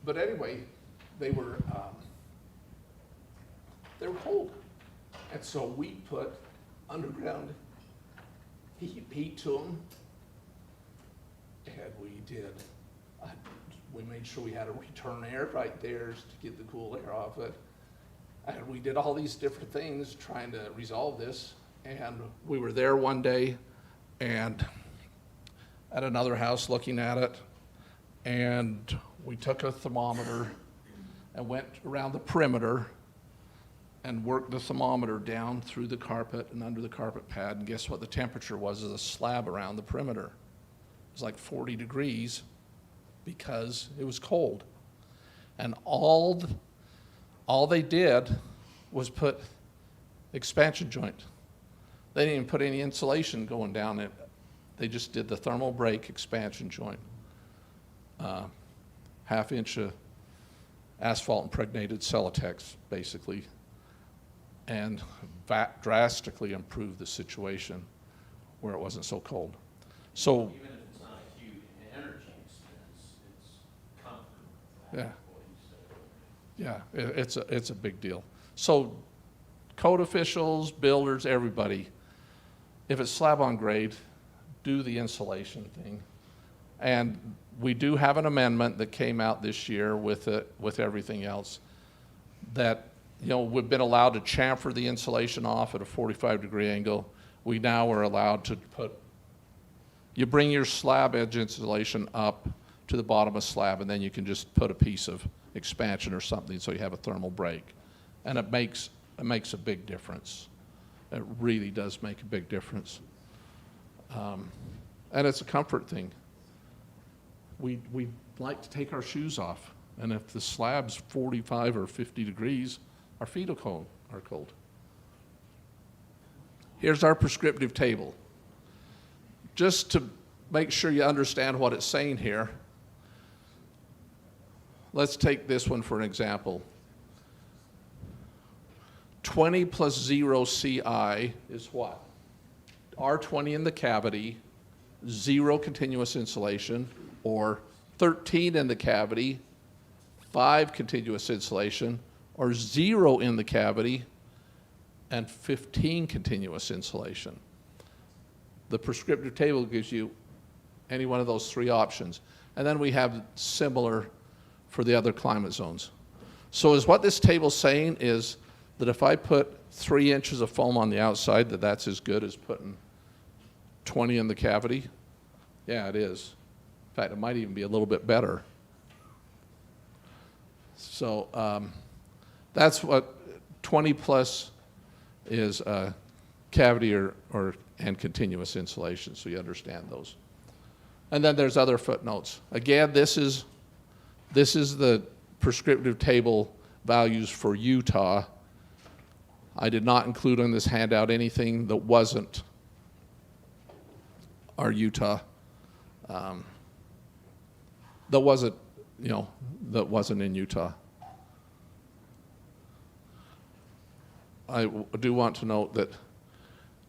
But anyway, they were cold. And so we put underground heat to them, and we made sure we had a return air right there to get the cool air off it. And we did all these different things trying to resolve this. And we were there one day and at another house looking at it, and we took a thermometer and went around the perimeter and worked the thermometer down through the carpet and under the carpet pad, and guess what the temperature was of the slab around the perimeter? It was like 40 degrees because it was cold. And all they did was put expansion joint. They didn't even put any insulation going down it. They just did the thermal break expansion joint. Half-inch of asphalt impregnated Celotex, basically, and drastically improved the situation where it wasn't so cold. So, Even if it's not a huge energy expense, it's comfort. yeah. What you said. Yeah, it's a big deal. So code officials, builders, everybody, if it's slab on grade, do the insulation thing. And we do have an amendment that came out this year with everything else that, we've been allowed to chamfer the insulation off at a 45-degree angle. We now are allowed to you bring your slab edge insulation up to the bottom of slab, and then you can just put a piece of expansion or something so you have a thermal break. And it makes a big difference. It really does make a big difference. And it's a comfort thing. We like to take our shoes off, and if the slab's 45 or 50 degrees, our feet are cold. Here's our prescriptive table. Just to make sure you understand what it's saying here, let's take this one for an example. 20 plus 0 CI is what? R20 in the cavity, 0 continuous insulation, or 13 in the cavity, 5 continuous insulation, or 0 in the cavity, and 15 continuous insulation. The prescriptive table gives you any one of those 3 options. And then we have similar for the other climate zones. So is what this table's saying is that if I put 3 inches of foam on the outside, that's as good as putting 20 in the cavity? Yeah, it is. In fact, it might even be a little bit better. So that's what 20 plus is cavity and continuous insulation, so you understand those. And then there's other footnotes. Again, this is the prescriptive table values for Utah. I did not include on this handout anything that wasn't our Utah, that wasn't in Utah. I do want to note that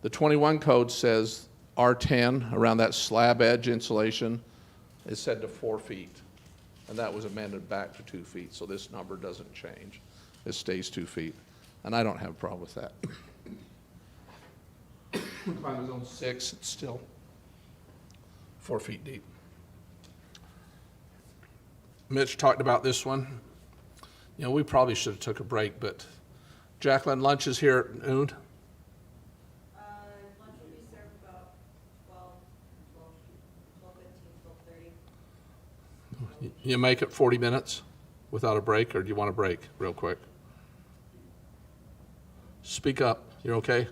the 21 code says R10 around that slab edge insulation is set to 4 feet, and that was amended back to 2 feet, so this number doesn't change. It stays 2 feet, and I don't have a problem with that. Climate zone 6, it's still 4 feet deep. Mitch talked about this one. We probably should have took a break, but Jacqueline, lunch is here at noon. Lunch will be served about 12:15, 12:30. You make it 40 minutes without a break, or do you want a break real quick? Speak up. You're okay?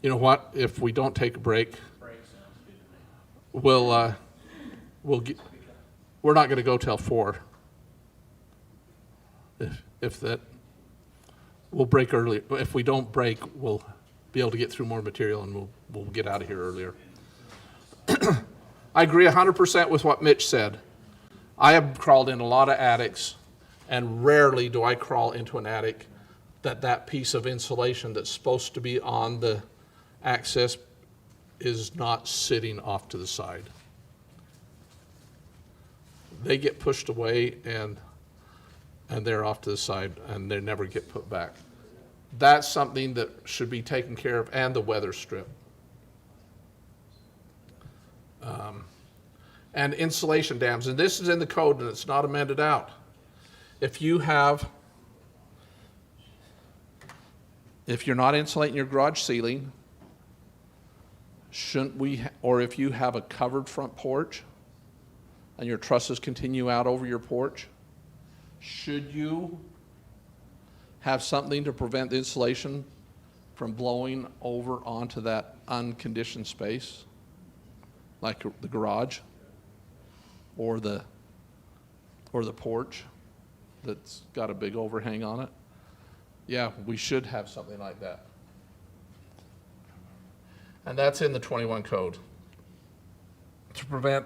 You know what? If we don't take a break, we're not going to go till 4. If that, we'll break early. If we don't break, we'll be able to get through more material, and we'll get out of here earlier. I agree 100% with what Mitch said. I have crawled in a lot of attics, and rarely do I crawl into an attic that piece of insulation that's supposed to be on the access is not sitting off to the side. They get pushed away, and they're off to the side, and they never get put back. That's something that should be taken care of, and the weather strip. And insulation dams, and this is in the code, and it's not amended out. If you're not insulating your garage ceiling, shouldn't we, or if you have a covered front porch and your trusses continue out over your porch, should you have something to prevent the insulation from blowing over onto that unconditioned space, like the garage or the porch that's got a big overhang on it. Yeah, we should have something like that. And that's in the 21 code, to prevent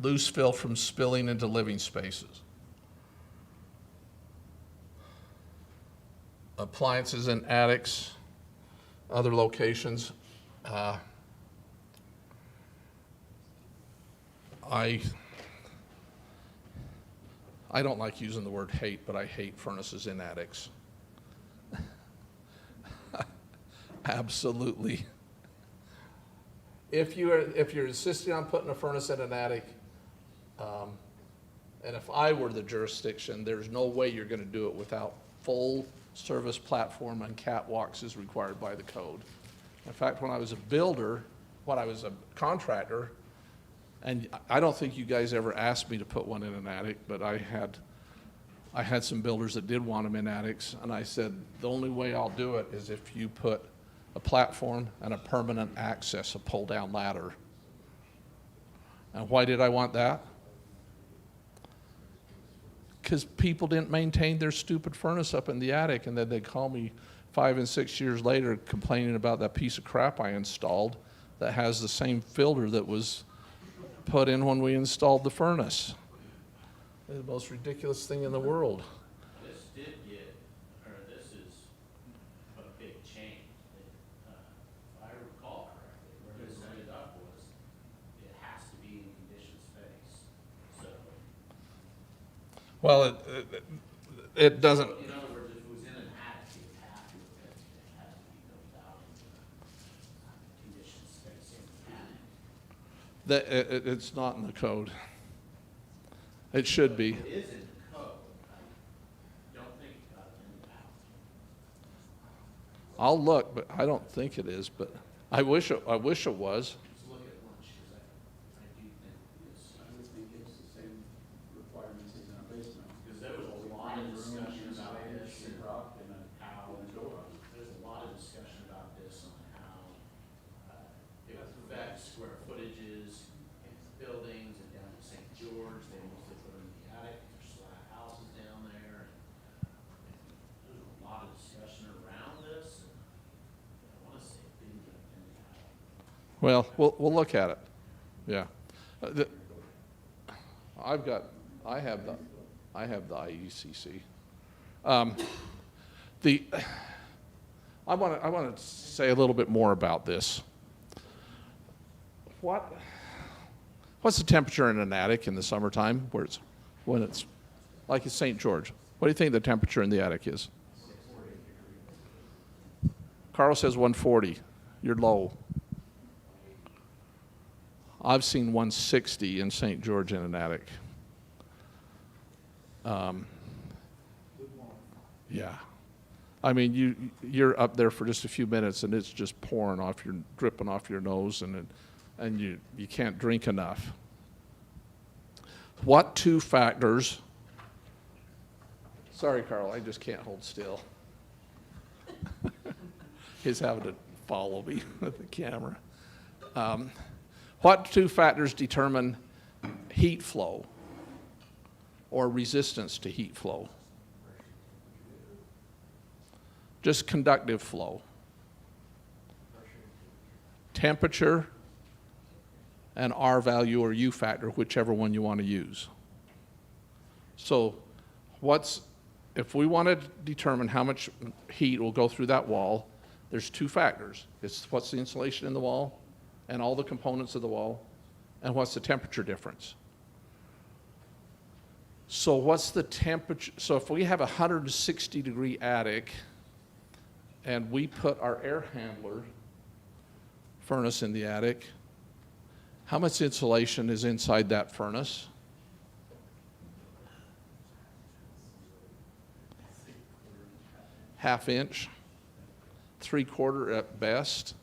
loose fill from spilling into living spaces. Appliances in attics, other locations. I don't like using the word hate, but I hate furnaces in attics. Absolutely. If you're insisting on putting a furnace in an attic, and if I were the jurisdiction, there's no way you're going to do it without full service platform and catwalks as required by the code. In fact, when I was a builder, when I was a contractor, and I don't think you guys ever asked me to put one in an attic, but I had some builders that did want them in attics, and I said, the only way I'll do it is if you put a platform and a permanent access, a pull-down ladder. And why did I want that? Because people didn't maintain their stupid furnace up in the attic, and then they'd call me 5 and 6 years later complaining about that piece of crap I installed that has the same filter that was put in when we installed the furnace. It's the most ridiculous thing in the world. This did get, or this is a big change. If I recall correctly, where this ended up was, it has to be in conditioned space. So, Well, it doesn't. in other words, if it was in an attic, it would have to, it has to be built out into conditioned space in the attic. It's not in the code. It should be. It is in the code. I don't think it's got it in the house. I'll look, but I don't think it is, but I wish it was. Let's look at lunch, because I do think it's, I would think it's the same requirements as in a basement. because there was a lot of discussion about this and Rock and a how, and a door. there's a lot of discussion about this on how it affects square footages in buildings and down in St. George, they mostly put them in the attic, there's slab houses down there. There's a lot of discussion around this, and I wanna say it didn't get in the attic. Well, we'll look at it. Yeah. I have the IECC. I want to say a little bit more about this. What's the temperature in an attic in the summertime when it's like it's St. George? What do you think the temperature in the attic is? Carl says 140. You're low. I've seen 160 in St. George in an attic. Yeah. I mean, you're up there for just a few minutes and it's just dripping off your nose, and you can't drink enough. What two factors? Sorry, Carl, I just can't hold still. He's having to follow me with the camera. What two factors determine heat flow or resistance to heat flow? Just conductive flow. Temperature and R value or U factor, whichever one you want to use. So if we want to determine how much heat will go through that wall, there's two factors. It's what's the insulation in the wall and all the components of the wall, and what's the temperature difference. So what's the temperature? So if we have a 160-degree attic and we put our air handler furnace in the attic, how much insulation is inside that furnace? Half inch, 3/4 at best.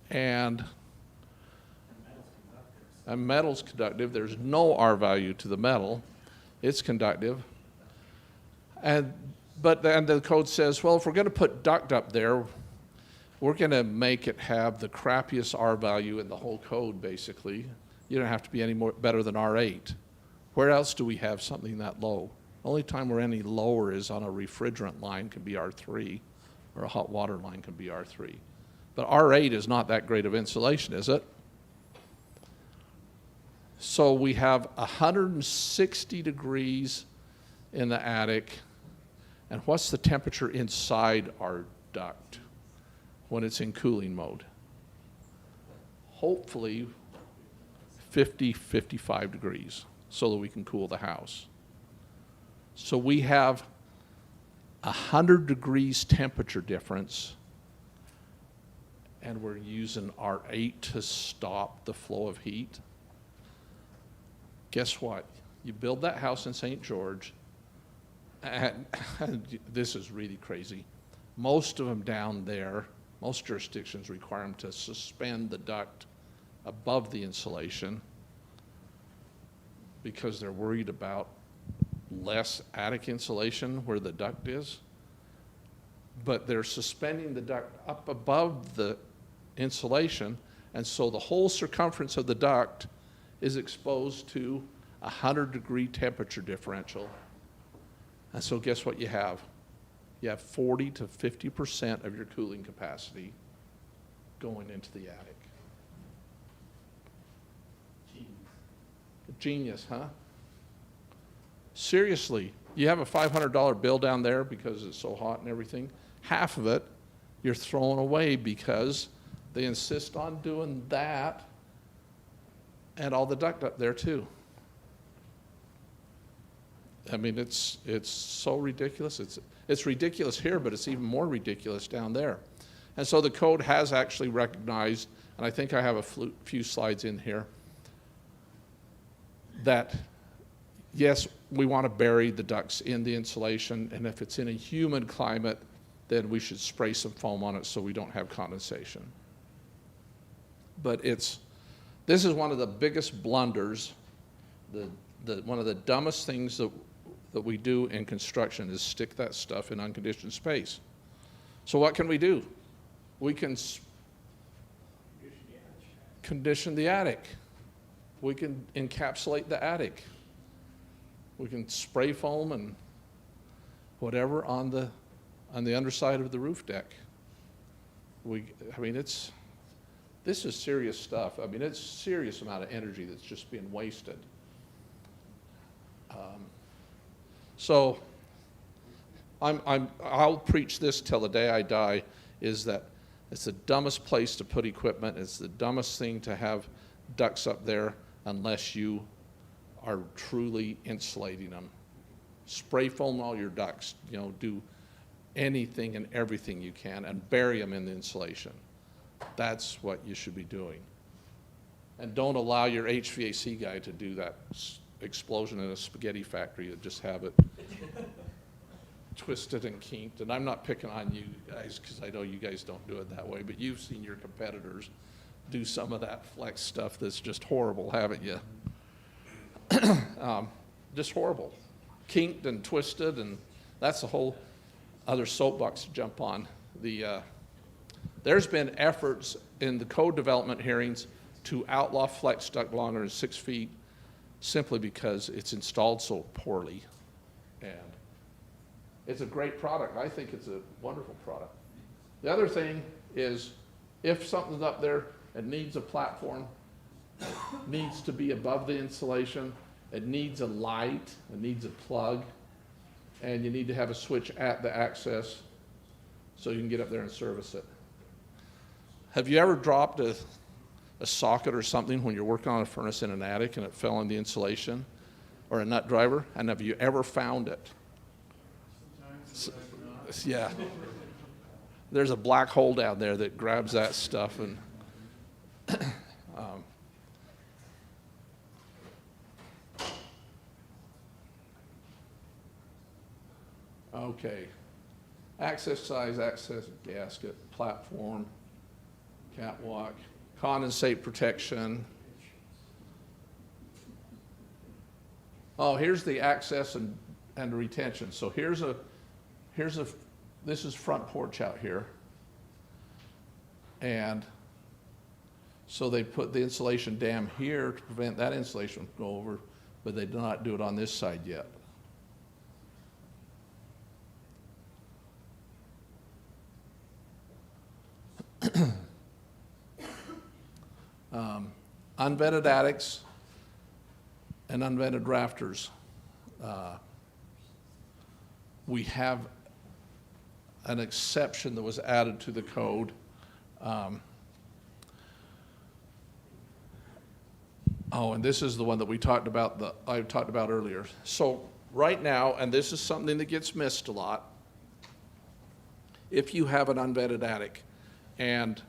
And metal's conductive. There's no R value to the metal. It's conductive. But then the code says, well, if we're going to put duct up there, we're going to make it have the crappiest R value in the whole code, basically. You don't have to be any more better than R8. Where else do we have something that low? Only time we're any lower is on a refrigerant line can be R3, or a hot water line can be R3. But R8 is not that great of insulation, is it? So we have 160 degrees in the attic. And what's the temperature inside our duct when it's in cooling mode? Hopefully 50, 55 degrees so that we can cool the house. So we have 100 degrees temperature difference, and we're using R8 to stop the flow of heat. Guess what? You build that house in St. George, and this is really crazy. Most of them down there, most jurisdictions require them to suspend the duct above the insulation because they're worried about less attic insulation where the duct is. But they're suspending the duct up above the insulation, and so the whole circumference of the duct is exposed to a 100-degree temperature differential. And so guess what you have? You have 40 to 50% of your cooling capacity going into the attic. Genius, huh? Seriously, you have a $500 bill down there because it's so hot and everything. Half of it you're throwing away because they insist on doing that and all the duct up there too. I mean, it's so ridiculous. It's ridiculous here, but it's even more ridiculous down there. And so the code has actually recognized, and I think I have a few slides in here, that yes, we want to bury the ducts in the insulation, and if it's in a humid climate, then we should spray some foam on it so we don't have condensation. But this is one of the biggest blunders, one of the dumbest things that we do in construction is stick that stuff in unconditioned space. So what can we do? We can condition the attic. We can encapsulate the attic. We can spray foam and whatever on the underside of the roof deck. This is serious stuff. I mean, it's a serious amount of energy that's just being wasted. So I'll preach this till the day I die, is that it's the dumbest place to put equipment. It's the dumbest thing to have ducts up there unless you are truly insulating them. Spray foam all your ducts, do anything and everything you can and bury them in the insulation. That's what you should be doing. And don't allow your HVAC guy to do that explosion in a spaghetti factory and just have it twisted and kinked. And I'm not picking on you guys because I know you guys don't do it that way, but you've seen your competitors do some of that flex stuff that's just horrible, haven't you? Just horrible. Kinked and twisted, and that's a whole other soapbox to jump on. There's been efforts in the code development hearings to outlaw flex duct longer than 6 feet simply because it's installed so poorly. And it's a great product. I think it's a wonderful product. The other thing is if something's up there and needs a platform, needs to be above the insulation, it needs a light, it needs a plug, and you need to have a switch at the access so you can get up there and service it. Have you ever dropped a socket or something when you're working on a furnace in an attic and it fell in the insulation, or a nut driver? And have you ever found it? Yeah. There's a black hole down there that grabs that stuff. And okay. Access size, access gasket, platform, catwalk, condensate protection. Oh, here's the access and and retention. So here's a, this is front porch out here. And so they put the insulation dam here to prevent that insulation from going over, but they do not do it on this side yet. Unvented attics and unvented rafters. We have an exception that was added to the code. Oh, and this is the one that we talked about, I talked about earlier. So right now, and this is something that gets missed a lot, if you have an unvented attic, and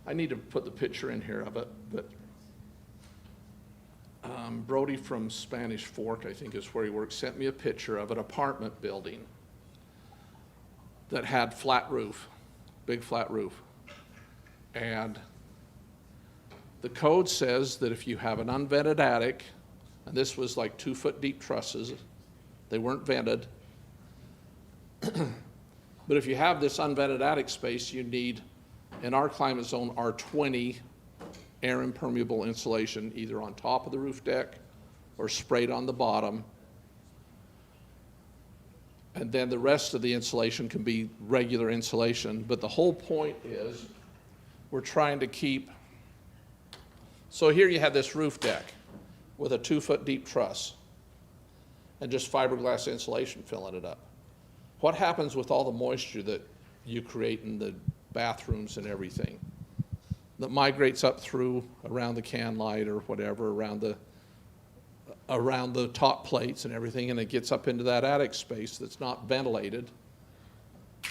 I need to put the picture in here of it, but Brody from Spanish Fork, I think is where he works, sent me a picture of an apartment building that had flat roof, big flat roof. And the code says that if you have an unvented attic, and this was like 2-foot deep trusses, they weren't vented. But if you have this unvented attic space, you need, in our climate zone, R20 air impermeable insulation, either on top of the roof deck or sprayed on the bottom. And then the rest of the insulation can be regular insulation. But the whole point is we're trying to keep, so here you have this roof deck with a 2-foot deep truss and just fiberglass insulation filling it up. What happens with all the moisture that you create in the bathrooms and everything that migrates up through around the can light or whatever, around the top plates and everything, and it gets up into that attic space that's not ventilated?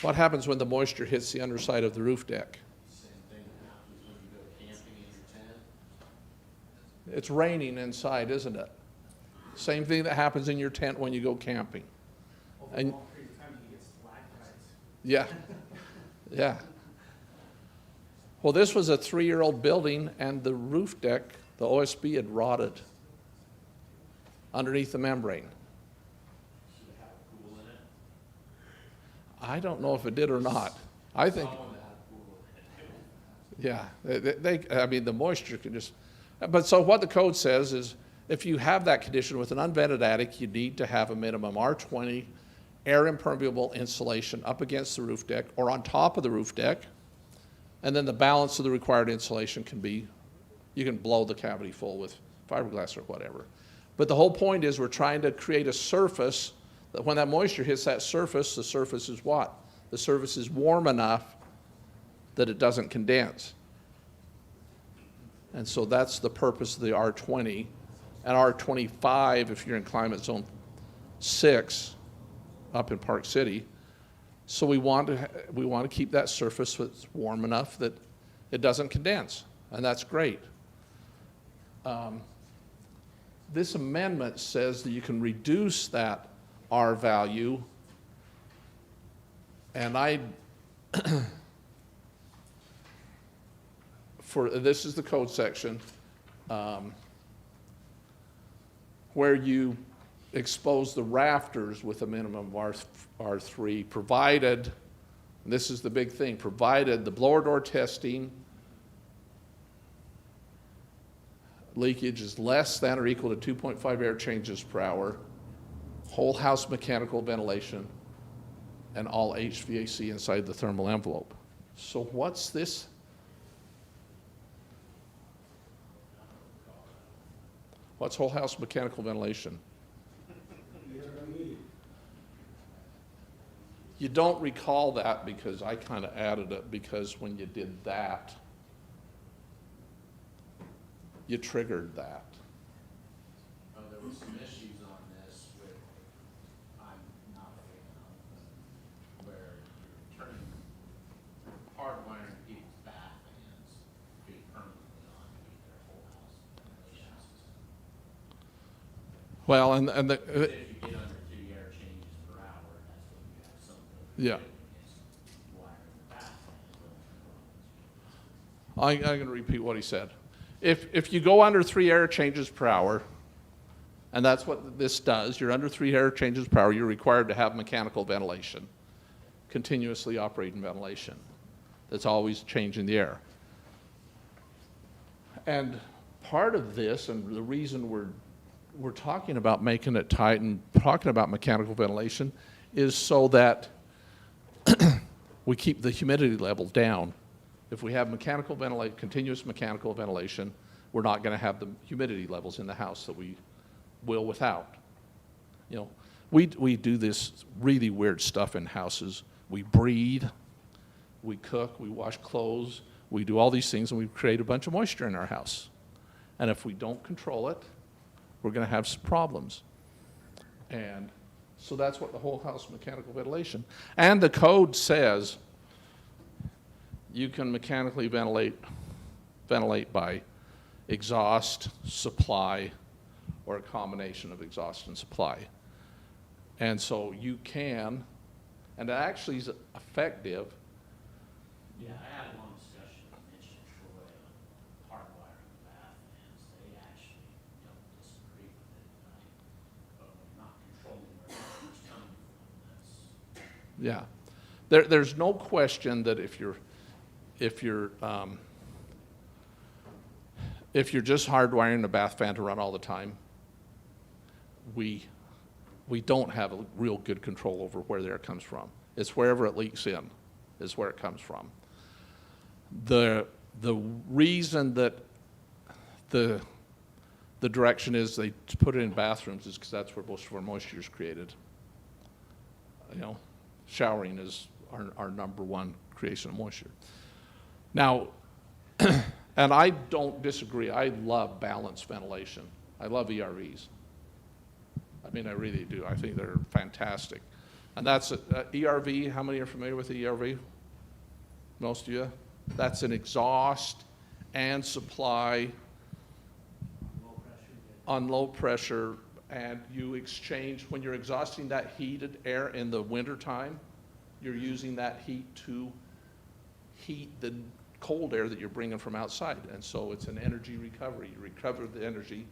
What happens when the moisture hits the underside of the roof deck? Same thing that happens when you go camping in your tent. It's raining inside, isn't it? Same thing that happens in your tent when you go camping. Over And- a long period of time, you get stalactites. Yeah, yeah. Well, this was a 3-year-old building, and the roof deck, the OSB had rotted underneath the membrane. Should it have a pool in it? I don't know if it did or not. I think, Someone that had a pool in it. yeah, I mean, the moisture can just, but so what the code says is if you have that condition with an unvented attic, you need to have a minimum R20 air impermeable insulation up against the roof deck or on top of the roof deck. And then the balance of the required insulation can be, you can blow the cavity full with fiberglass or whatever. But the whole point is we're trying to create a surface that when that moisture hits that surface, the surface is what? The surface is warm enough that it doesn't condense. And so that's the purpose of the R20. And R25, if you're in climate zone 6 up in Park City. So we want to keep that surface that's warm enough that it doesn't condense, and that's great. This amendment says that you can reduce that R value, and this is the code section, where you expose the rafters with a minimum of R3, provided, and this is the big thing, provided the blower door testing leakage is less than or equal to 2.5 air changes per hour, whole house mechanical ventilation, and all HVAC inside the thermal envelope. So what's this? What's whole house mechanical ventilation? You don't recall that because I kind of added it because when you did that, you triggered that. There were some issues on this with, I'm not a fan of, where you're turning, hardwiring people's bath fans to be permanently on their whole house ventilation system. Well, and If you get under 2 air changes per hour, that's when you have something. Yeah. Against wiring the bath fan. I'm going to repeat what he said. If you go under 3 air changes per hour, And that's what this does. You're under 3 air changes per hour. You're required to have mechanical ventilation, continuously operating ventilation. That's always changing the air. And part of this, and the reason we're talking about making it tight and talking about mechanical ventilation, is so that we keep the humidity level down. If we have continuous mechanical ventilation, we're not going to have the humidity levels in the house that we will without. You know, we do this really weird stuff in houses. We breed, we cook, we wash clothes, we do all these things, and we create a bunch of moisture in our house. And if we don't control it, we're going to have some problems. And so that's what the whole house mechanical ventilation. And the code says you can mechanically ventilate by exhaust, supply, or a combination of exhaust and supply. And so you can, and it actually is effective. Yeah, I had one discussion with Mitch and Troy on hardwiring the bath fans. They actually don't disagree with it. But we're not controlling where it's coming from. Yeah, there's no question that if you're just hardwiring the bath fan to run all the time, we don't have a real good control over where the air comes from. It's wherever it leaks in is where it comes from. The reason that the direction is they put it in bathrooms is because that's where most of our moisture is created. You know, showering is our number one creation of moisture. Now, and I don't disagree. I love balanced ventilation. I love ERVs. I mean, I really do. I think they're fantastic. And that's ERV. How many are familiar with the ERV? Most of you? That's an exhaust and supply on low pressure, and you exchange, when you're exhausting that heated air in the wintertime, you're using that heat to heat the cold air that you're bringing from outside. And so it's an energy recovery. You recover the energy.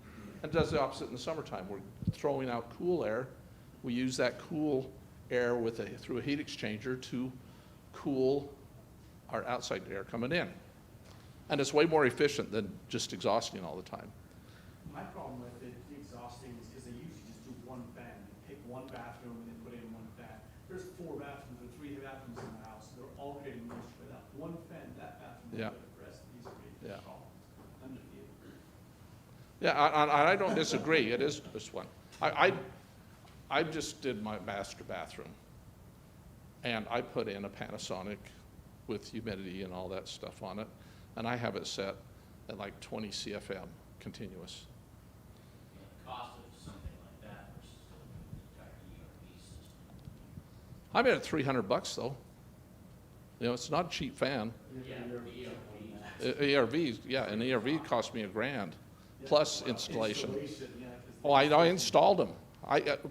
And it does the opposite in the summertime. We're throwing out cool air. We use that cool air through a heat exchanger to cool our outside air coming in. And it's way more efficient than just exhausting all the time. My problem with it, the exhausting, is because they usually just do one fan. They pick one bathroom and they put in one fan. There's 4 bathrooms or 3 bathrooms in the house. They're all creating moisture without one fan. That bathroom, Yeah. the rest of these are Yeah. undefeated. Yeah, I don't disagree. It is just one. I just did my master bathroom, and I put in a Panasonic with humidity and all that stuff on it, and I have it set at like 20 CFM continuous. The cost of something like that versus the entire ERP system. I'm at $300 though. You know, it's not a cheap fan. Yeah, ERVs, yeah, an ERV cost me $1,000 plus installation. Oh, I installed them.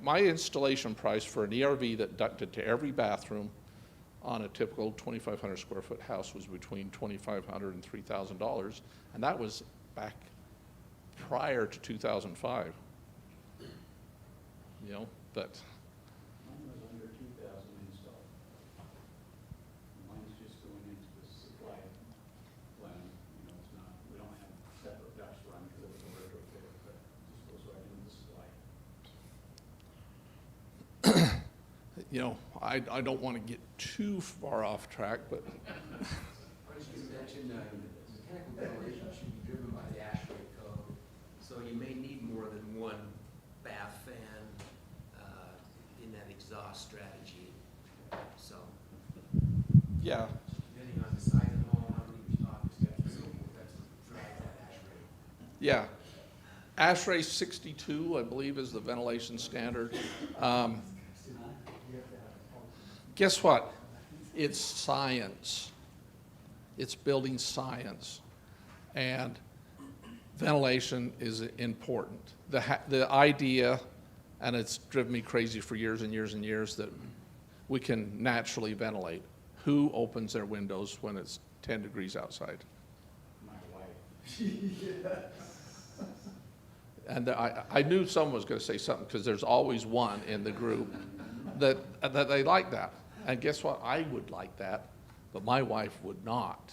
My installation price for an ERV that ducted to every bathroom on a typical 2,500 square foot house was between $2,500 and $3,000, and that was back prior to 2005. You know, but Mine was under 2,000 installed. Mine's just going into the supply plan, you know, it's not, we don't have separate ducts run because it was a retrofit, but it just goes right into the supply. you know, I don't want to get too far off track, but I was going to mention, mechanical ventilation should be driven by the ASHRAE code. So you may need more than one bath fan in that exhaust strategy. So yeah. depending on the size of the home, how many talk, and so forth, that's what drives that ASHRAE. Yeah. ASHRAE 62, I believe, is the ventilation standard. Guess what? It's science. It's building science. And ventilation is important. The idea, and it's driven me crazy for years and years and years, that we can naturally ventilate. Who opens their windows when it's 10 degrees outside? My wife. And I knew someone was going to say something because there's always one in the group that they like that. And guess what? I would like that, but my wife would not.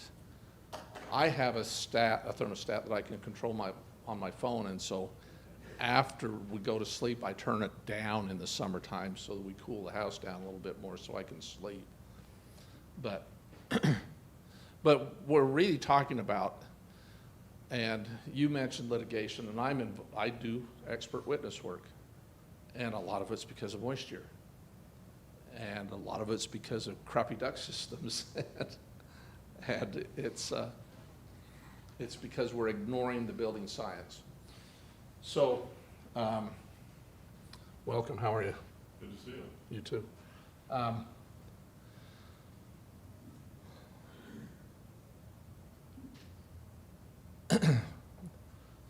I have a thermostat that I can control on my phone, and so after we go to sleep, I turn it down in the summertime so that we cool the house down a little bit more so I can sleep. But but we're really talking about, and you mentioned litigation, and I do expert witness work, and a lot of it's because of moisture, and a lot of it's because of crappy duct systems, and it's because we're ignoring the building science. So, welcome. How are you? Good to see you. You too.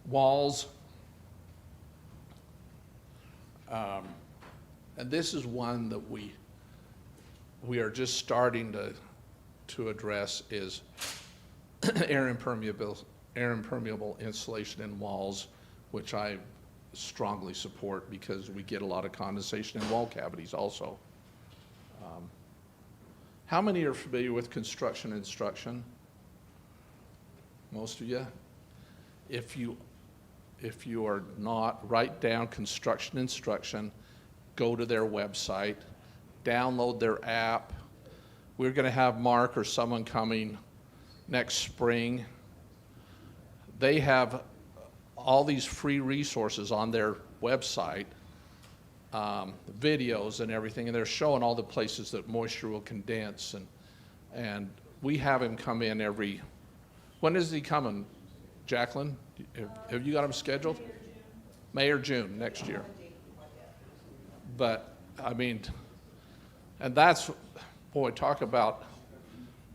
Walls. And this is one that we are just starting to address is air impermeable insulation in walls, which I strongly support because we get a lot of condensation in wall cavities also. How many are familiar with construction instruction? Most of you? If you are not, write down construction instruction, go to their website, download their app. We're going to have Mark or someone coming next spring. They have all these free resources on their website, videos and everything, and they're showing all the places that moisture will condense. And we have him come in every, when is he coming, Jacqueline? Have you got him scheduled? May or June next year. But, I mean, and that's, boy, talk about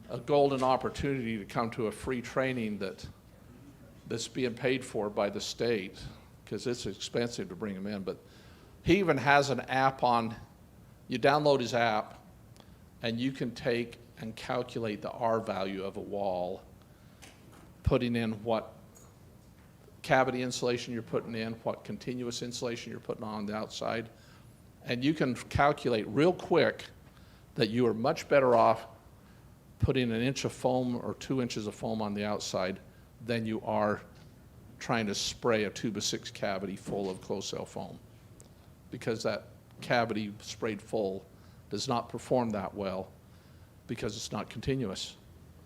a golden opportunity to come to a free training that's being paid for by the state, because it's expensive to bring them in. But he even has an app on, you download his app, and you can take and calculate the R value of a wall, putting in what cavity insulation you're putting in, what continuous insulation you're putting on the outside, and you can calculate real quick that you are much better off putting an inch of foam or 2 inches of foam on the outside than you are trying to spray a 2x6 cavity full of closed cell foam, because that cavity sprayed full does not perform that well because it's not continuous.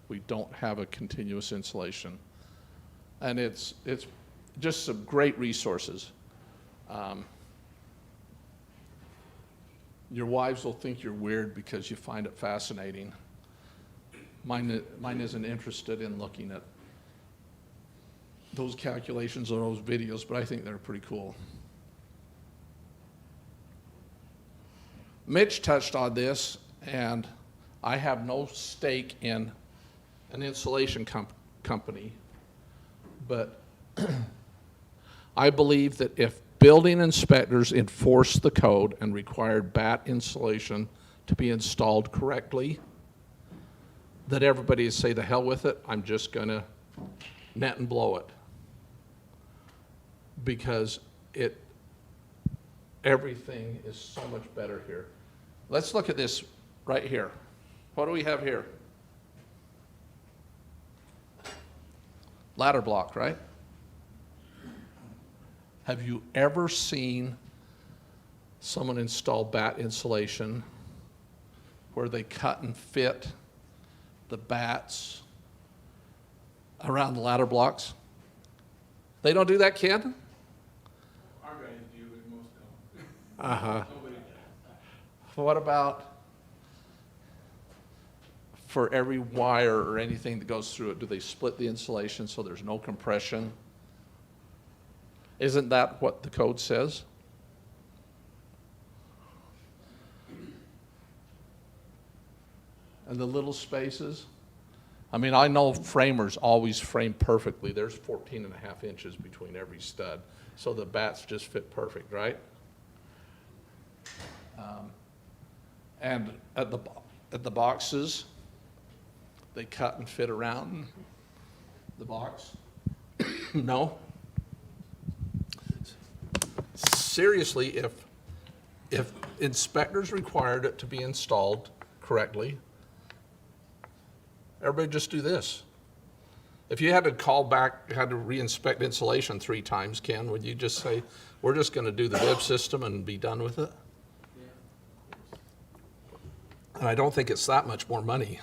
We don't have a continuous insulation. And it's just some great resources. Your wives will think you're weird because you find it fascinating. Mine isn't interested in looking at those calculations or those videos, but I think they're pretty cool. Mitch touched on this, and I have no stake in an insulation company, but I believe that if building inspectors enforced the code and required bat insulation to be installed correctly, that everybody would say, the hell with it, I'm just going to net and blow it. Because everything is so much better here. Let's look at this right here. What do we have here? Ladder block, right? Have you ever seen someone install bat insulation where they cut and fit the bats around the ladder blocks? They don't do that, kid? Our guys do, but most don't. Uh-huh. Nobody does. What about for every wire or anything that goes through it, do they split the insulation so there's no compression? Isn't that what the code says? And the little spaces? I mean, I know framers always frame perfectly. There's 14 and a half inches between every stud, so the bats just fit perfect, right? And at the boxes, they cut and fit around the box. No? seriously, if inspectors required it to be installed correctly, everybody just do this. If you had to call back, had to re-inspect insulation 3 times, Ken, would you just say, we're just gonna do the bib system and be done with it? And I don't think it's that much more money.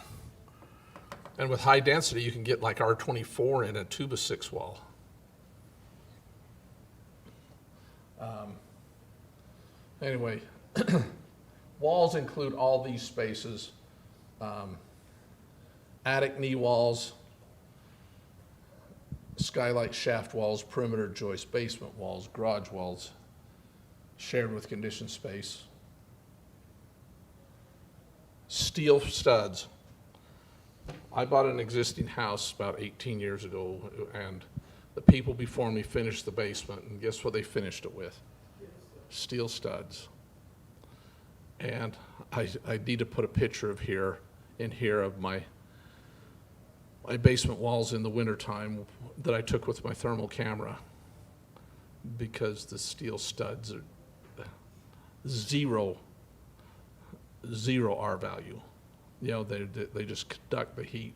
And with high density, you can get like R24 in a 2x6 wall. Anyway, walls include all these spaces. Attic knee walls, skylight shaft walls, perimeter joists, basement walls, garage walls, shared with conditioned space. Steel studs. I bought an existing house about 18 years ago, and the people before me finished the basement, and guess what they finished it with? Steel studs. And I need to put a picture of in here of my basement walls in the wintertime that I took with my thermal camera, because the steel studs are zero R value. You know, they just conduct the heat.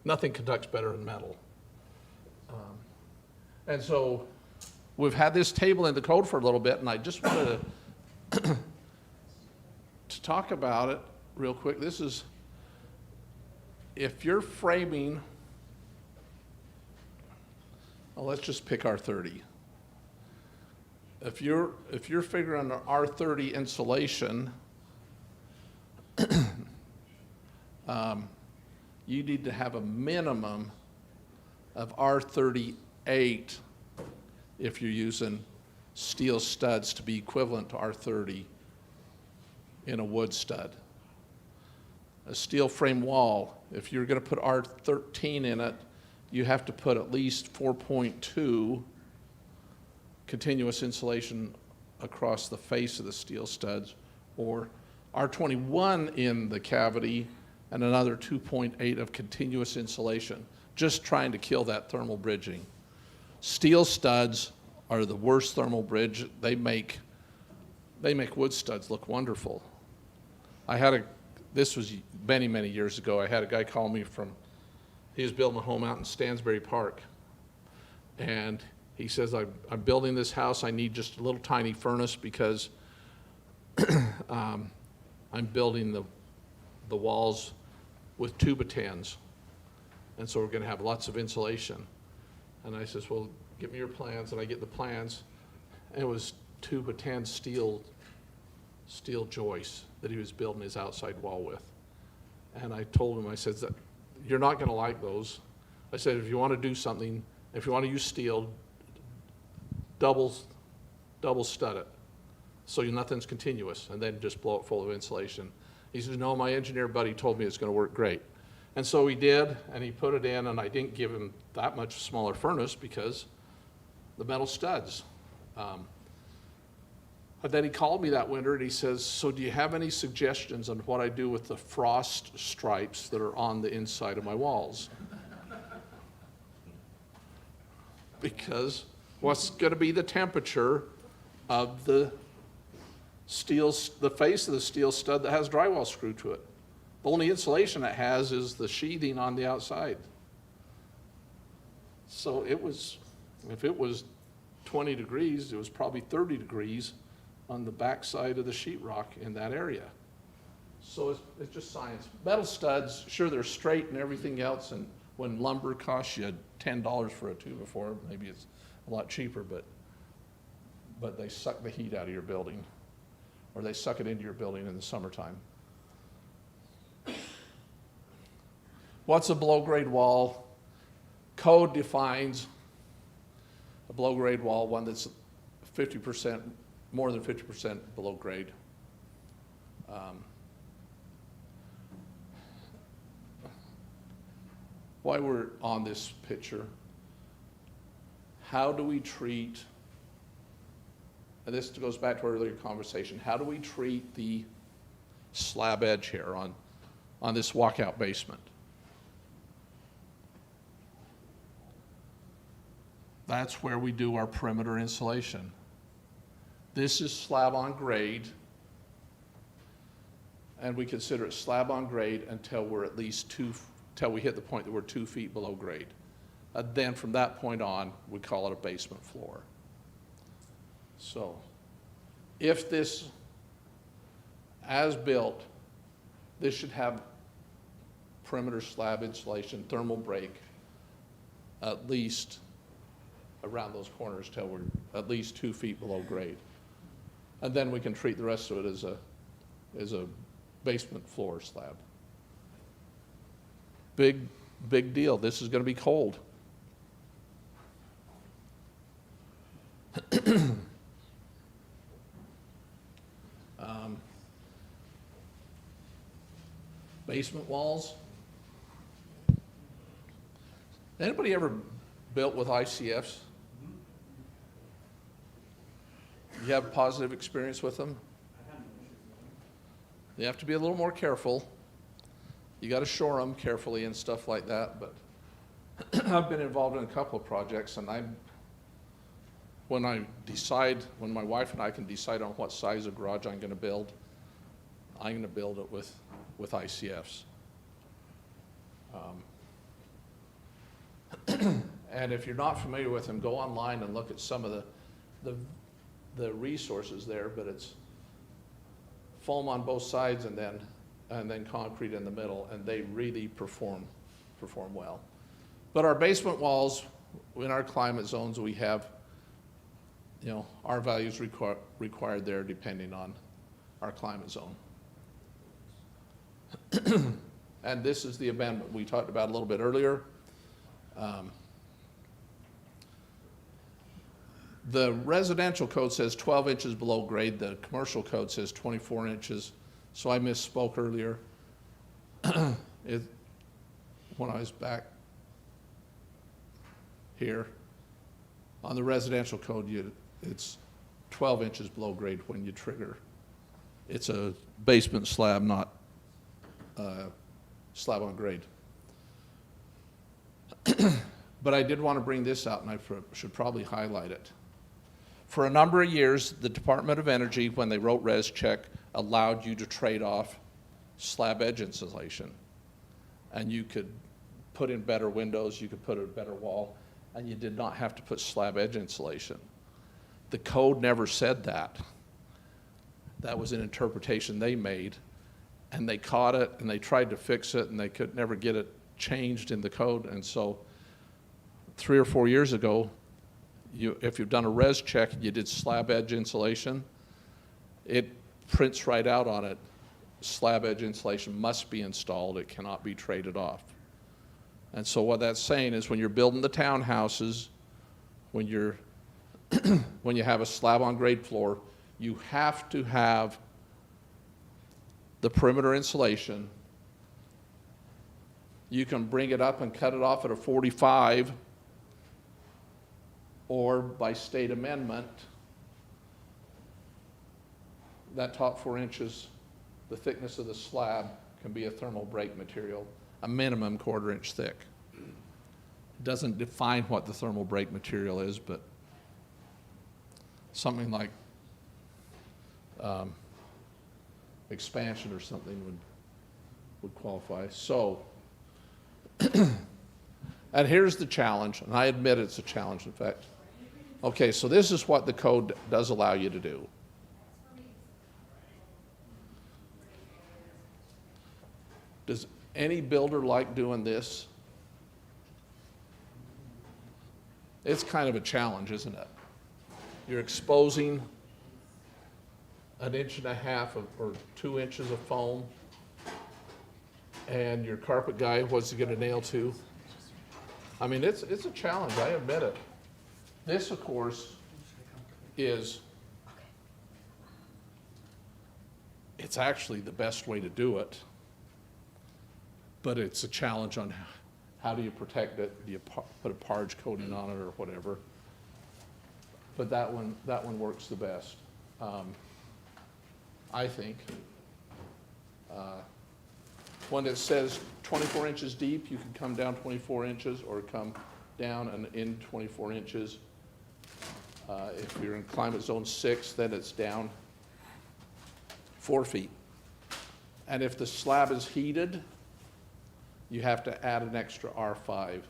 Nothing conducts better than metal. And so we've had this table in the code for a little bit, and I just wanted to talk about it real quick. This is, if you're framing, well, let's just pick R30. If you're figuring an R30 insulation, you need to have a minimum of R38 if you're using steel studs to be equivalent to R30 in a wood stud. A steel frame wall, if you're going to put R13 in it, you have to put at least 4.2 continuous insulation across the face of the steel studs, or R21 in the cavity and another 2.8 of continuous insulation, just trying to kill that thermal bridging. Steel studs are the worst thermal bridge. They make wood studs look wonderful. This was many, many years ago. I had a guy call me he was building a home out in Stansbury Park. And he says, I'm building this house. I need just a little tiny furnace because I'm building the walls with 2x10s. And so we're going to have lots of insulation. And I says, well, get me your plans. And I get the plans. And it was 2x10 steel joists that he was building his outside wall with. And I told him, I said, you're not going to like those. I said, if you want to do something, if you want to use steel, double stud it so nothing's continuous, and then just blow it full of insulation. He says, no, my engineer buddy told me it's going to work great. And so he did, and he put it in, and I didn't give him that much smaller furnace because the metal studs. And then he called me that winter and he says, so do you have any suggestions on what I do with the frost stripes that are on the inside of my walls? Because what's going to be the temperature of the face of the steel stud that has drywall screwed to it? The only insulation it has is the sheathing on the outside. So if it was 20 degrees, it was probably 30 degrees on the back side of the sheetrock in that area. So it's just science. Metal studs, sure, they're straight and everything else, and when lumber costs you $10 for a 2x4, maybe it's a lot cheaper, but they suck the heat out of your building, or they suck it into your building in the summertime. What's a below-grade wall? Code defines a below-grade wall, one that's 50%, more than 50% below grade. Why we're on this picture, how do we treat, and this goes back to our earlier conversation, how do we treat the slab edge here on this walkout basement? That's where we do our perimeter insulation. This is slab on grade, and we consider it slab on grade until we're at least till we hit the point that we're 2 feet below grade. Then from that point on, we call it a basement floor. So if this, as built, this should have perimeter slab insulation, thermal break, at least around those corners till we're at least 2 feet below grade. And then we can treat the rest of it as a basement floor slab. Big deal. This is going to be cold. Basement walls. Anybody ever built with ICFs? You have positive experience with them? You have to be a little more careful. You got to shore them carefully and stuff like that, but I've been involved in a couple of projects, and when my wife and I can decide on what size of garage I'm going to build it with ICFs. And if you're not familiar with them, go online and look at some of the resources there, but it's foam on both sides and then concrete in the middle, and they really perform well. But our basement walls, in our climate zones, we have, our values required there depending on our climate zone. And this is the amendment we talked about a little bit earlier. The residential code says 12 inches below grade. The commercial code says 24 inches. So I misspoke earlier. When I was back here, on the residential code, it's 12 inches below grade when you trigger. It's a basement slab, not slab on grade. But I did want to bring this out, and I should probably highlight it. For a number of years, the Department of Energy, when they wrote res check, allowed you to trade off slab edge insulation. And you could put in better windows, you could put in a better wall, and you did not have to put slab edge insulation. The code never said that. That was an interpretation they made, and they caught it, and they tried to fix it, and they could never get it changed in the code. And so 3 or 4 years ago, if you've done a res check and you did slab edge insulation, it prints right out on it, slab edge insulation must be installed, it cannot be traded off. And so what that's saying is when you're building the townhouses, when you have a slab on grade floor, you have to have the perimeter insulation. You can bring it up and cut it off at a 45, or by state amendment, that top 4 inches, the thickness of the slab can be a thermal break material, a minimum 1/4 inch thick. It doesn't define what the thermal break material is, but something like expansion or something would qualify. So, and here's the challenge, and I admit it's a challenge, in fact. Okay, so this is what the code does allow you to do. Does any builder like doing this? It's kind of a challenge, isn't it? You're exposing 1.5 inches or 2 inches of foam, and your carpet guy, what's he gonna nail to? I mean, it's a challenge, I admit it. This, of course, it's actually the best way to do it, but it's a challenge on how do you protect it? Do you put a parge coating on it or whatever? But that one works the best, I think. When it says 24 inches deep, you can come down 24 inches or come down and in 24 inches. If you're in climate zone 6, then it's down 4 feet. And if the slab is heated, you have to add an extra R5.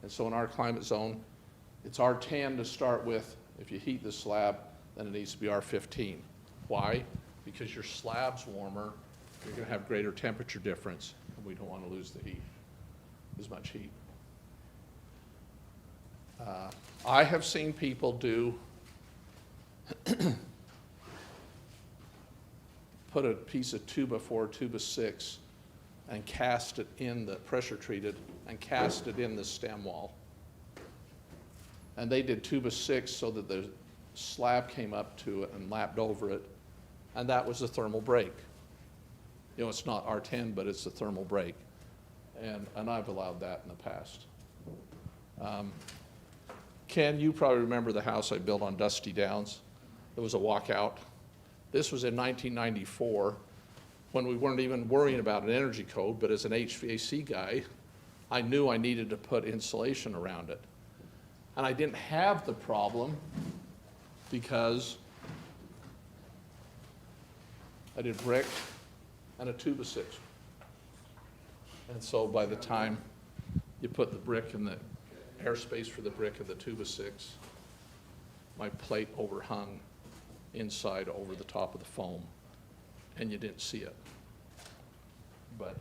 And so in our climate zone, it's R10 to start with. If you heat the slab, then it needs to be R15. Why? Because your slab's warmer, you're going to have greater temperature difference, and we don't want to lose the heat, as much heat. I have seen people do put a piece of 2x4, 2x6, and cast it in the pressure treated and cast it in the stem wall. And they did 2x6 so that the slab came up to it and lapped over it, and that was a thermal break. You know, it's not R10, but it's a thermal break, and I've allowed that in the past. Ken, you probably remember the house I built on Dusty Downs. It was a walkout. This was in 1994, when we weren't even worrying about an energy code, but as an HVAC guy, I knew I needed to put insulation around it. And I didn't have the problem because I did brick and a 2x6. And so by the time you put the brick in the airspace for the brick of the 2x6, my plate overhung inside over the top of the foam, and you didn't see it. But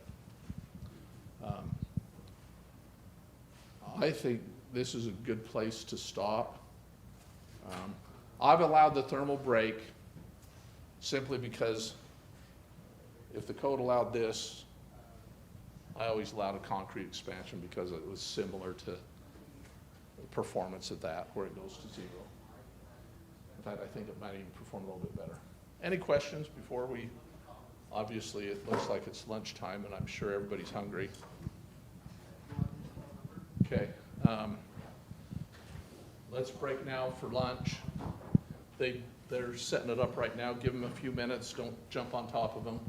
I think this is a good place to stop. I've allowed the thermal break simply because if the code allowed this, I always allowed a concrete expansion because it was similar to the performance of that, where it goes to 0. In fact, I think it might even perform a little bit better. Any questions before we, obviously it looks like it's lunchtime and I'm sure everybody's hungry. Okay, let's break now for lunch. They're setting it up right now. Give them a few minutes, don't jump on top of them.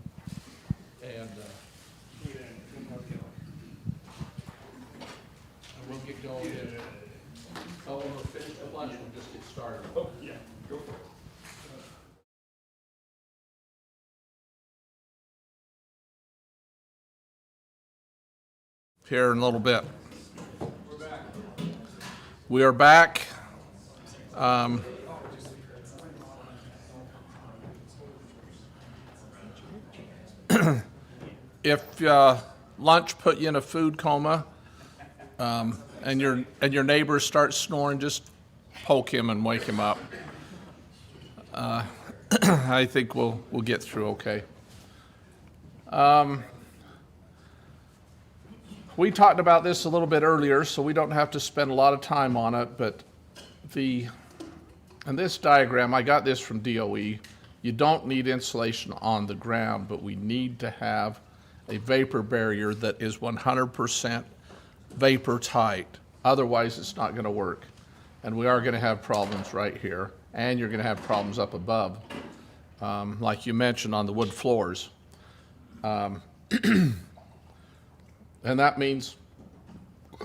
And we'll get going. Oh, when we're finished with lunch, we'll just get started. Oh, yeah, go for it. Here in a little bit. We are back. If lunch put you in a food coma, and your neighbor starts snoring, just poke him and wake him up. I think we'll get through okay. We talked about this a little bit earlier, so we don't have to spend a lot of time on it, but in this diagram, I got this from DOE. You don't need insulation on the ground, but we need to have a vapor barrier that is 100% vapor tight. Otherwise, it's not going to work. And we are going to have problems right here, and you're going to have problems up above, like you mentioned on the wood floors. And that means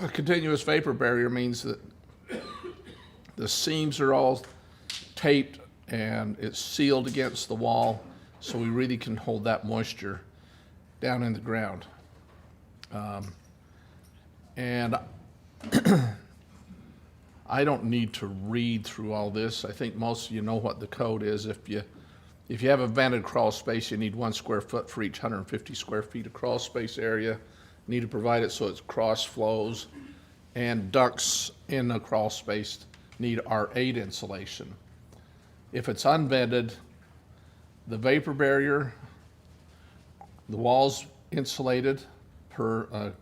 a continuous vapor barrier means that the seams are all taped and it's sealed against the wall, so we really can hold that moisture down in the ground. And I don't need to read through all this. I think most of you know what the code is. If you have a vented crawl space, you need 1 square foot for each 150 square feet of crawl space area. You need to provide it so it's cross flows, and ducts in the crawl space need R8 insulation. If it's unvented, the vapor barrier, the wall's insulated and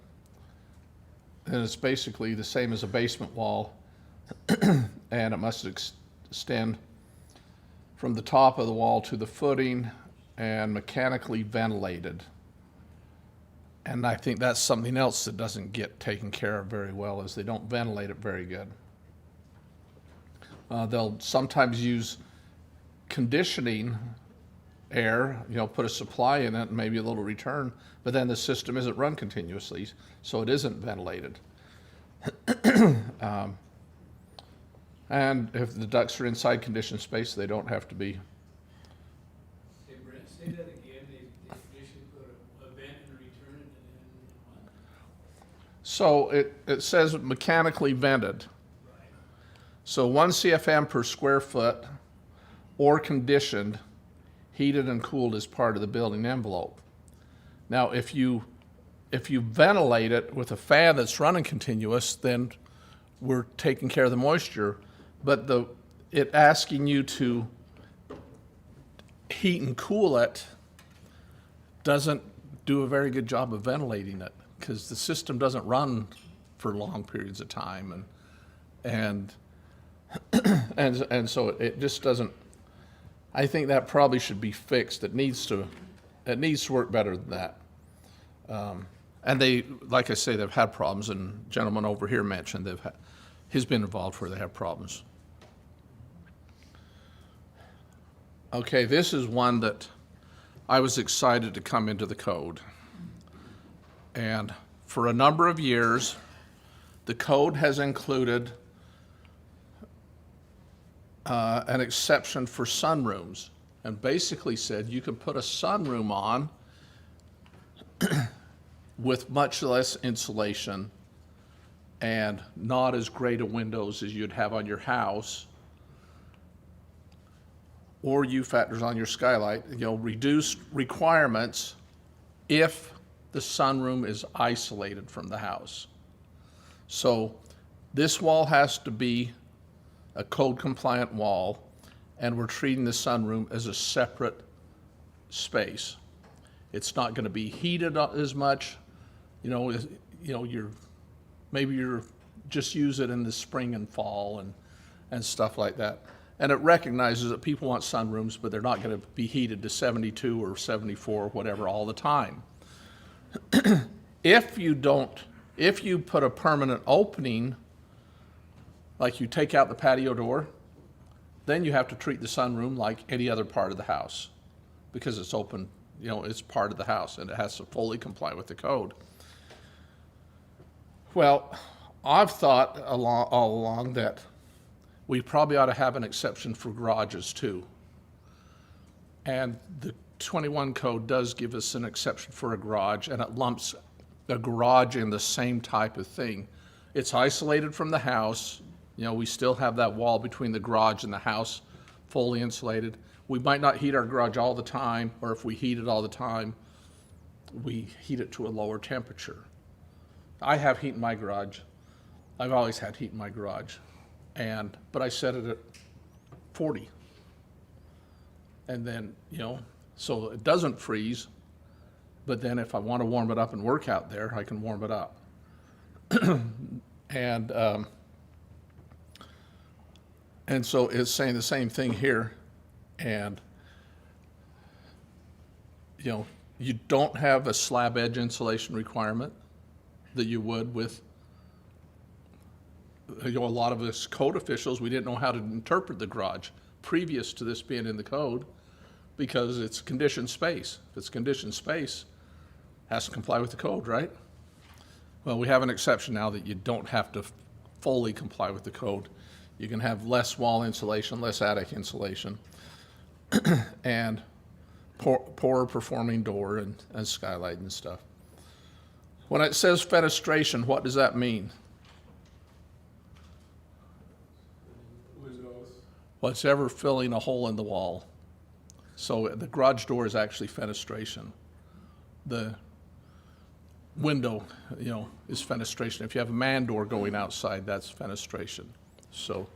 it's basically the same as a basement wall, and it must extend from the top of the wall to the footing and mechanically ventilated. And I think that's something else that doesn't get taken care of very well, is they don't ventilate it very good. They'll sometimes use conditioning air, put a supply in it and maybe a little return, but then the system isn't run continuously, so it isn't ventilated. And if the ducts are inside conditioned space, they don't have to be. Hey, Brent, say that again, they traditionally put a vent and return it and then what? So it says mechanically vented. Right. So 1 CFM per square foot or conditioned, heated and cooled as part of the building envelope. Now, if you ventilate it with a fan that's running continuous, then we're taking care of the moisture. But it asking you to heat and cool it doesn't do a very good job of ventilating it, because the system doesn't run for long periods of time, and so it just doesn't. I think that probably should be fixed. It needs to work better than that. And they, like I say, they've had problems, and gentleman over here mentioned he's been involved where they have problems. Okay, this is one that I was excited to come into the code. And for a number of years, the code has included an exception for sunrooms, and basically said you can put a sunroom on with much less insulation and not as great a windows as you'd have on your house, or U factors on your skylight, reduced requirements if the sunroom is isolated from the house. So this wall has to be a code compliant wall, and we're treating the sunroom as a separate space. It's not going to be heated as much, maybe you're just use it in the spring and fall and stuff like that. And it recognizes that people want sunrooms, but they're not going to be heated to 72 or 74, whatever, all the time. If you put a permanent opening, like you take out the patio door, then you have to treat the sunroom like any other part of the house, because it's open, it's part of the house, and it has to fully comply with the code. Well, I've thought all along that we probably ought to have an exception for garages too. And the 21 code does give us an exception for a garage, and it lumps a garage in the same type of thing. It's isolated from the house. We still have that wall between the garage and the house, fully insulated. We might not heat our garage all the time, or if we heat it all the time, we heat it to a lower temperature. I have heat in my garage. I've always had heat in my garage, but I set it at 40. And then, so it doesn't freeze, but then if I want to warm it up and work out there, I can warm it up. And so it's saying the same thing here, and you don't have a slab edge insulation requirement that you would with a lot of us code officials. We didn't know how to interpret the garage previous to this being in the code, because it's conditioned space. If it's conditioned space, it has to comply with the code, right? Well, we have an exception now that you don't have to fully comply with the code. You can have less wall insulation, less attic insulation, and poorer performing door and skylight and stuff. When it says fenestration, what does that mean? Windows. What's ever filling a hole in the wall. So the garage door is actually fenestration. The window, is fenestration. If you have a man door going outside, that's fenestration. So,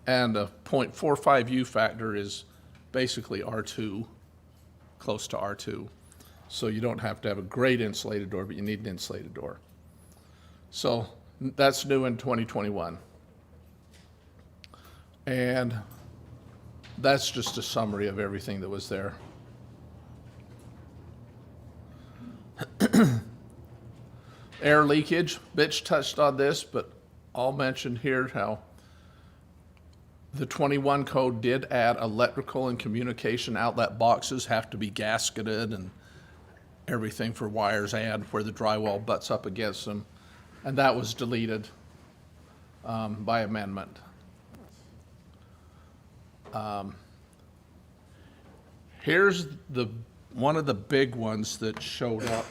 and a 0.45 U factor is basically R2, close to R2. So you don't have to have a great insulated door, but you need an insulated door. So that's new in 2021. And that's just a summary of everything that was there. Air leakage, Mitch touched on this, but I'll mention here how the 21 code did add electrical and communication outlet boxes have to be gasketed and everything for wires and where the drywall butts up against them. and that was deleted by amendment. Here's one of the big ones that showed up.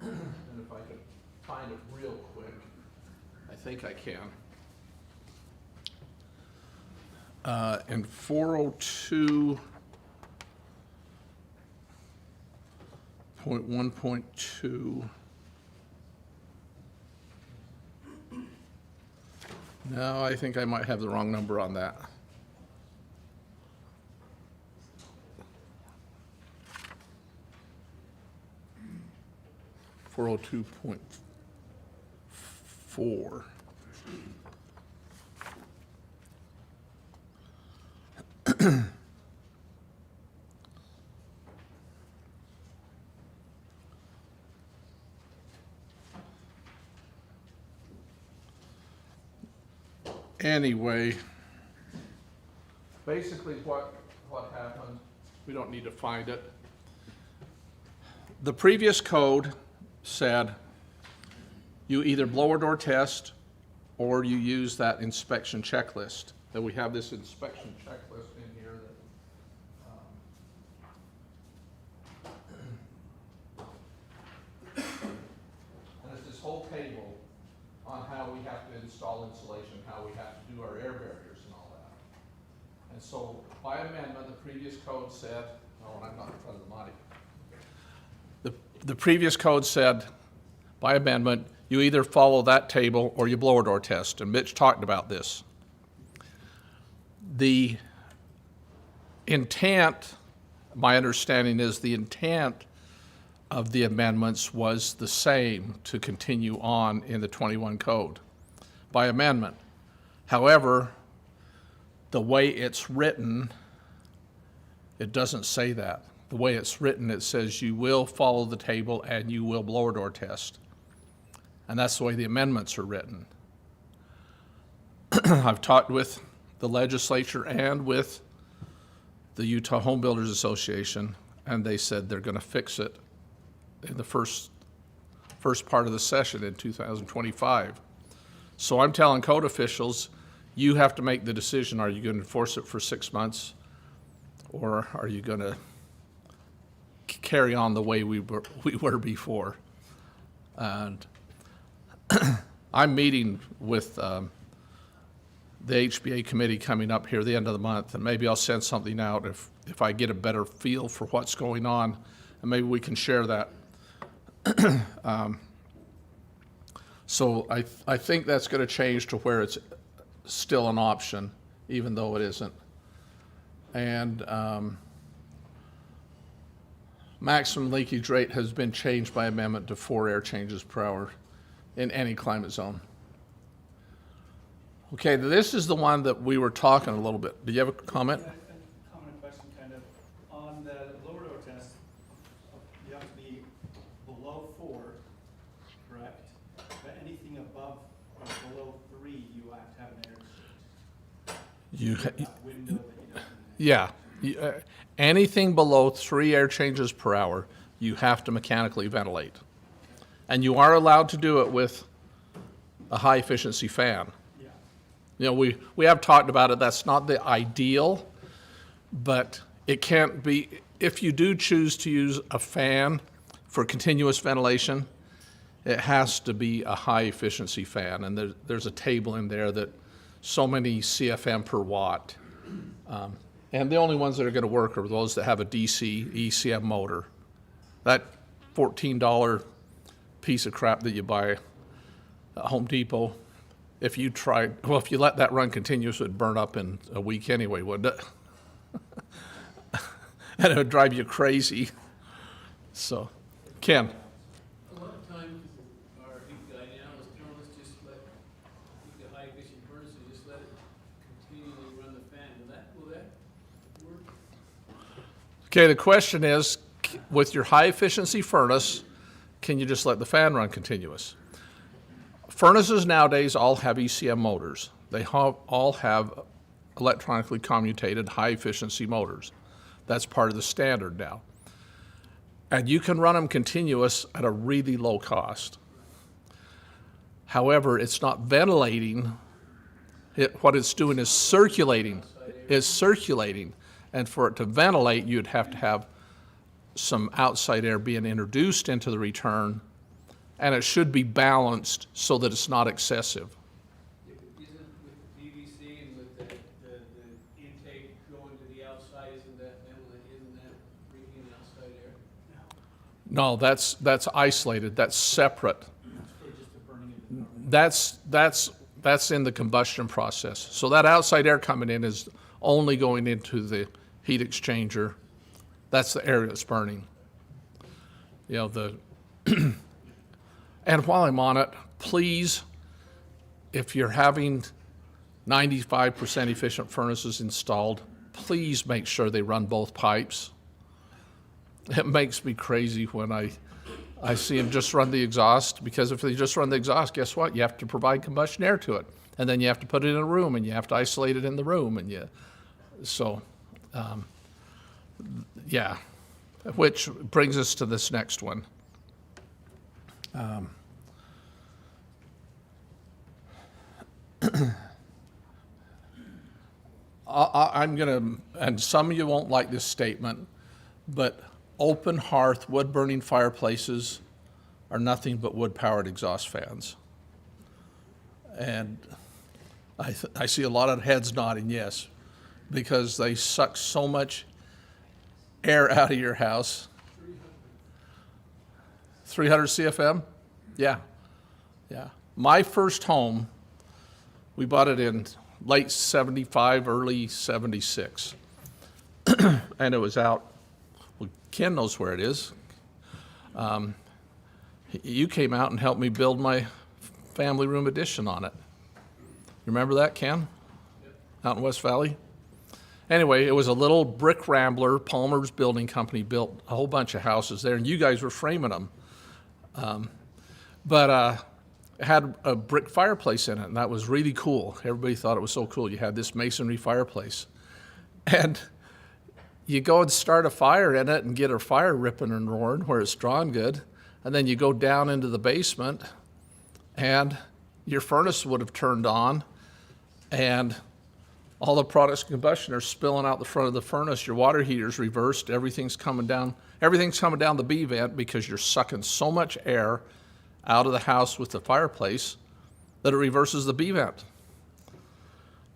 And if I could find it real quick, I think I can. In 402.1.2. No, I think I might have the wrong number on that. .4. Anyway, basically what happened, we don't need to find it. The previous code said you either blower door test or you use that inspection checklist. That we have this inspection checklist in here that and it's this whole table on how we have to install insulation, how we have to do our air barriers and all that. And so by amendment, the previous code said, oh, I'm not in front of the mic. The previous code said, by amendment, you either follow that table or you blower door test, and Mitch talked about this. The intent, my understanding is the intent of the amendments was the same to continue on in the 21 code by amendment. However, the way it's written, it doesn't say that. The way it's written, it says you will follow the table and you will blower door test. And that's the way the amendments are written. I've talked with the legislature and with the Utah Home Builders Association, and they said they're going to fix it in the first part of the session in 2025. So I'm telling code officials, you have to make the decision, are you going to enforce it for 6 months, or are you going to carry on the way we were before? And I'm meeting with the HBA committee coming up here the end of the month, and maybe I'll send something out if I get a better feel for what's going on, and maybe we can share that. So I think that's going to change to where it's still an option, even though it isn't. And maximum leakage rate has been changed by amendment to 4 air changes per hour in any climate zone. Okay, this is the one that we were talking a little bit. Do you have a comment? A comment question, kind of. On the blower door test, you have to be below 4, correct? But anything above or below 3, you have to have an air exchange. That window that you don't. Yeah. Anything below 3 air changes per hour, you have to mechanically ventilate. And you are allowed to do it with a high efficiency fan. Yeah. You know, we have talked about it. That's not the ideal, but it can't be, if you do choose to use a fan for continuous ventilation, it has to be a high efficiency fan. And there's a table in there that so many CFM per watt. And the only ones that are going to work are those that have a DC ECM motor. That $14 piece of crap that you buy at Home Depot, if you let that run continuous, it would burn up in a week anyway, wouldn't it? And it would drive you crazy. So, Ken. A lot of times, our big guy now is telling us just let the high efficient furnaces, just let it continually run the fan. Will that work? Okay, the question is, with your high efficiency furnace, can you just let the fan run continuous? Furnaces nowadays all have ECM motors. They all have electronically commutated high efficiency motors. That's part of the standard now. And you can run them continuous at a really low cost. However, it's not ventilating. What it's doing is circulating. And for it to ventilate, you'd have to have some outside air being introduced into the return, and it should be balanced so that it's not excessive. Isn't with the PVC and with the intake going to the outside, isn't that bringing in outside air? No, that's isolated, that's separate. For just the burning of the That's in the combustion process. So that outside air coming in is only going into the heat exchanger. That's the area that's burning. You know, and while I'm on it, please, if you're having 95% efficient furnaces installed, please make sure they run both pipes. It makes me crazy when I see them just run the exhaust, because if they just run the exhaust, guess what? You have to provide combustion air to it. And then you have to put it in a room, and you have to isolate it in the room. Yeah. Which brings us to this next one. I'm going to, and some of you won't like this statement, but open hearth wood-burning fireplaces are nothing but wood-powered exhaust fans. And I see a lot of heads nodding yes, because they suck so much air out of your house. 300 CFM? Yeah. My first home, we bought it in late 75, early 76. And it was out, well, Ken knows where it is. You came out and helped me build my family room addition on it. You remember that, Ken? Yep. Out in West Valley? Anyway, it was a little brick rambler. Palmer's Building Company built a whole bunch of houses there, and you guys were framing them. But it had a brick fireplace in it, and that was really cool. Everybody thought it was so cool. You had this masonry fireplace. And you go and start a fire in it and get a fire ripping and roaring where it's drawn good, and then you go down into the basement, and your furnace would have turned on, and all the products of combustion are spilling out the front of the furnace. Your water heater's reversed. Everything's coming down the B vent because you're sucking so much air out of the house with the fireplace that it reverses the B vent.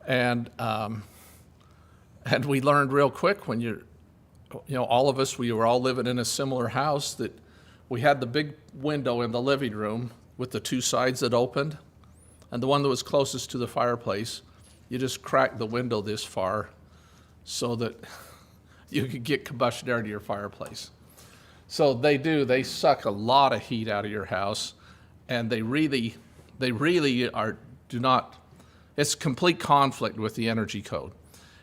And we learned real quick when all of us, we were all living in a similar house, that we had the big window in the living room with the two sides that opened, and the one that was closest to the fireplace, you just cracked the window this far so that you could get combustion air to your fireplace. So they suck a lot of heat out of your house, and they really it's complete conflict with the energy code.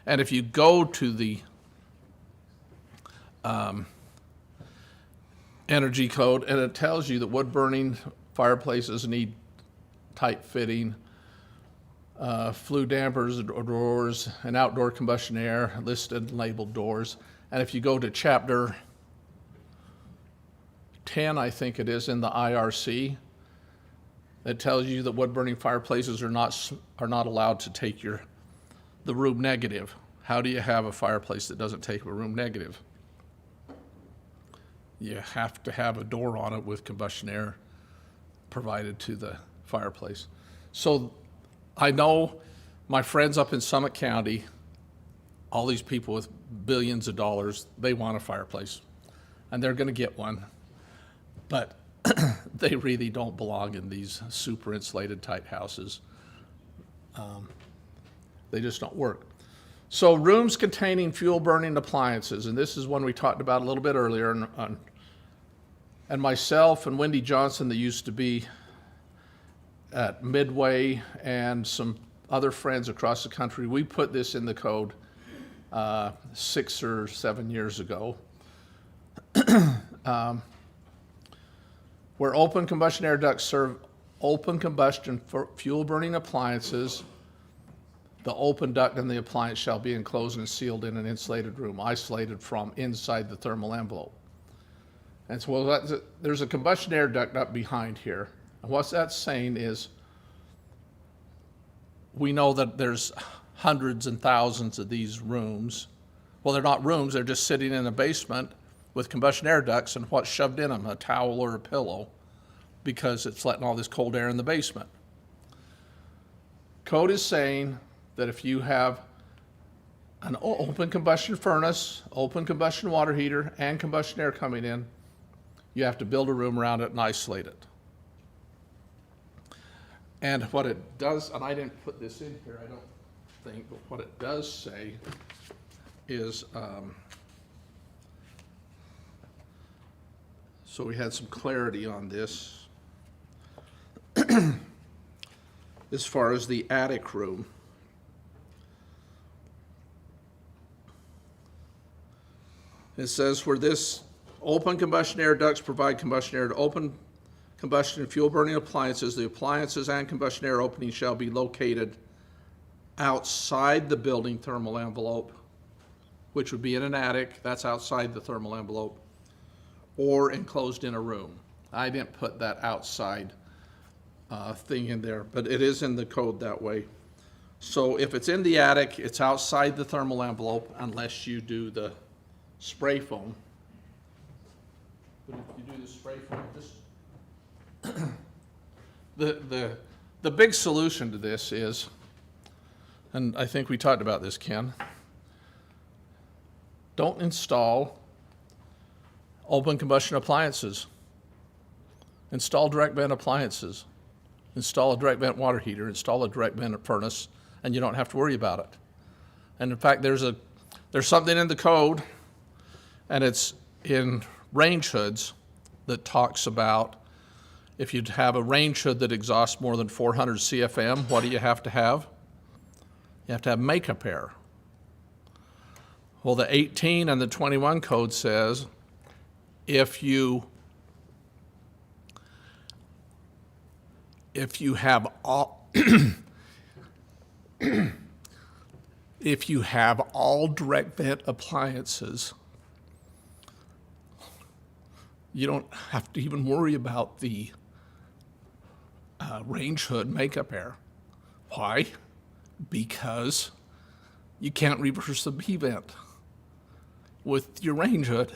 And if you go to the energy code, and it tells you that wood burning fireplaces need tight fitting, flue dampers, doors, and outdoor combustion air, listed and labeled doors. And if you go to chapter 10, I think it is, in the IRC, it tells you that wood burning fireplaces are not allowed to take the room negative. How do you have a fireplace that doesn't take a room negative? You have to have a door on it with combustion air provided to the fireplace. So I know my friends up in Summit County, all these people with billions of dollars, they want a fireplace, and they're going to get one, but they really don't belong in these super insulated tight houses. They just don't work. So rooms containing fuel burning appliances, and this is one we talked about a little bit earlier, and myself and Wendy Johnson, that used to be at Midway, and some other friends across the country, we put this in the code 6 or 7 years ago. Where open combustion air ducts serve open combustion for fuel burning appliances, the open duct and the appliance shall be enclosed and sealed in an insulated room, isolated from inside the thermal envelope. And so, well, there's a combustion air duct up behind here. And what that's saying is, we know that there's hundreds and thousands of these rooms. Well, they're not rooms, they're just sitting in a basement with combustion air ducts, and what's shoved in them, a towel or a pillow, because it's letting all this cold air in the basement. Code is saying that if you have an open combustion furnace, open combustion water heater, and combustion air coming in, you have to build a room around it and isolate it. And what it does, and I didn't put this in here, I don't think, but what it does say is, so we had some clarity on this. As far as the attic room. It says where this open combustion air ducts provide combustion air to open combustion and fuel burning appliances, the appliances and combustion air openings shall be located outside the building thermal envelope, which would be in an attic, that's outside the thermal envelope, or enclosed in a room. I didn't put that outside thing in there, but it is in the code that way. So if it's in the attic, it's outside the thermal envelope unless you do the spray foam. But if you do the spray foam, the big solution to this is, and I think we talked about this, Ken, don't install open combustion appliances. Install direct vent appliances. Install a direct vent water heater, install a direct vent furnace, and you don't have to worry about it. And in fact, there's something in the code, and it's in range hoods, that talks about if you have a range hood that exhausts more than 400 CFM, what do you have to have? You have to have makeup air. Well, the 18 and the 21 code says if you have all if you have all direct vent appliances, you don't have to even worry about the range hood makeup air. Why? Because you can't reverse the B vent with your range hood.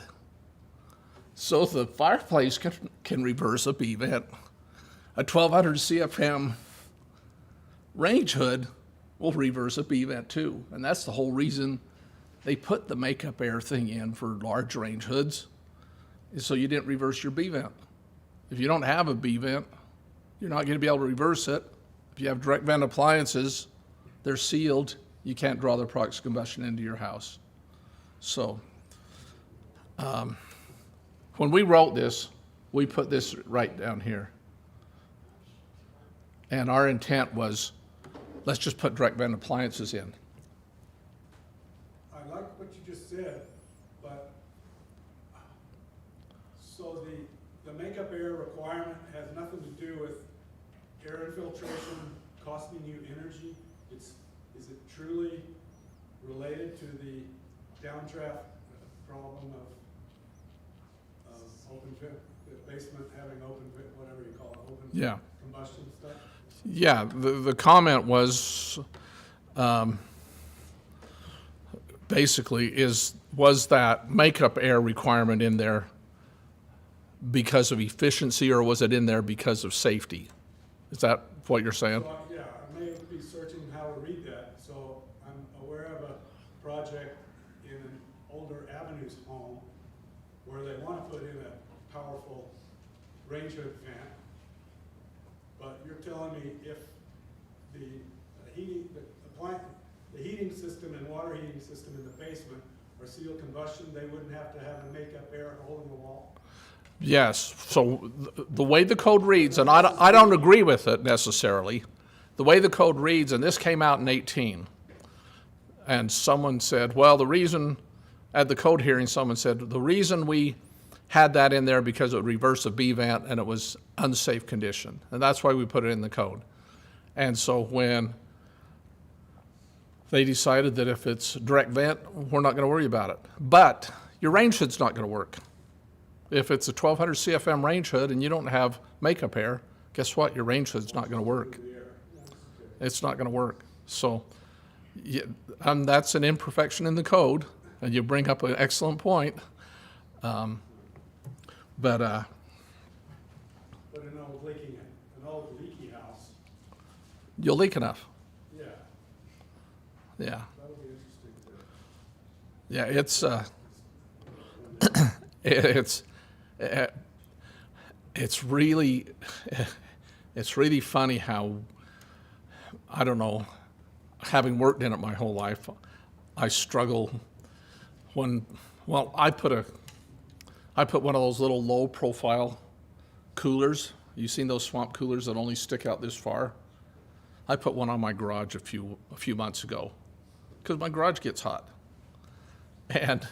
So the fireplace can reverse a B vent. A 1200 CFM range hood will reverse a B vent too. And that's the whole reason they put the makeup air thing in for large range hoods, is so you didn't reverse your B vent. If you don't have a B vent, you're not going to be able to reverse it. If you have direct vent appliances, they're sealed. You can't draw the product's combustion into your house. So when we wrote this, we put this right down here. And our intent was, let's just put direct vent appliances in. I like what you just said, but so the makeup air requirement has nothing to do with air infiltration costing you energy. Is it truly related to the downdraft problem of open vent, the basement having open vent, whatever you call it, open combustion stuff? Yeah, the comment was basically was that makeup air requirement in there because of efficiency, or was it in there because of safety? Is that what you're saying? So, yeah, I may be searching how to read that. So I'm aware of a project in an older Avenues home where they want to put in a powerful range hood vent. But you're telling me if the heating system and water heating system in the basement are sealed combustion, they wouldn't have to have a makeup air hole in the wall? Yes. So the way the code reads, and I don't agree with it necessarily, the way the code reads, and this came out in 18, and someone said, well, the reason, at the code hearing, someone said, the reason we had that in there because it would reverse a B vent and it was unsafe condition. And that's why we put it in the code. And so when they decided that if it's direct vent, we're not going to worry about it. But your range hood's not going to work. If it's a 1200 CFM range hood and you don't have makeup air, guess what? Your range hood's not going to work. It's not going to work. So that's an imperfection in the code, and you bring up an excellent point. But But an old leaky house, you'll leak enough. yeah, Yeah. that'll be interesting too. Yeah, it's really funny how, I don't know, having worked in it my whole life, I struggle when, well, I put one of those little low profile coolers. You seen those swamp coolers that only stick out this far? I put one on my garage a few months ago because my garage gets hot. And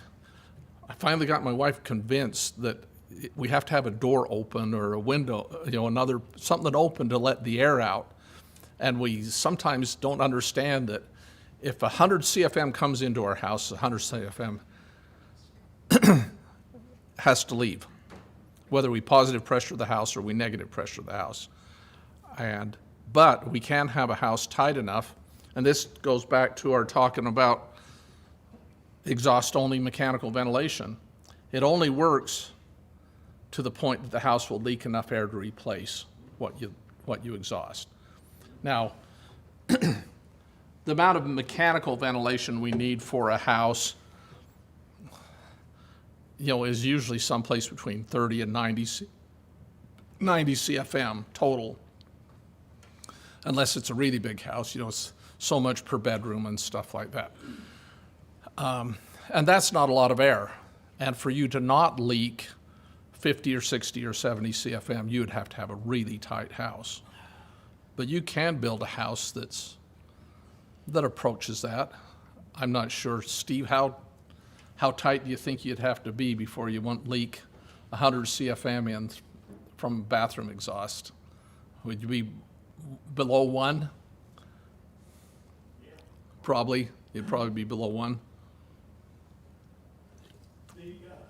I finally got my wife convinced that we have to have a door open or a window, something open to let the air out. And we sometimes don't understand that if 100 CFM comes into our house, 100 CFM has to leave, whether we positive pressure the house or we negative pressure the house. But we can have a house tight enough, and this goes back to our talking about exhaust-only mechanical ventilation. It only works to the point that the house will leak enough air to replace what you exhaust. Now, the amount of mechanical ventilation we need for a house, is usually someplace between 30 and 90 CFM total, unless it's a really big house, it's so much per bedroom and stuff like that. And that's not a lot of air. And for you to not leak 50 or 60 or 70 CFM, you would have to have a really tight house. But you can build a house that approaches that. I'm not sure, Steve, how tight do you think you'd have to be before you won't leak 100 CFM in from bathroom exhaust? Would you be below 1? Probably. You'd probably be below 1.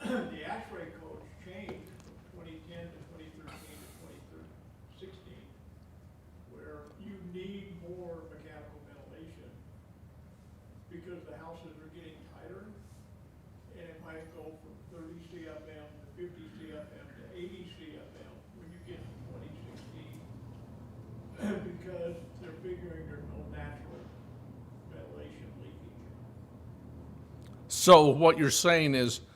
The ASHRAE codes changed from 2010 to 2013 to 2016, where you need more mechanical ventilation because the houses are getting tighter, and it might go from 30 CFM to 50 CFM to 80 CFM when you get to 2016, because they're figuring there's no natural ventilation leakage. So what you're saying is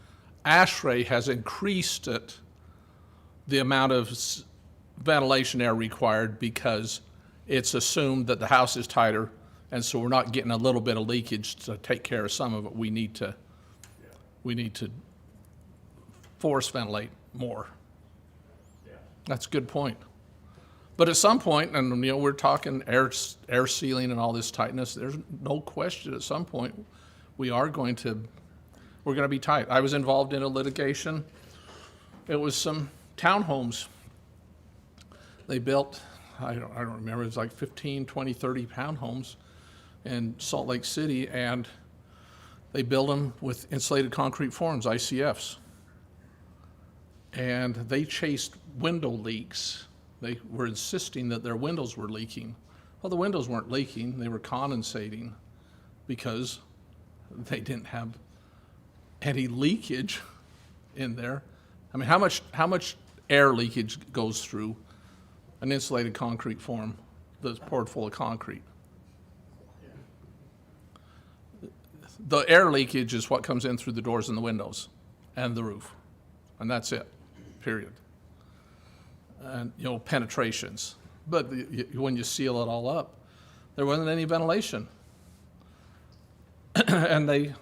ASHRAE has increased the amount of ventilation air required because it's assumed that the house is tighter, and so we're not getting a little bit of leakage to take care of some of it. We need to force ventilate more. Yeah. That's a good point. But at some point, and we're talking air sealing and all this tightness, there's no question at some point we're going to be tight. I was involved in a litigation. It was some townhomes. They built, I don't remember, it was like 15, 20, 30 townhomes in Salt Lake City, and they built them with insulated concrete forms, ICFs. And they chased window leaks. They were insisting that their windows were leaking. Well, the windows weren't leaking, they were condensating because they didn't have any leakage in there. I mean, how much air leakage goes through an insulated concrete form that's poured full of concrete? The air leakage is what comes in through the doors and the windows and the roof, and that's it, period. And penetrations, but when you seal it all up, there wasn't any ventilation. And they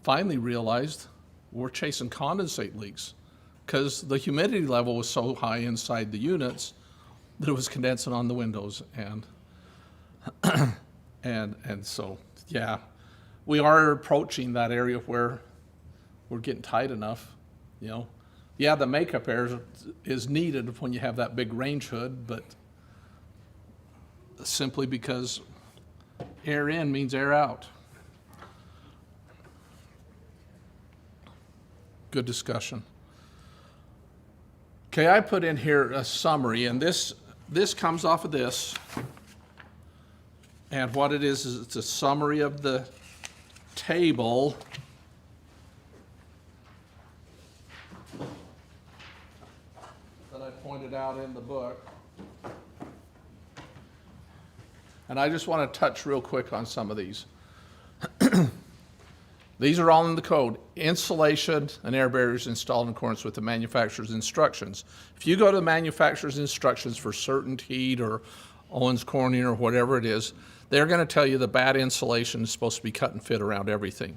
finally realized we're chasing condensate leaks because the humidity level was so high inside the units that it was condensing on the windows, and so yeah, we are approaching that area where we're getting tight enough. Yeah, the makeup air is needed when you have that big range hood, but simply because air in means air out. Good discussion. Okay, I put in here a summary, and this comes off of this. And what it is it's a summary of the table that I pointed out in the book. And I just want to touch real quick on some of these. These are all in the code. Insulation and air barriers installed in accordance with the manufacturer's instructions. If you go to the manufacturer's instructions for CertainTeed or Owens Corning or whatever it is, they're going to tell you the bad insulation is supposed to be cut and fit around everything.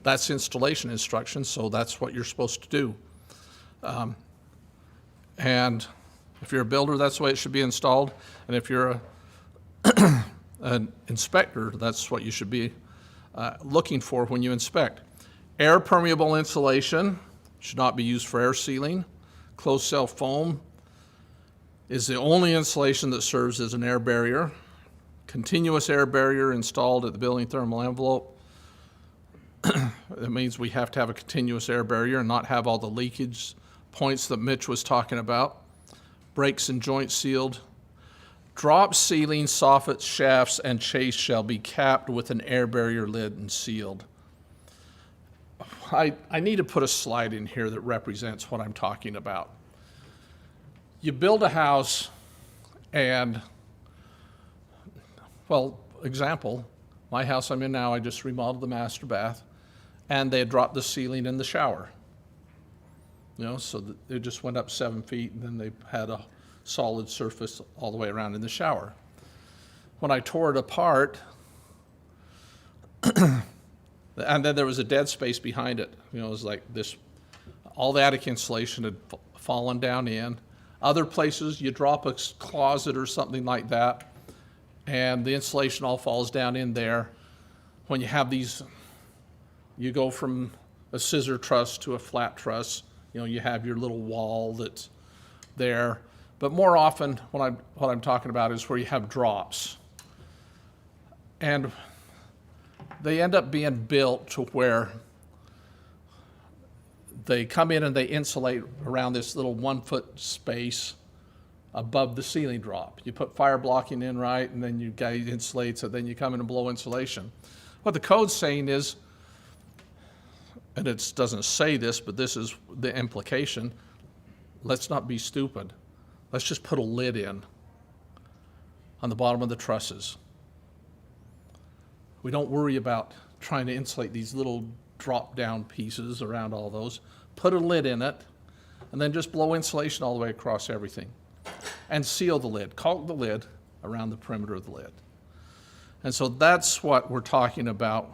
That's installation instructions, so that's what you're supposed to do. And if you're a builder, that's the way it should be installed. And if you're an inspector, that's what you should be looking for when you inspect. Air permeable insulation should not be used for air sealing. Closed cell foam is the only insulation that serves as an air barrier. Continuous air barrier installed at the building thermal envelope. That means we have to have a continuous air barrier and not have all the leakage points that Mitch was talking about. Breaks and joints sealed. Drop ceiling, soffits, shafts, and chase shall be capped with an air barrier lid and sealed. I need to put a slide in here that represents what I'm talking about. You build a house and, well, example, my house I'm in now, I just remodeled the master bath, and they had dropped the ceiling in the shower. You know, so it just went up 7 feet, and then they had a solid surface all the way around in the shower. When I tore it apart, and then there was a dead space behind it. You know, it was like this, all the attic insulation had fallen down in. Other places, you drop a closet or something like that, and the insulation all falls down in there. When you have these, you go from a scissor truss to a flat truss. You know, you have your little wall that's there. But more often, what I'm talking about is where you have drops. And they end up being built to where they come in and they insulate around this little 1 foot space above the ceiling drop. You put fire blocking in right, and then you guys insulate, so then you come in and blow insulation. What the code's saying is, and it doesn't say this, but this is the implication, let's not be stupid. Let's just put a lid in on the bottom of the trusses. We don't worry about trying to insulate these little drop-down pieces around all those. Put a lid in it, and then just blow insulation all the way across everything. And seal the lid, caulk the lid around the perimeter of the lid. And so that's what we're talking about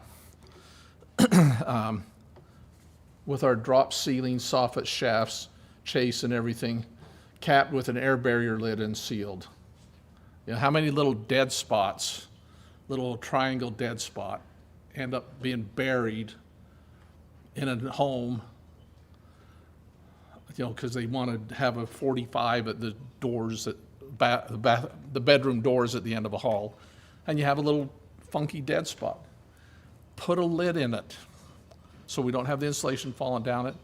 with our drop ceiling, soffit shafts, chase and everything, capped with an air barrier lid and sealed. You know, how many little dead spots, little triangle dead spot, end up being buried in a home, you know, because they want to have a 45 at the doors, the bedroom doors at the end of a hall, and you have a little funky dead spot. Put a lid in it so we don't have the insulation falling down it,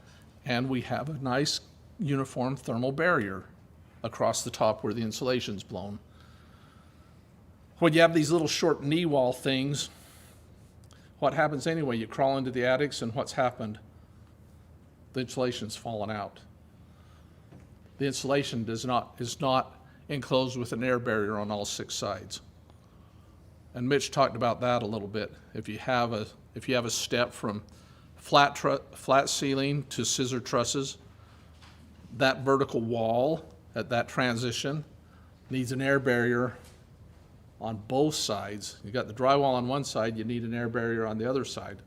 and we have a nice uniform thermal barrier across the top where the insulation's blown. When you have these little short knee wall things, what happens anyway? You crawl into the attics, and what's happened? The insulation's fallen out. The insulation is not enclosed with an air barrier on all 6 sides. And Mitch talked about that a little bit. If you have a step from flat ceiling to scissor trusses, that vertical wall at that transition needs an air barrier on both sides. You got the drywall on one side, you need an air barrier on the other side.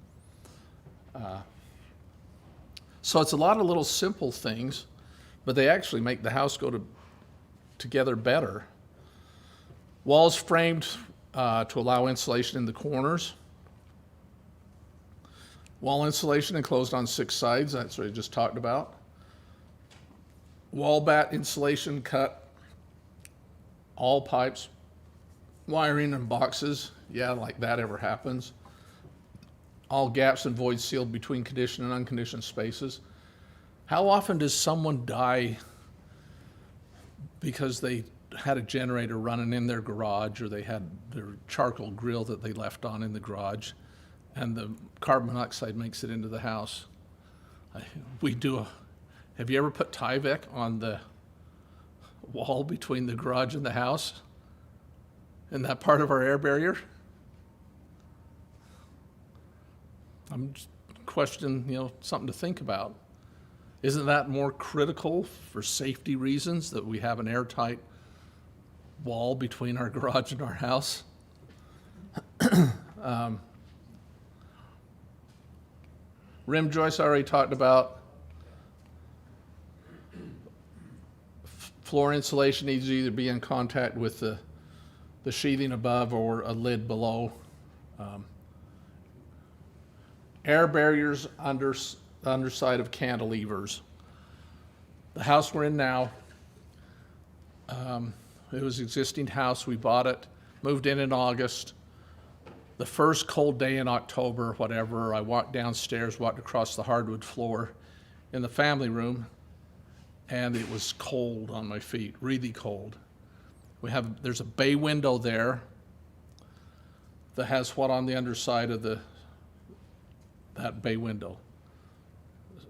So it's a lot of little simple things, but they actually make the house go together better. Walls framed to allow insulation in the corners. Wall insulation enclosed on 6 sides, that's what I just talked about. Wall bat insulation cut, all pipes, wiring and boxes, yeah, like that ever happens. All gaps and voids sealed between conditioned and unconditioned spaces. How often does someone die because they had a generator running in their garage, or they had their charcoal grill that they left on in the garage, and the carbon monoxide makes it into the house. Have you ever put Tyvek on the wall between the garage and the house? In that part of our air barrier? I'm just questioning, something to think about. Isn't that more critical for safety reasons, that we have an airtight wall between our garage and our house? Rim joists I already talked about. Floor insulation needs to either be in contact with the sheathing above or a lid below. Air barriers underside of cantilevers. The house we're in now, it was an existing house. We bought it, moved in August. The first cold day in October, whatever, I walked downstairs, walked across the hardwood floor in the family room, and it was cold on my feet, really cold. There's a bay window there that has what on the underside of that bay window?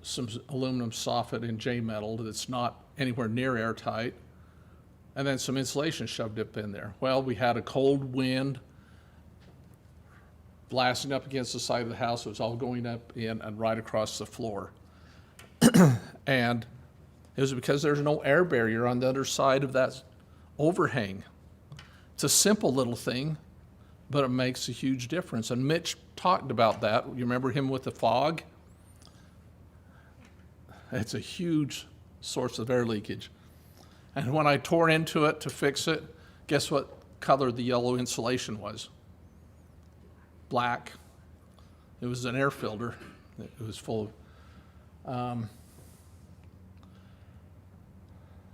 Some aluminum soffit in J metal that's not anywhere near airtight, and then some insulation shoved up in there. Well, we had a cold wind blasting up against the side of the house. It was all going up in and right across the floor. And it was because there's no air barrier on the other side of that overhang. It's a simple little thing, but it makes a huge difference. And Mitch talked about that. You remember him with the fog? It's a huge source of air leakage. And when I tore into it to fix it, guess what color the yellow insulation was? Black. It was an air filter. It was full of...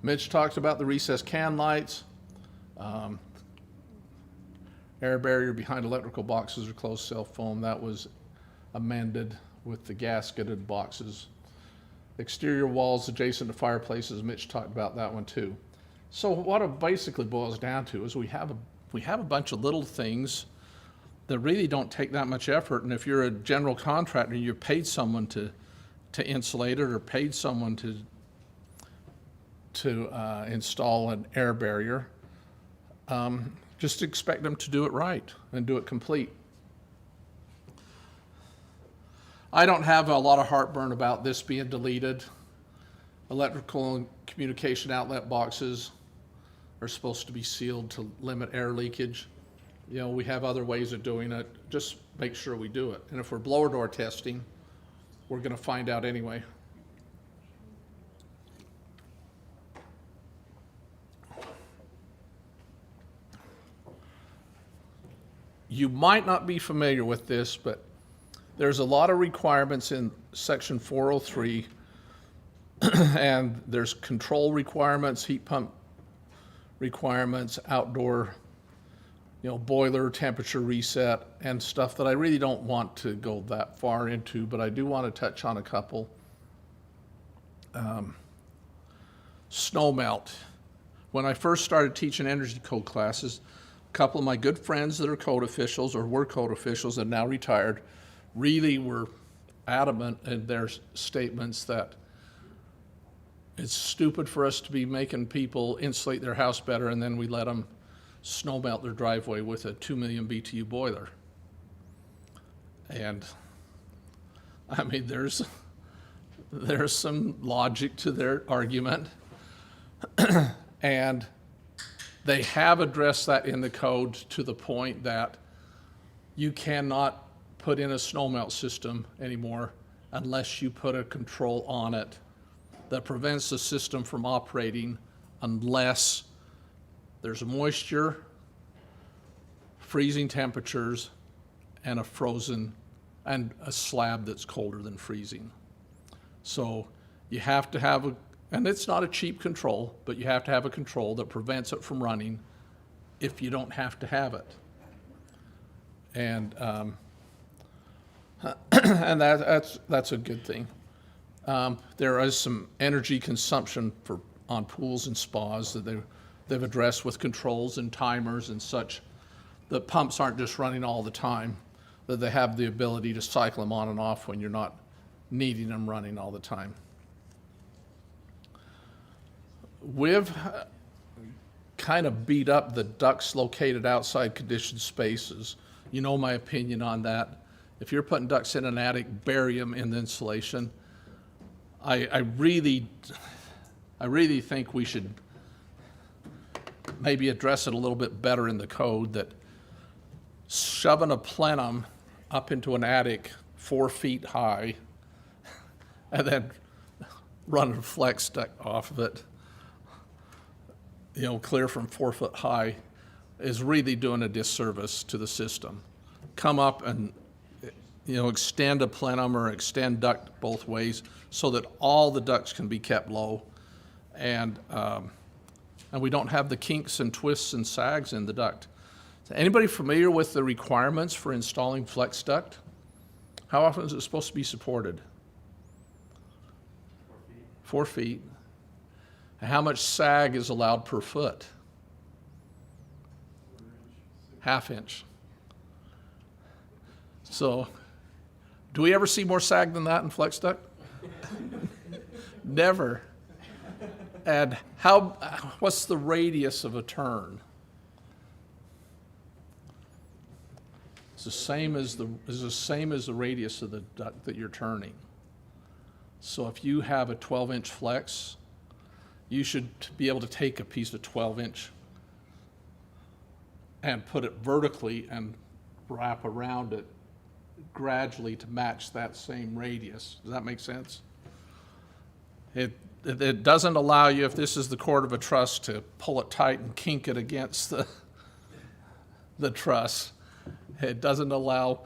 Mitch talked about the recessed can lights. Air barrier behind electrical boxes or closed cell foam. That was amended with the gasketed boxes. Exterior walls adjacent to fireplaces. Mitch talked about that one too. So what it basically boils down to is we have a bunch of little things that really don't take that much effort. And if you're a general contractor and you paid someone to insulate it, or paid someone to install an air barrier, just expect them to do it right and do it complete. I don't have a lot of heartburn about this being deleted. Electrical and communication outlet boxes are supposed to be sealed to limit air leakage. We have other ways of doing it. Just make sure we do it. And if we're blower door testing, we're going to find out anyway. You might not be familiar with this, but there's a lot of requirements in Section 403, and there's control requirements, heat pump requirements, outdoor, boiler temperature reset, and stuff that I really don't want to go that far into, but I do want to touch on a couple. Snow melt. When I first started teaching energy code classes, a couple of my good friends that are code officials or were code officials and now retired really were adamant in their statements that it's stupid for us to be making people insulate their house better and then we let them snow melt their driveway with a 2 million BTU boiler. And I mean, there's some logic to their argument. And they have addressed that in the code to the point that you cannot put in a snow melt system anymore unless you put a control on it that prevents the system from operating unless there's moisture, freezing temperatures, and a slab that's colder than freezing. So you have to have and it's not a cheap control, but you have to have a control that prevents it from running if you don't have to have it. And and that's a good thing. There is some energy consumption for on pools and spas that they've addressed with controls and timers and such. The pumps aren't just running all the time, that they have the ability to cycle them on and off when you're not needing them running all the time. We've kind of beat up the ducts located outside conditioned spaces. You know my opinion on that. If you're putting ducts in an attic, bury them in the insulation. I really think we should maybe address it a little bit better in the code, that shoving a plenum up into an attic 4 feet high and then running a flex duct off of it, clear from 4 foot high, is really doing a disservice to the system. Come up and, extend a plenum or extend duct both ways so that all the ducts can be kept low, and we don't have the kinks and twists and sags in the duct. Is anybody familiar with the requirements for installing flex duct? How often is it supposed to be supported? 4 feet. And how much sag is allowed per foot? ½ inch. So, do we ever see more sag than that in flex duct? Never. And what's the radius of a turn? It's the same as the radius of the duct that you're turning. So if you have a 12-inch flex, you should be able to take a piece of 12-inch and put it vertically and wrap around it gradually to match that same radius. Does that make sense? It doesn't allow you, if this is the cord of a truss, to pull it tight and kink it against the truss. It doesn't allow.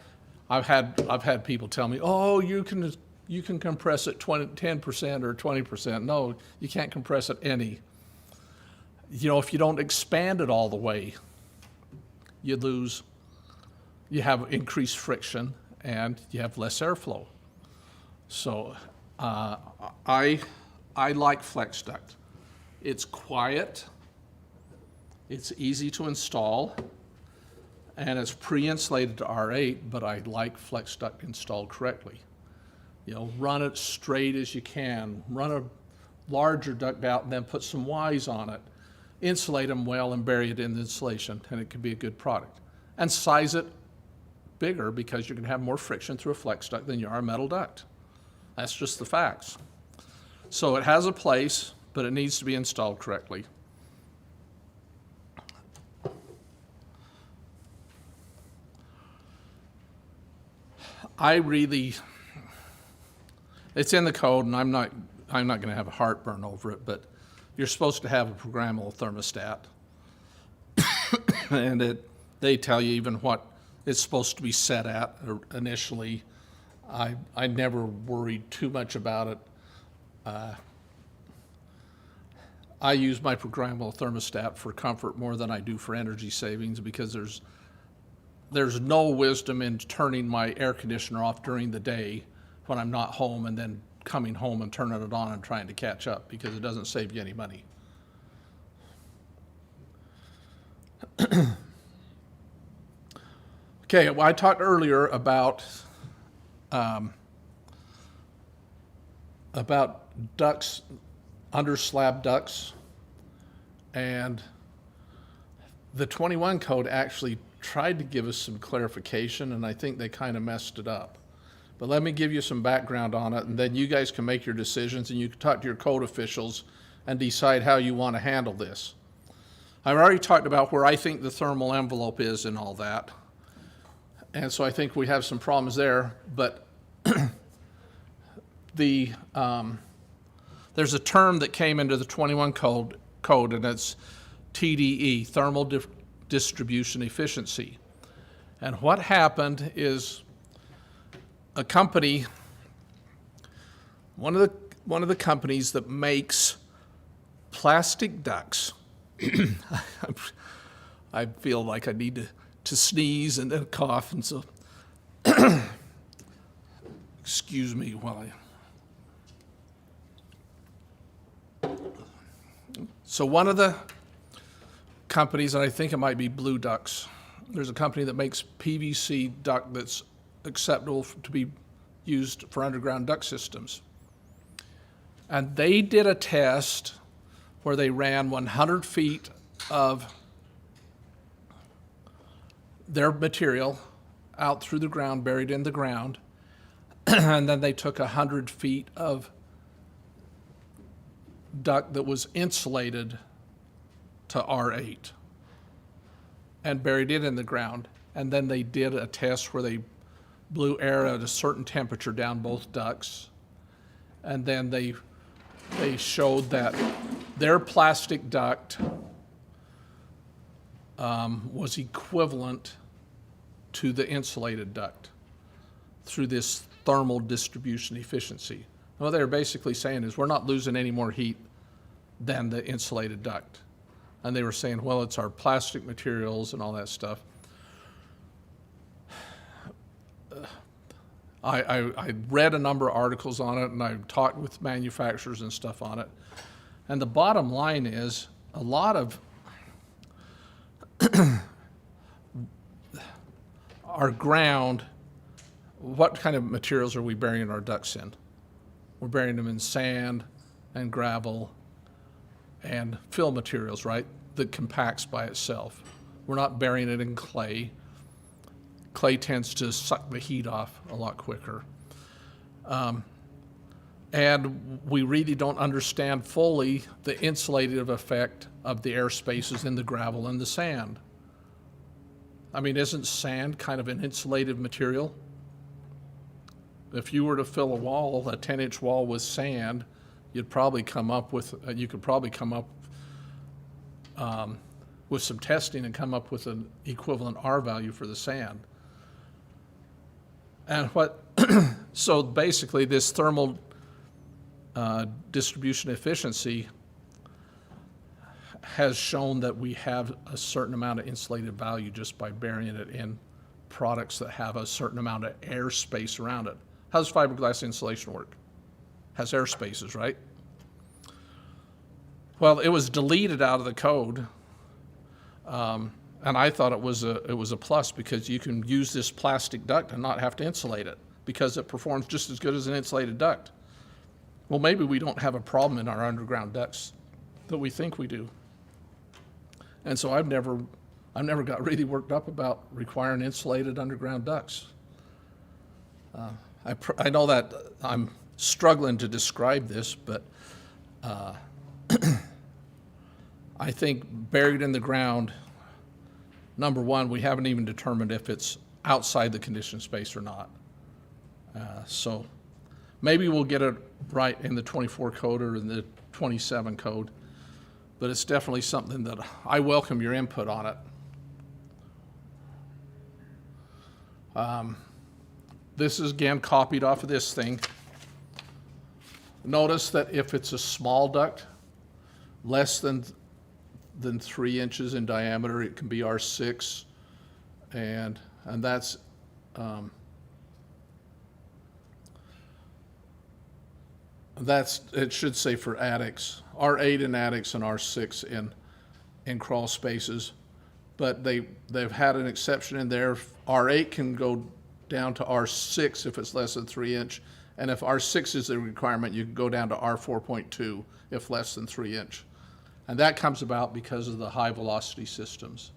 I've had people tell me, "Oh, you can compress it 10% or 20%." No, you can't compress it any. If you don't expand it all the way, you have increased friction and you have less airflow. So I like flex duct. It's quiet, it's easy to install, and it's pre-insulated to R8, but I like flex duct installed correctly. Run it straight as you can. Run a larger duct out and then put some Ys on it. Insulate them well and bury it in the insulation, and it can be a good product. And size it bigger, because you're going to have more friction through a flex duct than you are a metal duct. That's just the facts. So it has a place, but it needs to be installed correctly. It's in the code, and I'm not going to have a heartburn over it, but you're supposed to have a programmable thermostat. And they tell you even what it's supposed to be set at initially. I never worried too much about it. I use my programmable thermostat for comfort more than I do for energy savings, because there's no wisdom in turning my air conditioner off during the day when I'm not home and then coming home and turning it on and trying to catch up, because it doesn't save you any money. Okay, well, I talked earlier about ducts, under slab ducts, and the 21 code actually tried to give us some clarification, and I think they kind of messed it up. But let me give you some background on it, and then you guys can make your decisions, and you can talk to your code officials and decide how you want to handle this. I've already talked about where I think the thermal envelope is and all that, and so I think we have some problems there, but there's a term that came into the 21 code, and it's TDE, thermal distribution efficiency. And what happened is a company, one of the companies that makes plastic ducts, I feel like I need to sneeze and then cough, and so excuse me while So one of the companies, and I think it might be Blue Ducts, there's a company that makes PVC duct that's acceptable to be used for underground duct systems. And they did a test where they ran 100 feet of their material out through the ground, buried in the ground, and then they took 100 feet of duct that was insulated to R8 and buried it in the ground. And then they did a test where they blew air at a certain temperature down both ducts. And then they showed that their plastic duct was equivalent to the insulated duct through this thermal distribution efficiency. What they're basically saying is we're not losing any more heat than the insulated duct. And they were saying, well, it's our plastic materials and all that stuff. I read a number of articles on it, and I talked with manufacturers and stuff on it. And the bottom line is a lot of our ground, what kind of materials are we burying our ducts in? We're burying them in sand and gravel and fill materials, right, that compacts by itself. We're not burying it in clay. Clay tends to suck the heat off a lot quicker. And we really don't understand fully the insulative effect of the air spaces in the gravel and the sand. I mean, isn't sand kind of an insulative material? If you were to fill a wall, a 10-inch wall with sand, you'd probably come up with, you could probably come up with some testing and come up with an equivalent R value for the sand. And so basically this thermal distribution efficiency has shown that we have a certain amount of insulated value just by burying it in products that have a certain amount of air space around it. How does fiberglass insulation work? Has air spaces, right? Well, it was deleted out of the code, and I thought it was a plus because you can use this plastic duct and not have to insulate it because it performs just as good as an insulated duct. Well, maybe we don't have a problem in our underground ducts that we think we do. And so I've never got really worked up about requiring insulated underground ducts. I know that I'm struggling to describe this, but I think buried in the ground, number one, we haven't even determined if it's outside the conditioned space or not. So maybe we'll get it right in the 24 code or in the 27 code, but it's definitely something that I welcome your input on it. This is again copied off of this thing. Notice that if it's a small duct, less than 3 inches in diameter, it can be R6, and that's it should say for attics, R8 in attics and R6 in crawl spaces, but they've had an exception in there. R8 can go down to R6 if it's less than 3 inch, and if R6 is the requirement, you can go down to R4.2 if less than 3 inch. And that comes about because of the high velocity systems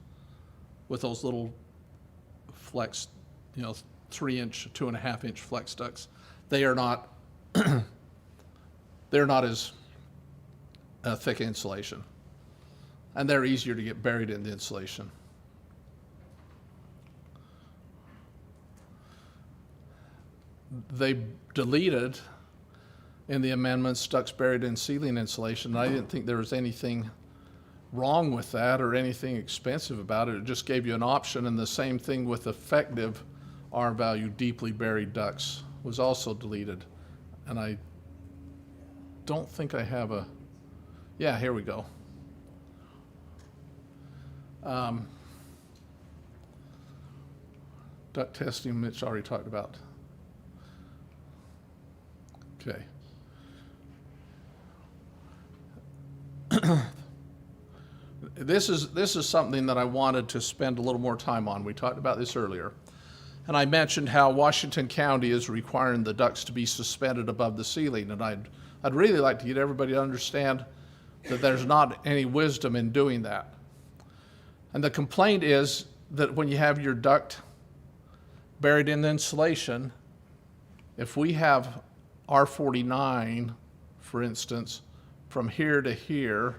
with those little flex, 3 inch, 2.5 inch flex ducts. They are not, they're not as thick insulation, and they're easier to get buried in the insulation. They deleted in the amendments ducts buried in ceiling insulation. I didn't think there was anything wrong with that or anything expensive about it. It just gave you an option, and the same thing with effective R value deeply buried ducts was also deleted. And I don't think I have a, yeah, here we go. Duct testing, Mitch already talked about. Okay. this is something that I wanted to spend a little more time on. We talked about this earlier. And I mentioned how Washington County is requiring the ducts to be suspended above the ceiling. And I'd really like to get everybody to understand that there's not any wisdom in doing that. And the complaint is that when you have your duct buried in the insulation, if we have R49, for instance, from here to here,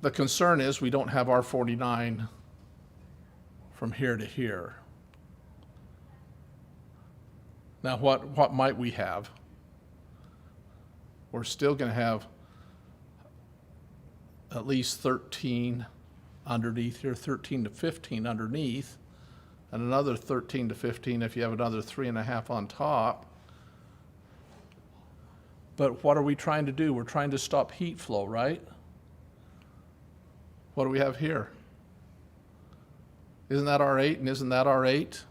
the concern is we don't have R49 from here to here. Now, what might we have? We're still going to have at least 13 underneath here, 13 to 15 underneath, and another 13 to 15 if you have another 3.5 on top. But what are we trying to do? We're trying to stop heat flow, right? What do we have here? Isn't that R8 and isn't that R8?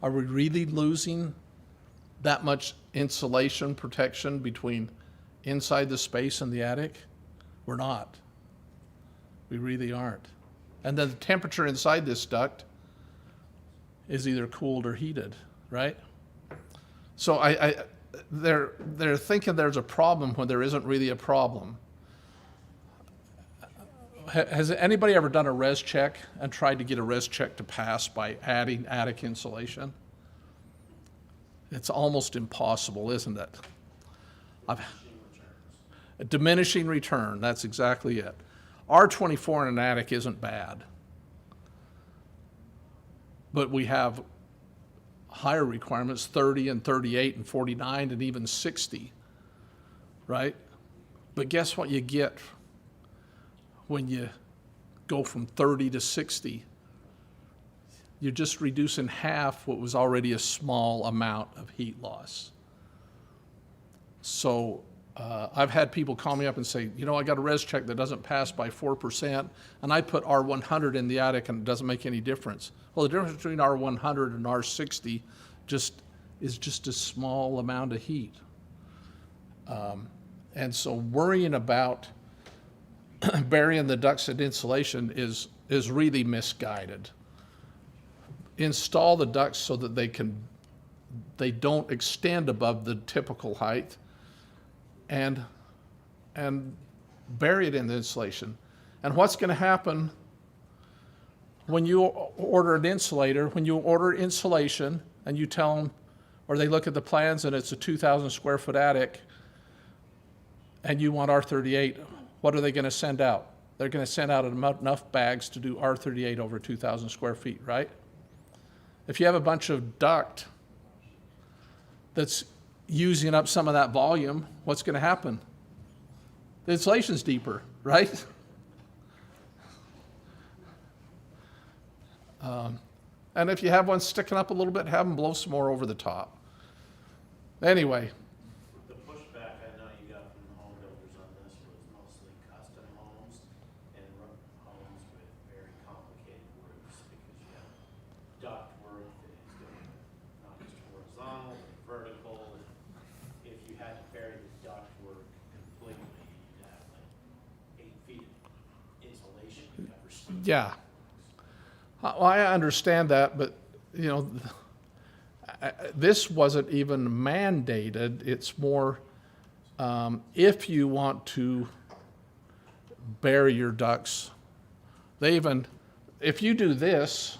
Are we really losing that much insulation protection between inside the space and the attic? We're not. We really aren't. And then the temperature inside this duct is either cooled or heated, right? So they're thinking there's a problem when there isn't really a problem. Has anybody ever done a res check and tried to get a res check to pass by adding attic insulation? It's almost impossible, isn't it? A diminishing return, that's exactly it. R24 in an attic isn't bad. But we have higher requirements, 30 and 38 and 49 and even 60, right? But guess what you get when you go from 30 to 60? You're just reducing half what was already a small amount of heat loss. So I've had people call me up and say, you know, I got a res check that doesn't pass by 4%, and I put R100 in the attic and it doesn't make any difference. Well, the difference between R100 and R60 is just a small amount of heat. And so worrying about burying the ducts in insulation is really misguided. Install the ducts so that they don't extend above the typical height, and bury it in the insulation. And what's going to happen when you order an insulator, when you order insulation and you tell them, or they look at the plans and it's a 2,000 square foot attic and you want R38, what are they going to send out? They're going to send out enough bags to do R38 over 2,000 square feet, right? If you have a bunch of duct that's using up some of that volume, what's going to happen? The insulation's deeper, right? And if you have one sticking up a little bit, have them blow some more over the top. Anyway. The pushback I know you got from the home builders on this was mostly custom homes and homes with very complicated roofs, because you have duct work that is going not just horizontal, but vertical. And if you had to bury the duct work completely, you'd have like 8 feet of insulation to cover steel. Yeah. Well, I understand that, but, you know, this wasn't even mandated. It's more if you want to bury your ducts, if you do this,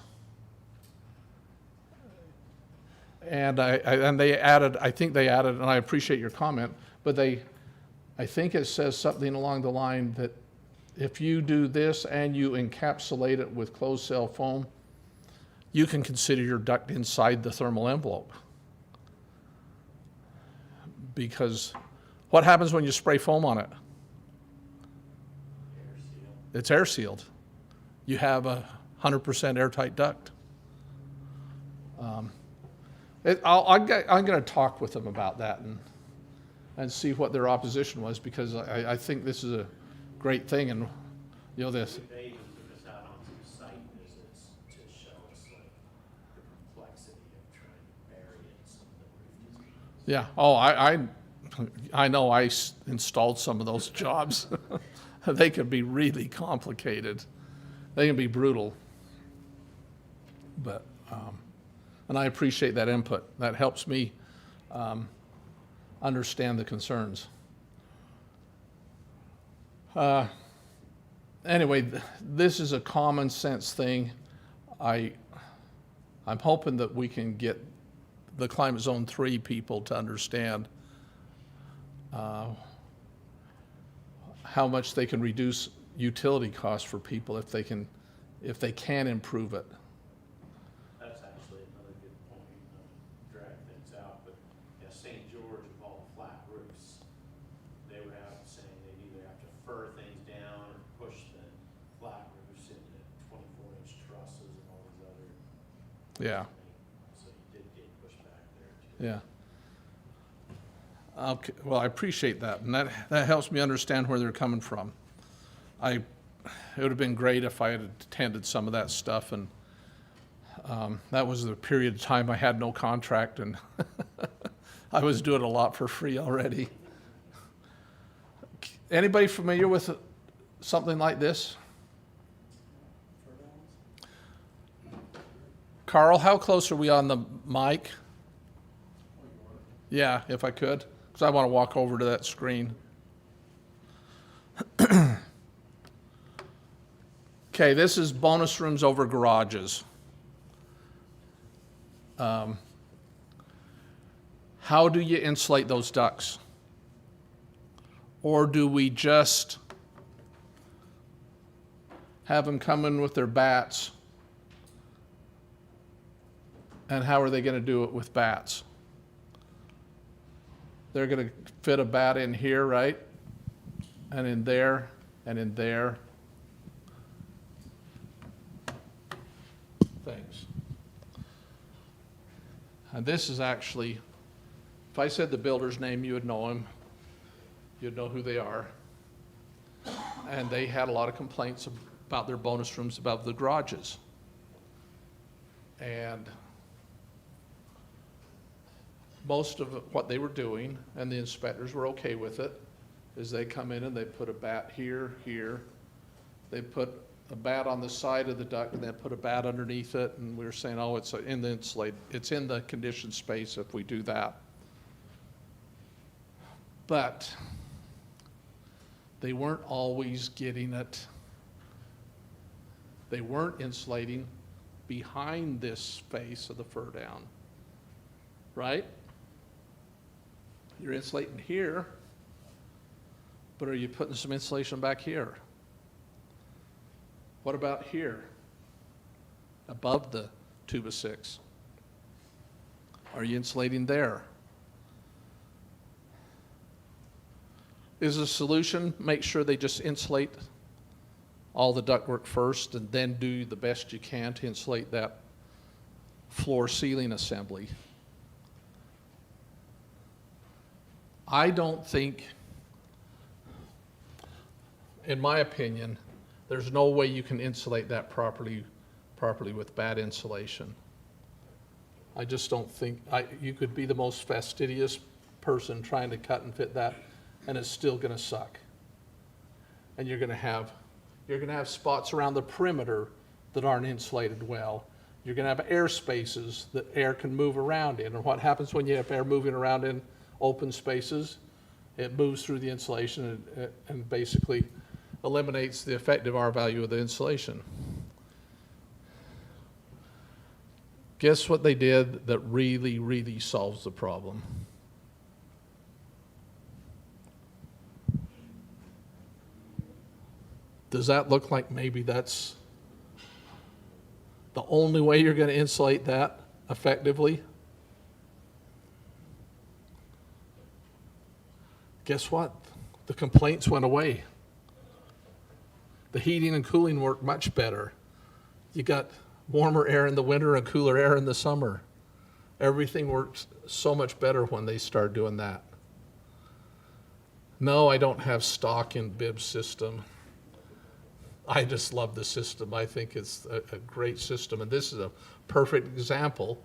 and they added, I think they added, and I appreciate your comment, but I think it says something along the line that if you do this and you encapsulate it with closed cell foam, you can consider your duct inside the thermal envelope. Because what happens when you spray foam on it? Air seal. It's air sealed. You have a 100% airtight duct. I'm going to talk with them about that and see what their opposition was, because I think this is a great thing, and you know this. They even took us out on some site visits to show us like the complexity of trying to bury it in some of the roof designs. Yeah. Oh, I know I installed some of those jobs. They can be really complicated. They can be brutal. But, and I appreciate that input. That helps me understand the concerns. Anyway, this is a common sense thing. I'm hoping that we can get the Climate Zone 3 people to understand how much they can reduce utility costs for people if they can improve it. That's actually another good point, drag things out, but yeah, St. George with all the flat roofs, they were out saying they'd either have to fur things down or push the flat roofs into 24-inch trusses and all these other. Yeah. So you did get pushback there too. Yeah. Okay, well, I appreciate that, and that helps me understand where they're coming from. It would have been great if I had attended some of that stuff, and that was the period of time I had no contract, and I was doing a lot for free already. Anybody familiar with something like this? Carl, how close are we on the mic? Yeah, if I could, because I want to walk over to that screen. Okay, this is bonus rooms over garages. How do you insulate those ducts? Or do we just have them come in with their bats? And how are they going to do it with bats? They're going to fit a bat in here, right? And in there, and in there. Thanks. And this is actually, if I said the builder's name, you would know him. You'd know who they are. And they had a lot of complaints about their bonus rooms above the garages. And most of what they were doing, and the inspectors were okay with it, is they come in and they put a bat here, here. They put a bat on the side of the duct and then put a bat underneath it, and we were saying, oh, it's in the insulated, it's in the conditioned space if we do that. But they weren't always getting it. They weren't insulating behind this space of the fur down, right? You're insulating here, but are you putting some insulation back here? What about here, above the 2x6? Are you insulating there? Is the solution make sure they just insulate all the ductwork first and then do the best you can to insulate that floor ceiling assembly? I don't think, in my opinion, there's no way you can insulate that properly with bad insulation. I just don't think, you could be the most fastidious person trying to cut and fit that, and it's still gonna suck. And you're gonna have spots around the perimeter that aren't insulated well. You're gonna have air spaces that air can move around in. And what happens when you have air moving around in open spaces? It moves through the insulation and basically eliminates the effective R value of the insulation. Guess what they did that really, really solves the problem? Does that look like maybe that's the only way you're going to insulate that effectively? Guess what? The complaints went away. The heating and cooling worked much better. You got warmer air in the winter and cooler air in the summer. Everything works so much better when they start doing that. No, I don't have stock in Bib's system. I just love the system. I think it's a great system, and this is a perfect example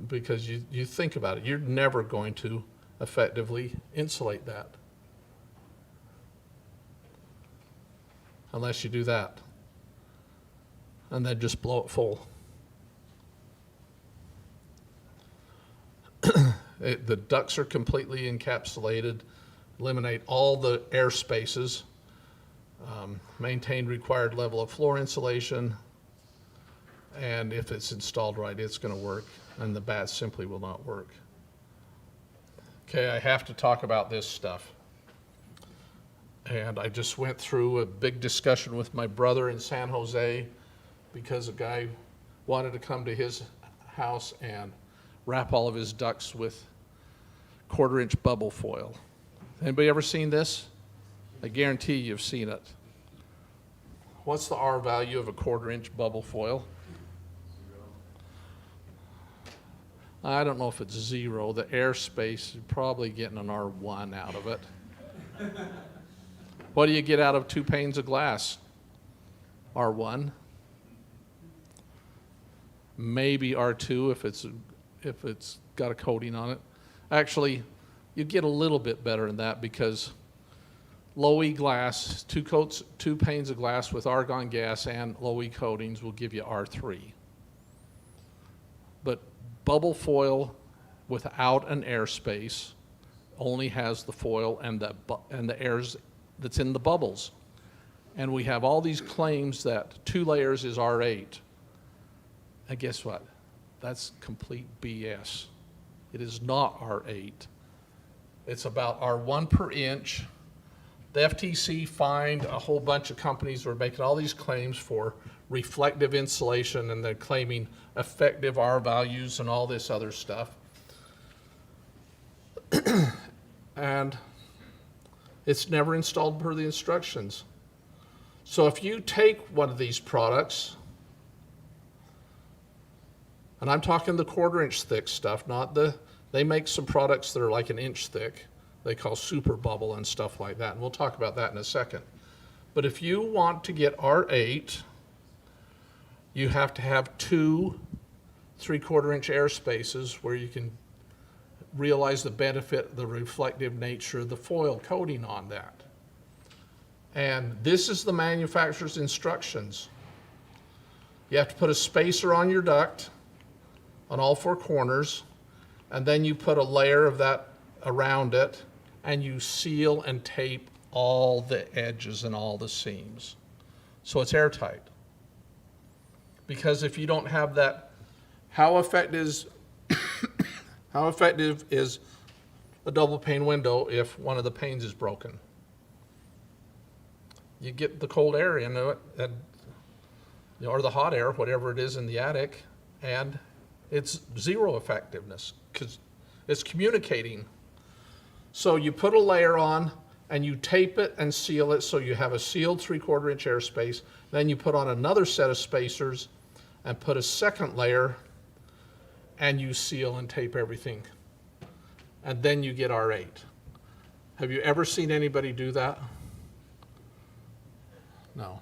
because you think about it, you're never going to effectively insulate that unless you do that and then just blow it full. The ducts are completely encapsulated, eliminate all the air spaces, maintain required level of floor insulation, and if it's installed right, it's going to work, and the bats simply will not work. Okay, I have to talk about this stuff. And I just went through a big discussion with my brother in San Jose because a guy wanted to come to his house and wrap all of his ducts with 1/4-inch bubble foil. Anybody ever seen this? I guarantee you've seen it. What's the R value of a 1/4-inch bubble foil? I don't know if it's 0. The airspace, you're probably getting an R1 out of it. What do you get out of 2 panes of glass? R1. Maybe R2 if it's got a coating on it. Actually, you get a little bit better than that because low E glass, 2 panes of glass with argon gas and low E coatings will give you R3. But bubble foil without an airspace only has the foil and the airs that's in the bubbles. And we have all these claims that 2 layers is R8. And guess what? That's complete BS. It is not R8. It's about R1 per inch. The FTC fined a whole bunch of companies who are making all these claims for reflective insulation, and they're claiming effective R values and all this other stuff. And it's never installed per the instructions. So if you take one of these products, and I'm talking the 1/4-inch thick stuff, not they make some products that are like 1 inch thick. They call super bubble and stuff like that, and we'll talk about that in a second. But if you want to get R8, you have to have 2 3/4-inch air spaces where you can realize the benefit, the reflective nature of the foil coating on that. And this is the manufacturer's instructions. You have to put a spacer on your duct on all 4 corners, and then you put a layer of that around it, and you seal and tape all the edges and all the seams. So it's airtight. Because if you don't have that, how effective is a double pane window if one of the panes is broken? You get the cold air into it, and, or the hot air, whatever it is in the attic, and it's 0 effectiveness because it's communicating. So you put a layer on and you tape it and seal it so you have a sealed 3/4-inch airspace. Then you put on another set of spacers and put a second layer, and you seal and tape everything. And then you get R8. Have you ever seen anybody do that? No.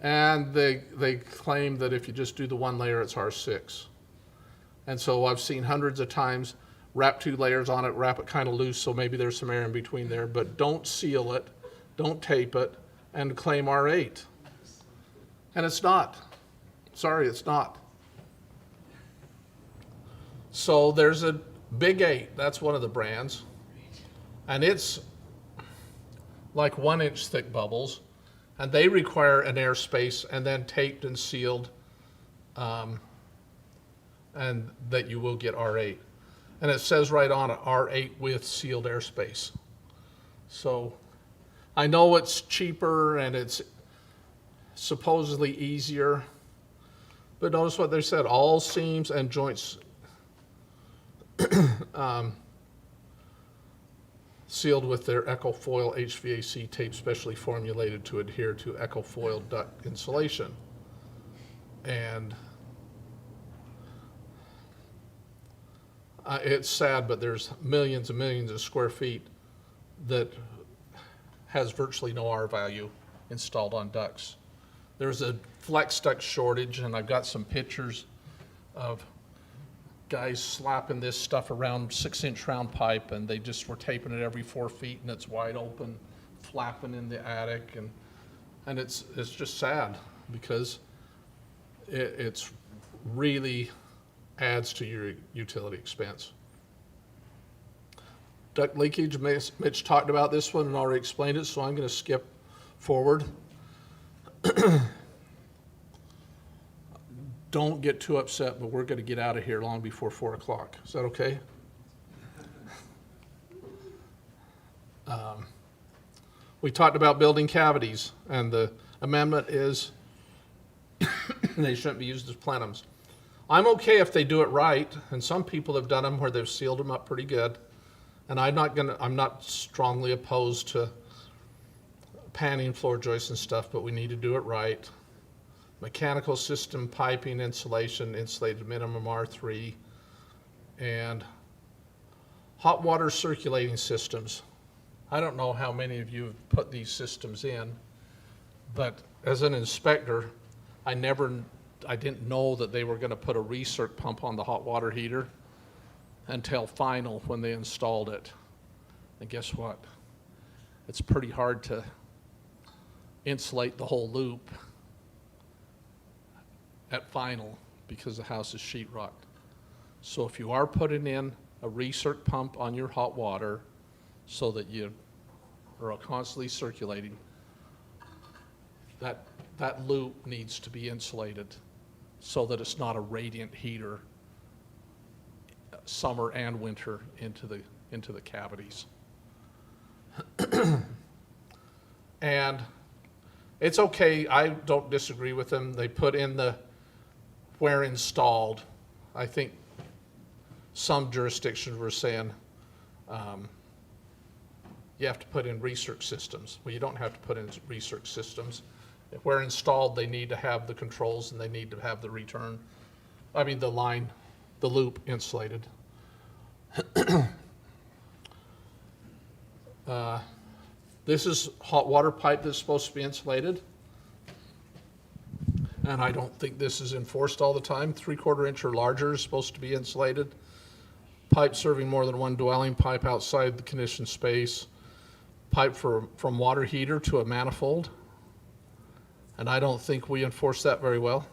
And they claim that if you just do the 1 layer, it's R6. And so I've seen hundreds of times wrap 2 layers on it, wrap it kind of loose so maybe there's some air in between there, but don't seal it, don't tape it, and claim R8. And it's not. Sorry, it's not. So there's a Big 8, that's one of the brands, and it's like 1-inch thick bubbles, and they require an airspace and then taped and sealed, and that you will get R8. And it says right on it, R8 with sealed airspace. So I know it's cheaper and it's supposedly easier, but notice what they said, all seams and joints sealed with their EcoFoil HVAC tape specially formulated to adhere to EcoFoil duct insulation. And it's sad, but there's millions and millions of square feet that has virtually no R value installed on ducts. There's a flex duct shortage, and I've got some pictures of guys slapping this stuff around 6-inch round pipe, and they just were taping it every 4 feet, and it's wide open, flapping in the attic, and it's just sad because it's really adds to your utility expense. Duct leakage, Mitch talked about this one and already explained it, so I'm going to skip forward. Don't get too upset, but we're going to get out of here long before 4 o'clock. Is that okay? We talked about building cavities, and the amendment is they shouldn't be used as plenums. I'm okay if they do it right, and some people have done them where they've sealed them up pretty good. And I'm not strongly opposed to panning, floor joists and stuff, but we need to do it right. Mechanical system, piping, insulation, insulated minimum R3, and hot water circulating systems. I don't know how many of you have put these systems in, but as an inspector, I didn't know that they were going to put a recirc pump on the hot water heater until final when they installed it. And guess what? It's pretty hard to insulate the whole loop at final because the house is sheetrocked. So if you are putting in a recirc pump on your hot water so that you are constantly circulating, that loop needs to be insulated so that it's not a radiant heater summer and winter into the cavities. And it's okay, I don't disagree with them. They put in the where installed. I think some jurisdictions were saying you have to put in recirc systems. Well, you don't have to put in recirc systems. Where installed, they need to have the controls and they need to have the loop insulated. This is hot water pipe that's supposed to be insulated. And I don't think this is enforced all the time. 3/4 inch or larger is supposed to be insulated. Pipe serving more than one dwelling, pipe outside the conditioned space, pipe from water heater to a manifold. And I don't think we enforce that very well.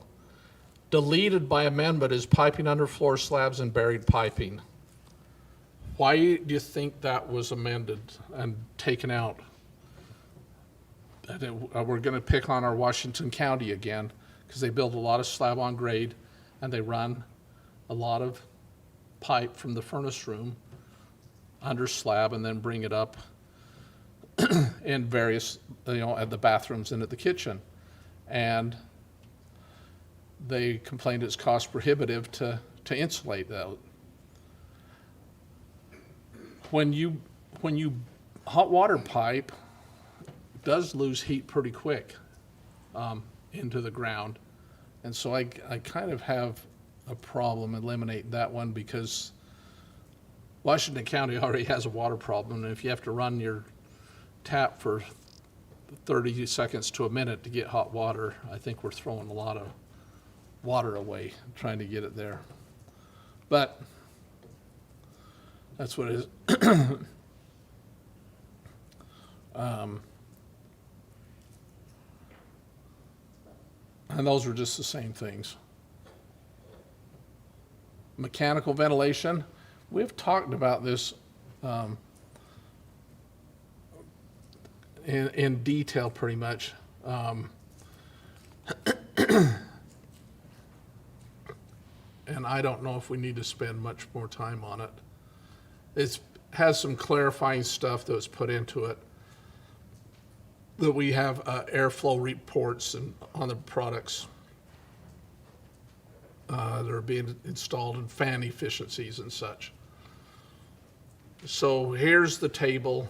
Deleted by amendment is piping under floor slabs and buried piping. Why do you think that was amended and taken out? We're going to pick on our Washington County again because they build a lot of slab on grade and they run a lot of pipe from the furnace room under slab and then bring it up in various, at the bathrooms and at the kitchen. And they complained it's cost prohibitive to insulate that. When you hot water pipe does lose heat pretty quick into the ground, and so I kind of have a problem eliminating that one because Washington County already has a water problem, and if you have to run your tap for 30 seconds to a minute to get hot water, I think we're throwing a lot of water away trying to get it there. But that's what it is. And those were just the same things. Mechanical ventilation, we've talked about this in detail pretty much. And I don't know if we need to spend much more time on it. It has some clarifying stuff that was put into it. That we have airflow reports on the products that are being installed and fan efficiencies and such. So here's the table.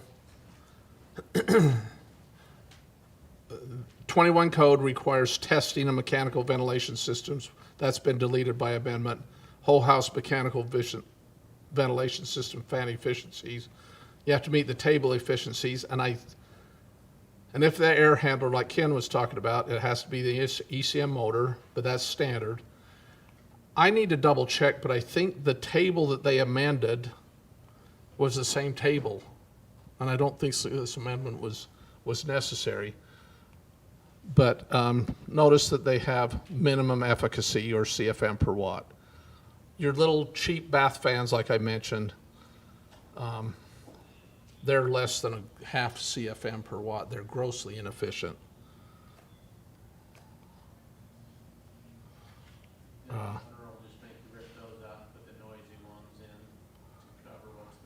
21 code requires testing of mechanical ventilation systems. That's been deleted by amendment. Whole house mechanical ventilation system fan efficiencies. You have to meet the table efficiencies, and if the air handler, like Ken was talking about, it has to be the ECM motor, but that's standard. I need to double check, but I think the table that they amended was the same table. And I don't think this amendment was necessary. But notice that they have minimum efficacy, or CFM per watt. Your little cheap bath fans, like I mentioned, they're less than a half CFM per watt. They're grossly inefficient. Or just make you rip those out and put the noisy ones in to cover what's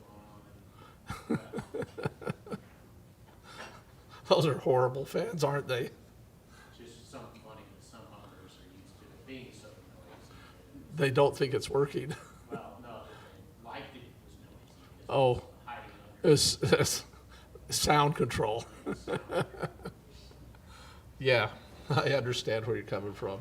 going on. Those are horrible fans, aren't they? Just something funny that some owners are used to it being so noisy. They don't think it's working. Well, no, they liked it was noisy. Oh, Hiding under. it's sound control. Yeah, I understand where you're coming from.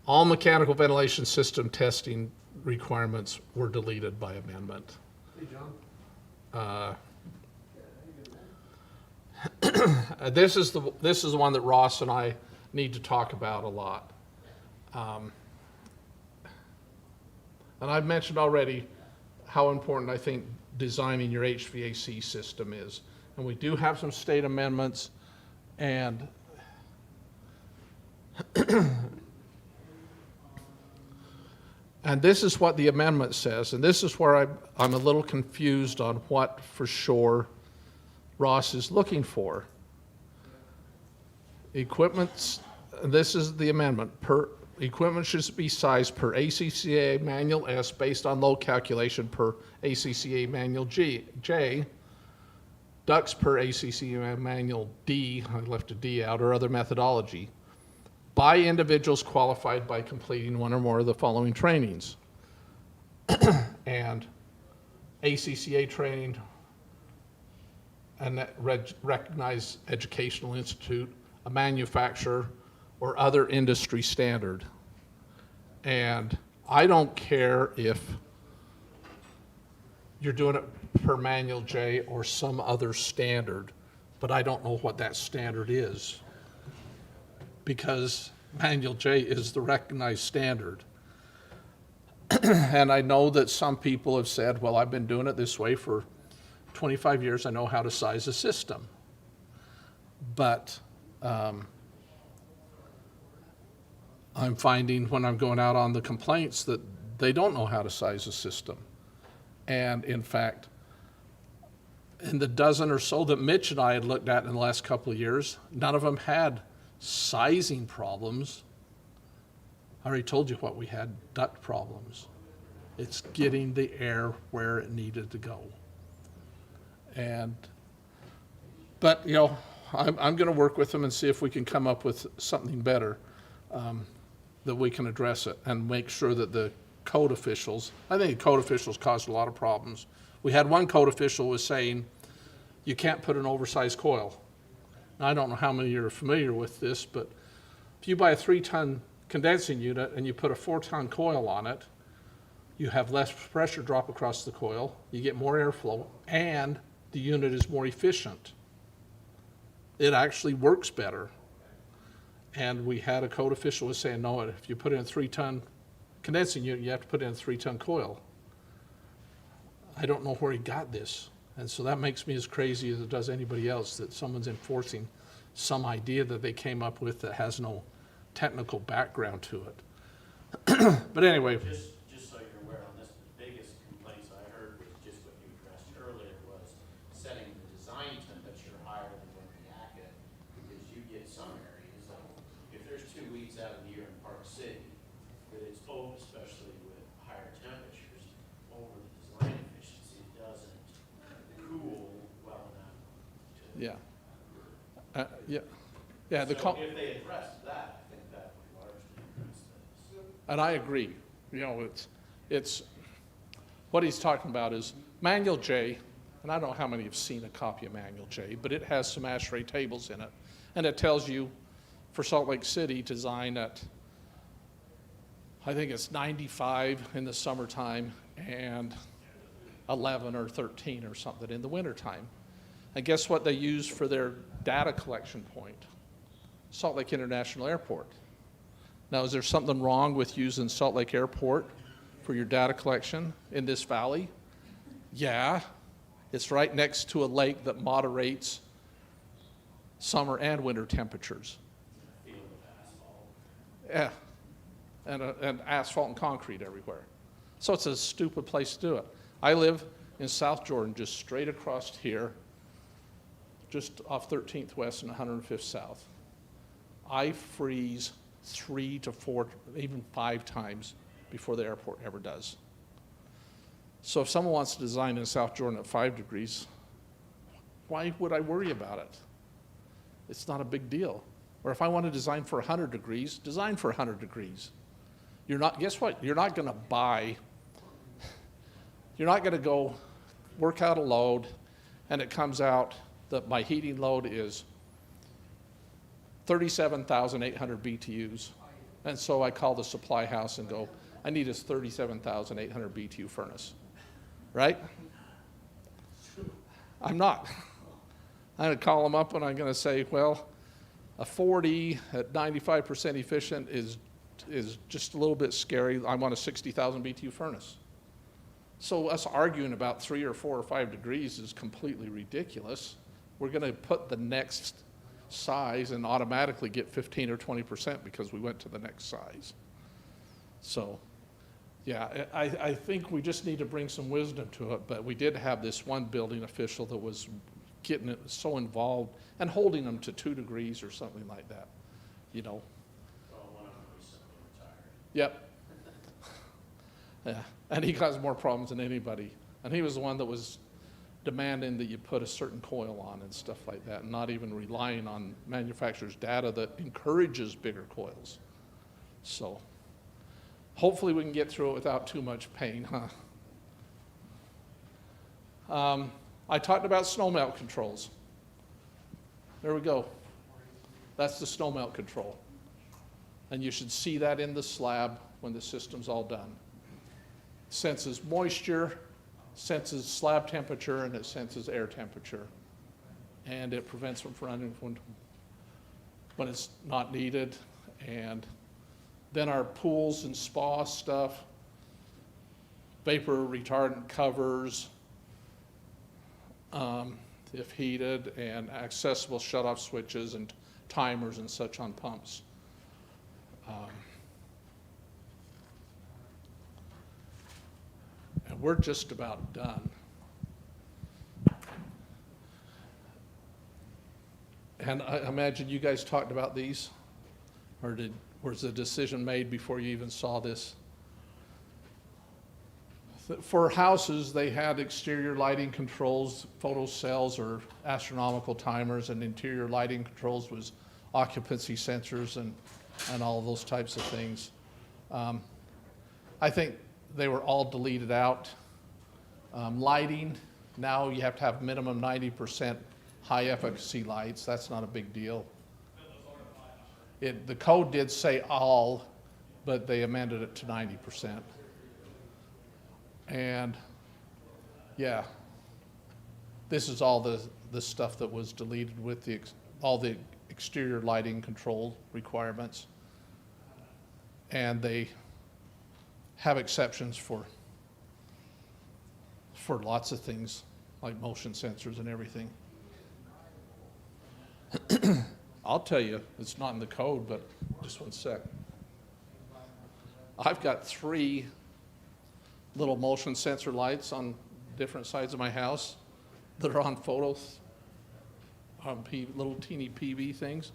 All mechanical ventilation system testing requirements were deleted by amendment. Hey, John. This is the one that Ross and I need to talk about a lot. And I've mentioned already how important I think designing your HVAC system is. And we do have some state amendments, and and this is what the amendment says, and this is where I'm a little confused on what for sure Ross is looking for. Equipment's, this is the amendment, equipment should be sized per ACCA Manual S based on load calculation per ACCA Manual J, ducts per ACCA Manual D, I left a D out, or other methodology, by individuals qualified by completing one or more of the following trainings. And ACCA training, and that recognized educational institute, a manufacturer, or other industry standard. And I don't care if you're doing it per Manual J or some other standard, but I don't know what that standard is, because Manual J is the recognized standard. And I know that some people have said, well, I've been doing it this way for 25 years, I know how to size a system. But I'm finding when I'm going out on the complaints that they don't know how to size a system. And in fact, in the dozen or so that Mitch and I had looked at in the last couple of years, none of them had sizing problems. I already told you what we had, duct problems. It's getting the air where it needed to go. But you know, I'm going to work with them and see if we can come up with something better that we can address it and make sure that the code officials, I think code officials caused a lot of problems. We had one code official was saying, you can't put an oversized coil. Now, I don't know how many of you are familiar with this, but if you buy a 3-ton condensing unit and you put a 4-ton coil on it, you have less pressure drop across the coil, you get more airflow, and the unit is more efficient. It actually works better. And we had a code official was saying, no, if you put in a 3-ton condensing unit, you have to put in a 3-ton coil. I don't know where he got this. And so that makes me as crazy as it does anybody else, that someone's enforcing some idea that they came up with that has no technical background to it. But anyway. Just so you're aware on this, the biggest complaints I heard was just what you addressed earlier, was setting the design temperature higher than what the ACA, because you get some areas, like if there's 2 weeks out of the year in Park City, that it's both, especially with higher temperatures, over the design efficiency, it doesn't cool well enough to. Yeah. Yeah. So if they address that, I think that would largely address this. And I agree. You know, it's what he's talking about is Manual J, and I don't know how many have seen a copy of Manual J, but it has some ASHRAE tables in it, and it tells you for Salt Lake City design at, I think it's 95 in the summertime and 11 or 13 or something in the wintertime. And guess what they use for their data collection point? Salt Lake International Airport. Now, is there something wrong with using Salt Lake Airport for your data collection in this valley? Yeah, it's right next to a lake that moderates summer and winter temperatures. Yeah, and asphalt and concrete everywhere. So it's a stupid place to do it. I live in South Jordan, just straight across here, just off 13th West and 105th South. I freeze 3 to 4, even 5 times before the airport ever does. So if someone wants to design in South Jordan at 5 degrees, why would I worry about it? It's not a big deal. Or if I want to design for 100 degrees, design for 100 degrees. You're not, guess what? You're not going to go work out a load and it comes out that my heating load is 37,800 BTUs. And so I call the supply house and go, I need a 37,800 BTU furnace, right? I'm not. I'm going to call them up and I'm going to say, well, a 40 at 95% efficient is just a little bit scary. I want a 60,000 BTU furnace. So us arguing about 3 or 4 or 5 degrees is completely ridiculous. We're going to put the next size and automatically get 15 or 20% because we went to the next size. So, yeah, I think we just need to bring some wisdom to it, but we did have this one building official that was getting it so involved and holding them to 2 degrees or something like that, you know. Well, one of them recently retired. Yep. Yeah, and he caused more problems than anybody. And he was the one that was demanding that you put a certain coil on and stuff like that, and not even relying on manufacturers' data that encourages bigger coils. So hopefully we can get through it without too much pain, huh? I talked about snowmelt controls. There we go. That's the snowmelt control. And you should see that in the slab when the system's all done. Senses moisture, senses slab temperature, and it senses air temperature. And it prevents them from running when it's not needed. And then our pools and spa stuff, vapor retardant covers, if heated, and accessible shut-off switches and timers and such on pumps. And we're just about done. And I imagine you guys talked about these, or was the decision made before you even saw this? For houses, they had exterior lighting controls, photo cells or astronomical timers, and interior lighting controls was occupancy sensors and all of those types of things. I think they were all deleted out. Lighting, now you have to have minimum 90% high efficacy lights. That's not a big deal. The code did say all, but they amended it to 90%. And yeah, this is all the stuff that was deleted with all the exterior lighting control requirements. And they have exceptions for lots of things like motion sensors and everything. I'll tell you, it's not in the code, but just one sec. I've got 3 little motion sensor lights on different sides of my house that are on photos, little teeny PV things.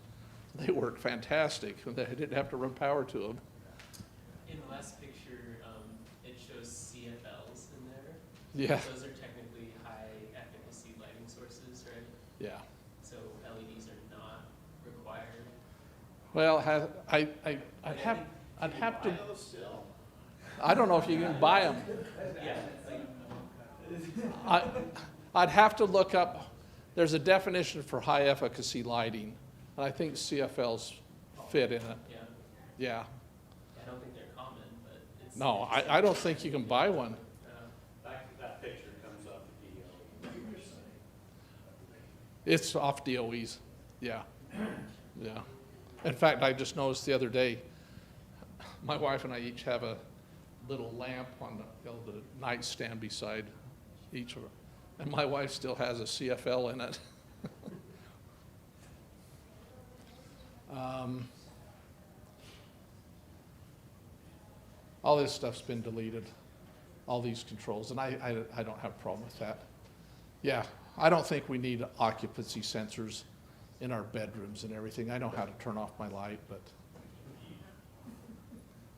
They work fantastic. I didn't have to run power to them. In the last picture, it shows CFLs in there. Yeah. Those are technically high efficacy lighting sources, right? Yeah. So LEDs are not required. Well, I'd have to. I don't know if you can buy them. Yeah. I'd have to look up. There's a definition for high efficacy lighting, and I think CFLs fit in it. Yeah. Yeah. I don't think they're common, but it's. No, I don't think you can buy one. That picture comes off the DOE. It's off DOEs. Yeah. Yeah. In fact, I just noticed the other day, my wife and I each have a little lamp on the nightstand beside each of them. And my wife still has a CFL in it. All this stuff's been deleted, all these controls, and I don't have a problem with that. Yeah, I don't think we need occupancy sensors in our bedrooms and everything. I know how to turn off my light, but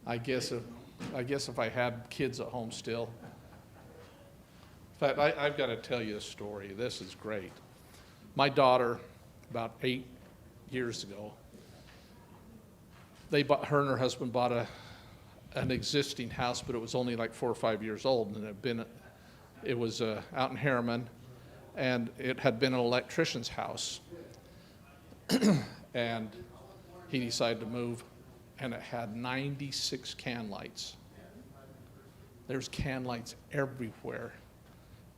I guess if I had kids at home still. In fact, I've got to tell you a story. This is great. My daughter, about 8 years ago, her and her husband bought an existing house, but it was only like 4 or 5 years old, and it was out in Harriman, and it had been an electrician's house. And he decided to move, and it had 96 can lights. There's can lights everywhere.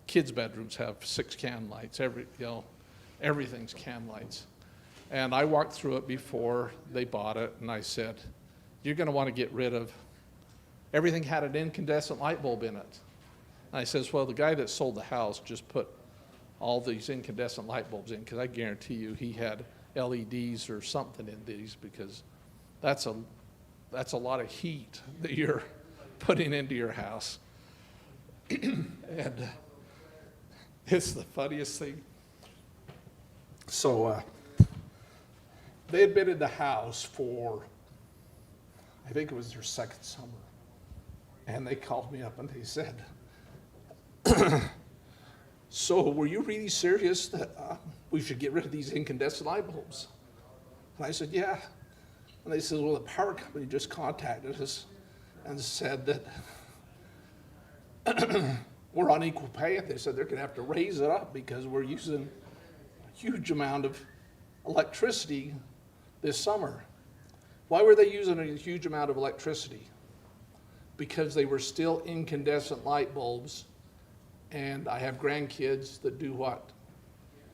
Kids' bedrooms have 6 can lights. Everything's can lights. And I walked through it before they bought it, and I said, "You're going to want to get rid of." Everything had an incandescent light bulb in it. And I says, "Well, the guy that sold the house just put all these incandescent light bulbs in, because I guarantee you he had LEDs or something in these, because that's a lot of heat that you're putting into your house." And it's the funniest thing. So they had been in the house for, I think it was their second summer. And they called me up and they said, "So were you really serious that we should get rid of these incandescent light bulbs?" And I said, "Yeah." And they said, "Well, the power company just contacted us and said that we're on equal pay." And they said they're going to have to raise it up because we're using a huge amount of electricity this summer. Why were they using a huge amount of electricity? Because they were still incandescent light bulbs. And I have grandkids that do what?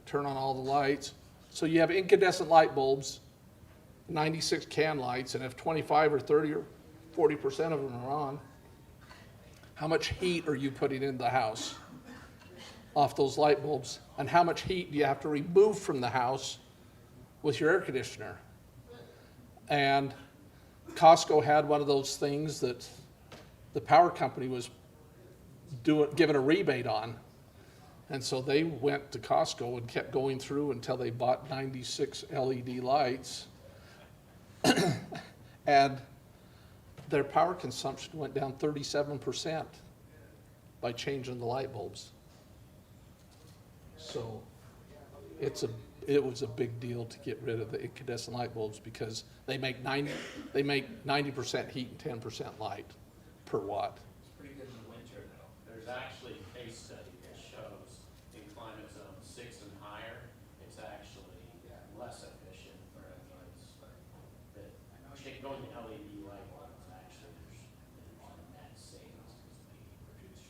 Turn on all the lights. So you have incandescent light bulbs, 96 can lights, and if 25 or 30 or 40% of them are on, how much heat are you putting in the house off those light bulbs? And how much heat do you have to remove from the house with your air conditioner? And Costco had one of those things that the power company was giving a rebate on. And so they went to Costco and kept going through until they bought 96 LED lights. And their power consumption went down 37% by changing the light bulbs. So it was a big deal to get rid of the incandescent light bulbs, because they make 90% heat and 10% light per watt. It's pretty good in the winter, though. There's actually a case study that shows in climate zone 6 and higher, it's actually less efficient, whereas that going to LED light bulbs, actually there's a net savings because they produce.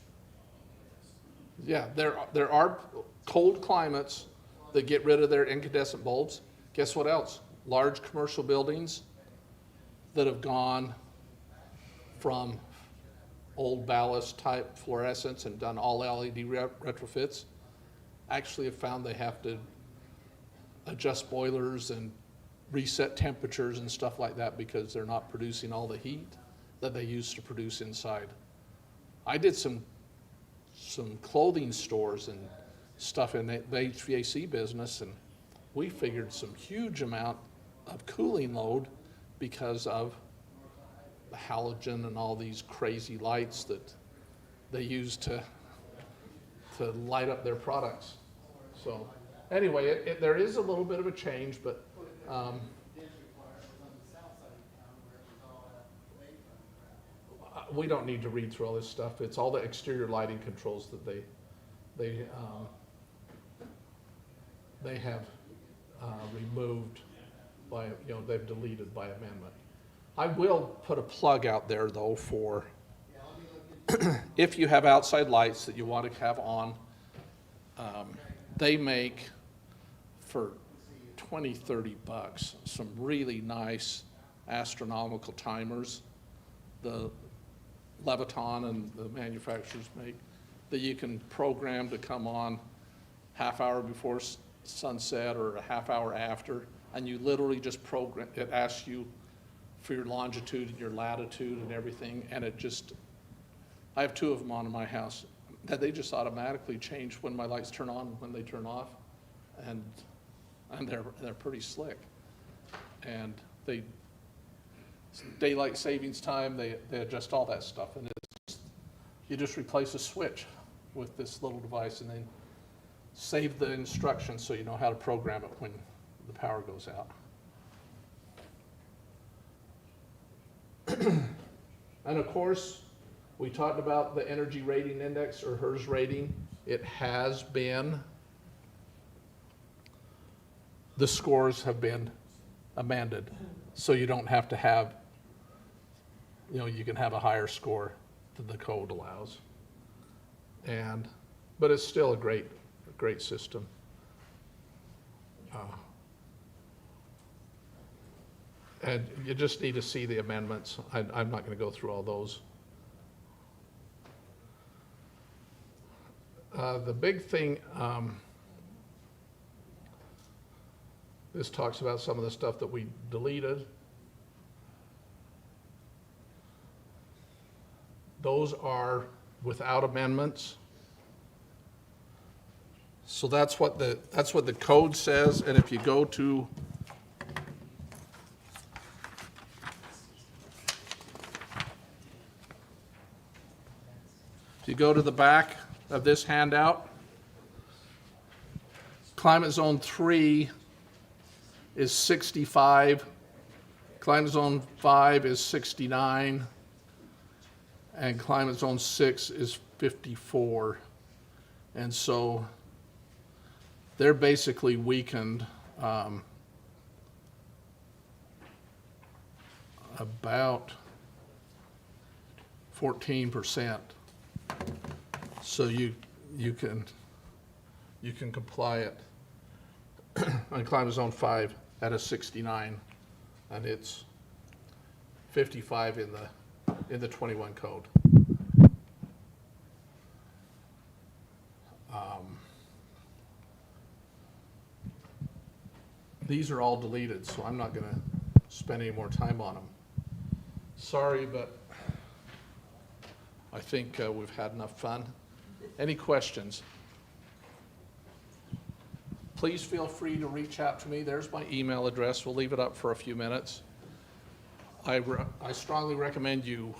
Yeah, there are cold climates that get rid of their incandescent bulbs. Guess what else? Large commercial buildings that have gone from old ballast type fluorescents and done all LED retrofits actually have found they have to adjust boilers and reset temperatures and stuff like that because they're not producing all the heat that they used to produce inside. I did some clothing stores and stuff in the HVAC business, and we figured some huge amount of cooling load because of the halogen and all these crazy lights that they use to light up their products. So anyway, there is a little bit of a change, but we don't need to read through all this stuff. It's all the exterior lighting controls that they have removed by, they've deleted by amendment. I will put a plug out there though for if you have outside lights that you want to have on, they make for $20-30 some really nice astronomical timers the Leviton and the manufacturers make, that you can program to come on half hour before sunset or a half hour after, and you literally just program, it asks you for your longitude and your latitude and everything, and it just, I have 2 of them on in my house, that they just automatically change when my lights turn on, when they turn off, and they're pretty slick. And they, daylight savings time, they adjust all that stuff, and it's, you just replace a switch with this little device and then save the instructions so you know how to program it when the power goes out. And of course, we talked about the energy rating index, or HERS rating. It has been, the scores have been amended, so you don't have to have, you know, you can have a higher score than the code allows. But it's still a great system. And you just need to see the amendments. I'm not going to go through all those. The big thing, this talks about some of the stuff that we deleted. Those are without amendments. So that's what the code says, and if you go to the back of this handout, Climate Zone 3 is 65, Climate Zone 5 is 69, and Climate Zone 6 is 54. And so they're basically weakened about 14%. So you can comply it on Climate Zone 5 at a 69, and it's 55 in the 21 code. These are all deleted, so I'm not going to spend any more time on them. Sorry, but I think we've had enough fun. Any questions? Please feel free to reach out to me. There's my email address. We'll leave it up for a few minutes. I strongly recommend you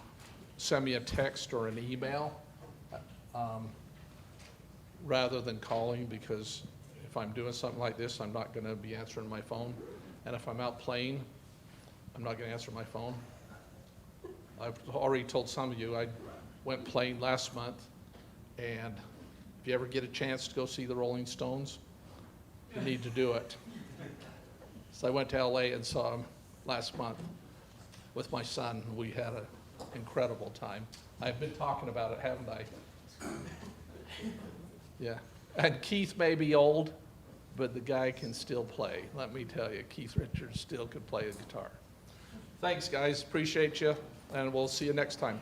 send me a text or an email rather than calling, because if I'm doing something like this, I'm not going to be answering my phone. And if I'm out playing, I'm not going to answer my phone. I've already told some of you I went playing last month, and if you ever get a chance to go see the Rolling Stones, you need to do it. So I went to LA and saw them last month with my son. We had an incredible time. I've been talking about it, haven't I? Yeah. And Keith may be old, but the guy can still play. Let me tell you, Keith Richards still can play the guitar. Thanks, guys. Appreciate you, and we'll see you next time.